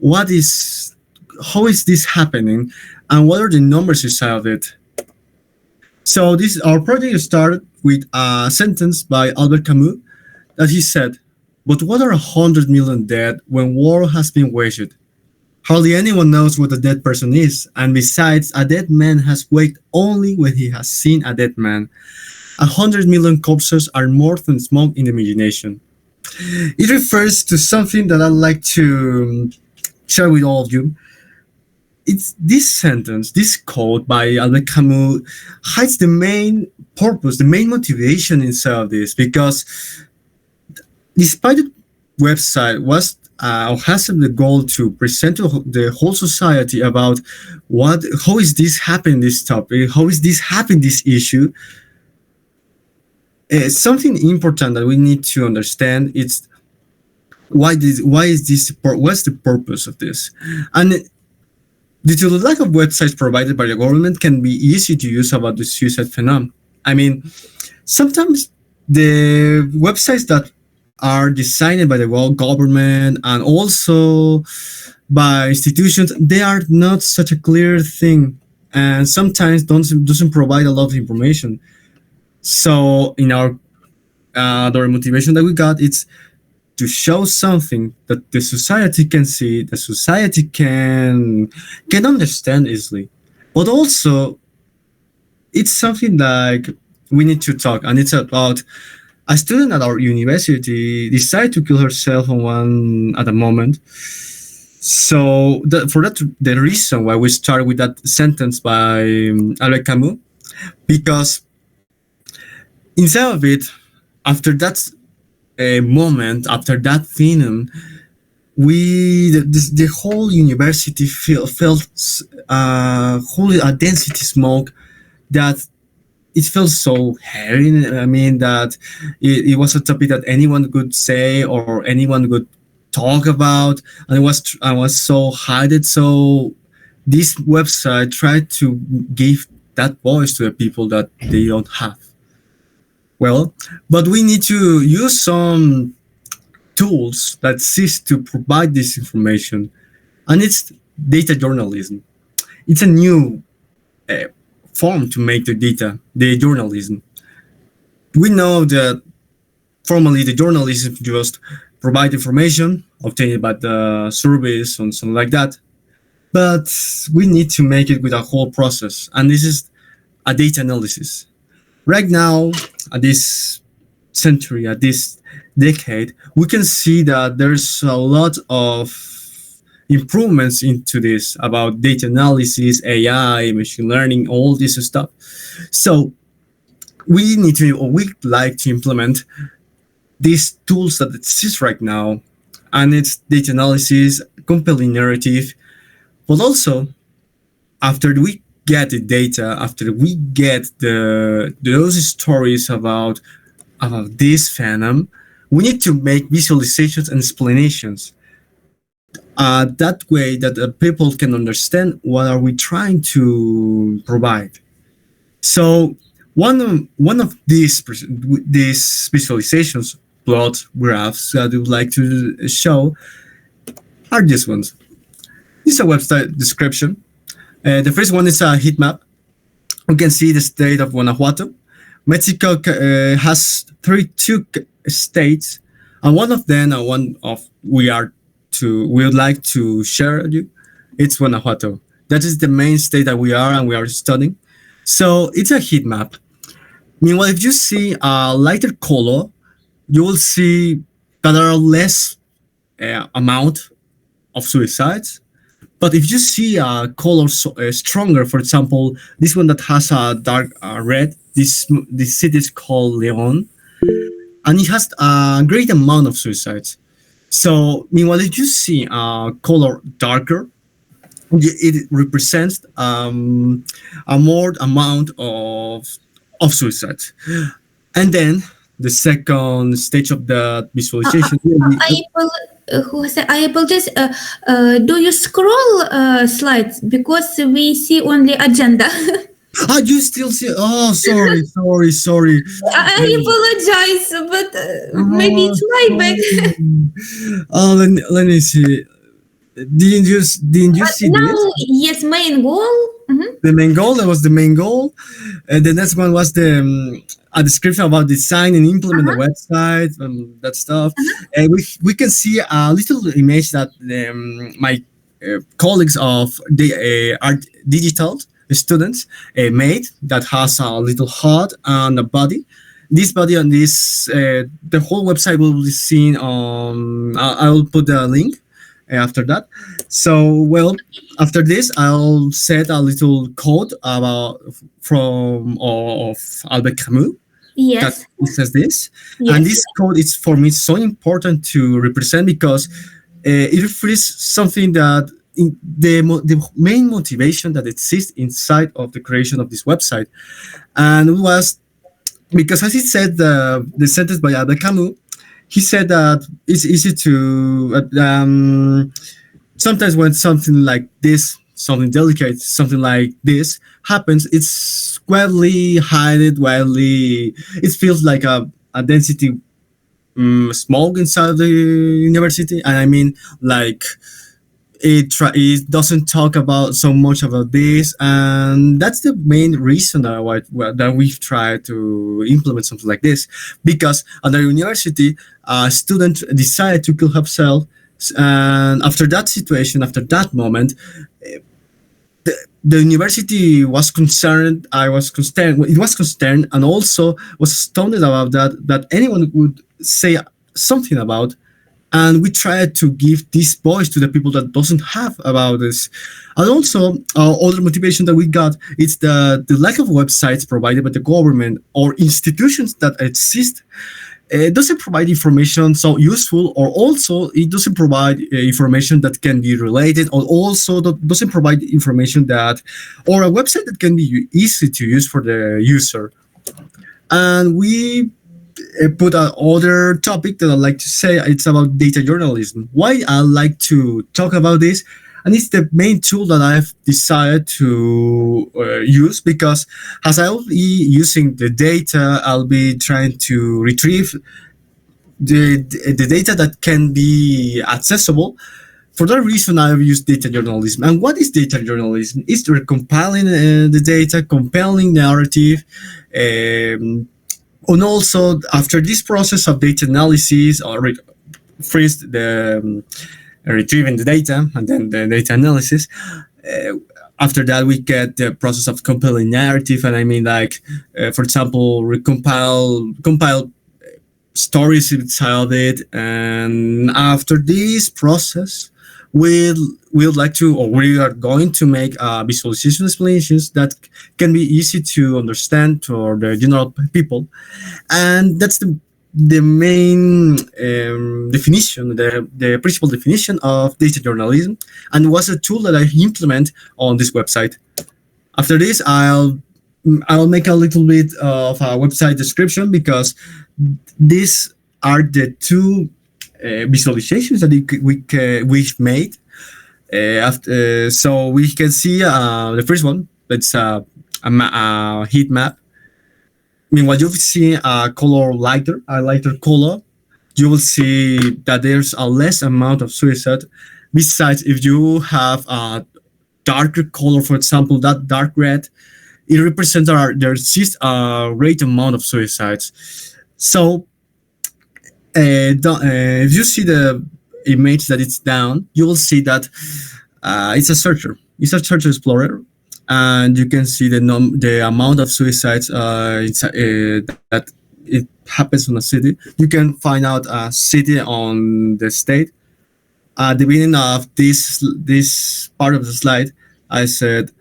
how is this happening, and what are the numbers inside of it. So our project started with a sentence by Albert Camus that he said, "But what are 100 million dead when war has been waged? Hardly anyone knows what a dead person is, and besides, a dead man has waked only when he has seen a dead man. 100 million corpses are more than smoke in the imagination." It refers to something that I'd like to share with all of you. It's this sentence, this quote by Albert Camus hides the main purpose, the main motivation inside of this, because despite the website has the goal to present to the whole society about how is this happening, this topic, how is this happening, this issue. Something important that we need to understand is what's the purpose of this. And due to the lack of websites provided by the government, can be easy to use about the suicide phenomenon. I mean, sometimes the websites that are designed by the government and also by institutions, they are not such a clear thing, and sometimes doesn't provide a lot of information. So in our other motivation that we got, it's to show something that the society can see, the society can understand easily. But also, it's something like we need to talk, and it's about a student at our university decided to kill herself at a moment. So the reason why we started with that sentence by Albert Camus, because inside of it, after that moment, after that phenomenon, the whole university felt a density smoke that it felt so heavy. I mean, that it was a topic that anyone could say or anyone could talk about, and I was so hidden. So this website tried to give that voice to the people that they don't have. Well, but we need to use some tools that exist to provide this information, and it's data journalism. It's a new form to make the journalism. We know that formally the journalism just provide information obtained by the surveys and something like that, but we need to make it with a whole process, and this is a data analysis. Right now, at this century, at this decade, we can see that there's a lot of improvements into this about data analysis, AI, machine learning, all this stuff. So we'd like to implement these tools that exist right now, and it's data analysis, compelling narrative, but also after we get the data, after we get those stories about this fandom, we need to make visualizations and explanations. That way that people can understand what are we trying to provide. So one of these visualizations, plot graphs that we would like to show are these ones. This is a website description. The first one is a heat map. We can see the state of Guanajuato. Mexico has 32 states, and one of them, we would like to share with you. It's Guanajuato. That is the main state that we are studying. So it's a heat map. Meanwhile, if you see a lighter color, you will see that there are less amount of suicides. But if you see a color stronger, for example, this one that has a dark red, this city is called León, and it has a great amount of suicides. So, meanwhile, if you see a color darker, it represents a more amount of suicides. And then the second stage of the visualization. I apologize. Do you scroll slides, because we see only agenda? You still see? Oh, sorry. I apologize, but maybe it's my bad. Let me see. Didn't you see now, this? Yes, main goal. The main goal. That was the main goal. The next one was a description about design and implement the website and that stuff. And we can see a little image that my colleagues of the art digital students made, that has a little heart and a body. This body on this, the whole website will be seen on. I will put the link after that. So, well, after this, I'll set a little code of Albert Camus. Yes. That says this. Yes. And this code is for me so important to represent, because it reflects something that the main motivation that exists inside of the creation of this website. And it was because, as he said, the sentence by Albert Camus, he said that it's easy to sometimes when something like this, something delicate, something like this happens, it's widely hidden, it feels like a density smoke inside the university. And I mean, like, it doesn't talk about so much about this, and that's the main reason that we've tried to implement something like this, because at the university, a student decided to kill himself, and after that situation, after that moment, the university was concerned. It was concerned, and also was astounded about that anyone would say something about. And we tried to give this voice to the people that doesn't have about this. And also, other motivation that we got is the lack of websites provided by the government or institutions that exist. It doesn't provide information so useful, or also it doesn't provide information that can be related, or also doesn't provide information or a website that can be easy to use for the user. And we put another topic that I like to say. It's about data journalism. Why I like to talk about this, and it's the main tool that I've decided to use, because as I'll be using the data, I'll be trying to retrieve the data that can be accessible. For that reason, I've used data journalism. And what is data journalism? It's recompiling the data, compiling narrative, and also, after this process of data analysis, or first retrieving the data and then the data analysis, after that we get the process of compiling narrative. And I mean, like, for example, compile stories inside it. And after this process, we are going to make visualization explanations that can be easy to understand for the general people. And that's the main definition, the principal definition of data journalism, and was a tool that I implement on this website. After this, I'll make a little bit of a website description, because these are the two visualizations that we've made. So we can see the first one. That's a heat map. Meanwhile, you see a lighter color. You will see that there's a less amount of suicide. Besides, if you have a darker color, for example, that dark red, it represents there's a great amount of suicides. So if you see the image that it's down, you will see that it's a searcher. It's a search explorer, and you can see the amount of suicides that it happens in a city. You can find out a city on the state. At the beginning of this part of the slide, I said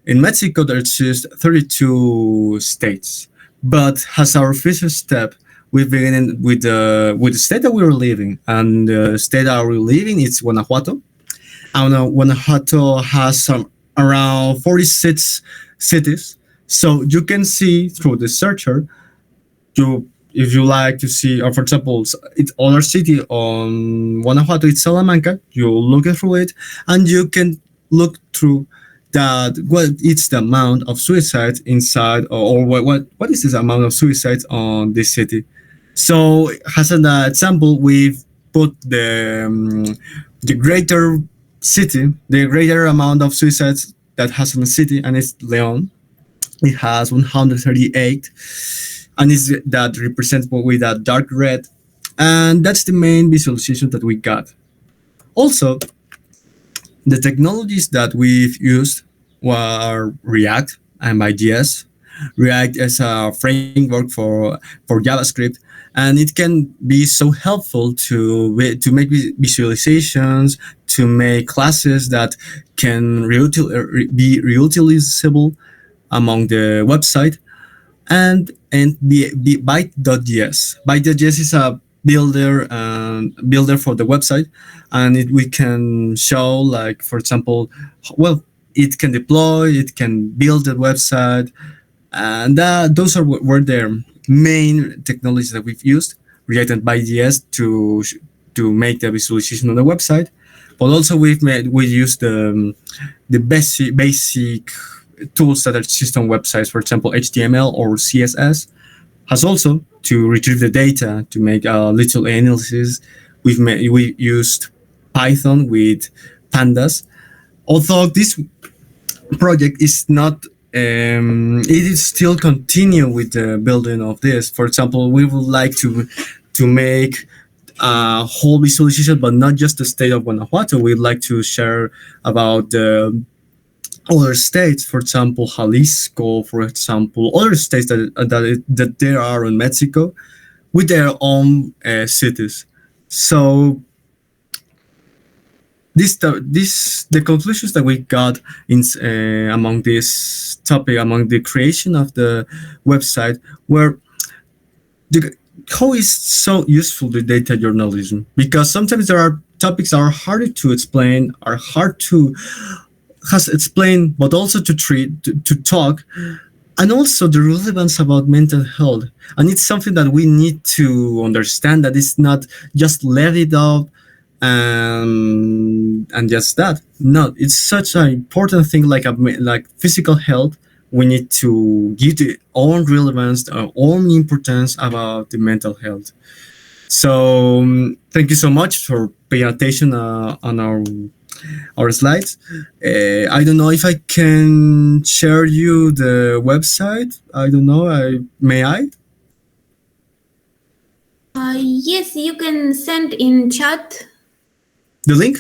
in Mexico there's just 32 states, but as our first step, we begin with the state that we were living, and the state that we're living is Guanajuato. And Guanajuato has around 46 cities. So you can see through the searcher, if you like to see, or for example, it's other city on Guanajuato, it's Salamanca. You look through it, and you can look through that what is the amount of suicides inside, or what is this amount of suicides on this city. So as an example, we've put the greater city, the greater amount of suicides that has in the city, and it's León. It has 138, and that represents with that dark red, and that's the main visualization that we got. Also, the technologies that we've used were React and Vue.js. React is a framework for JavaScript, and it can be so helpful to make visualizations, to make classes that can be reutilizable among the website, and the Byte.js. Byte.js is a builder for the website, and we can show, like, for example, well, it can deploy, it can build the website, and those were their main technologies that we've used, React and Vue.js to make the visualization on the website. But also we used the basic tools that are used on websites, for example, HTML or CSS. Has also to retrieve the data, to make a little analysis. We used Python with pandas. Although this project is not, it is still continue with the building of this. For example, we would like to make a whole visualization, but not just the state of Guanajuato. We'd like to share about the other states, for example, Jalisco, for example, other states that there are in Mexico with their own cities. So the conclusions that we got among this topic, among the creation of the website, were how is so useful the data journalism, because sometimes there are topics that are harder to explain, are hard to explain, but also to treat, to talk, and also the relevance about mental health. And it's something that we need to understand, that it's not just let it out and just that. No, it's such an important thing, like physical health. We need to give the own relevance, our own importance about the mental health. So thank you so much for paying attention on our slides. I don't know if I can share you the website. I don't know. May I? Yes, you can send in chat. The link?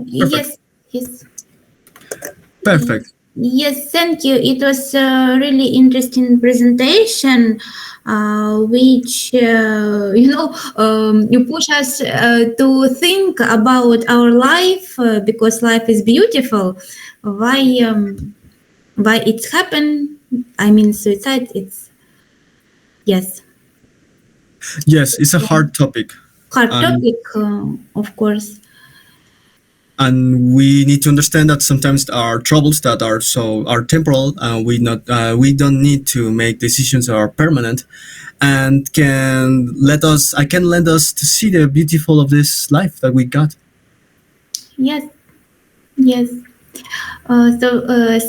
Yes. Perfect. Yes, thank you. It was a really interesting presentation, which, you push us to think about our life, because life is beautiful. Why it's happened? I mean, suicide, yes. Yes, it's a hard topic. Hard topic, of course. and we need to understand that sometimes there are troubles that are temporal, and we don't need to make decisions that are permanent, and can lend us to see the beautiful of this life that we got. Yes.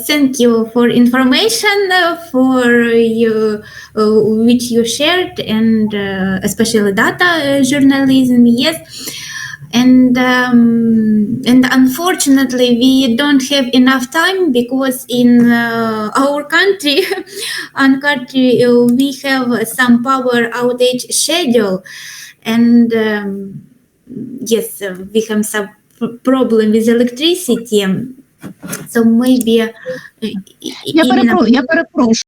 Thank you for information for you which you shared, and especially data journalism. Yes. And unfortunately, we don't have enough time, because in our country, we have some power outage schedule, and yes, we have some problem with electricity. So maybe Я перепрошую.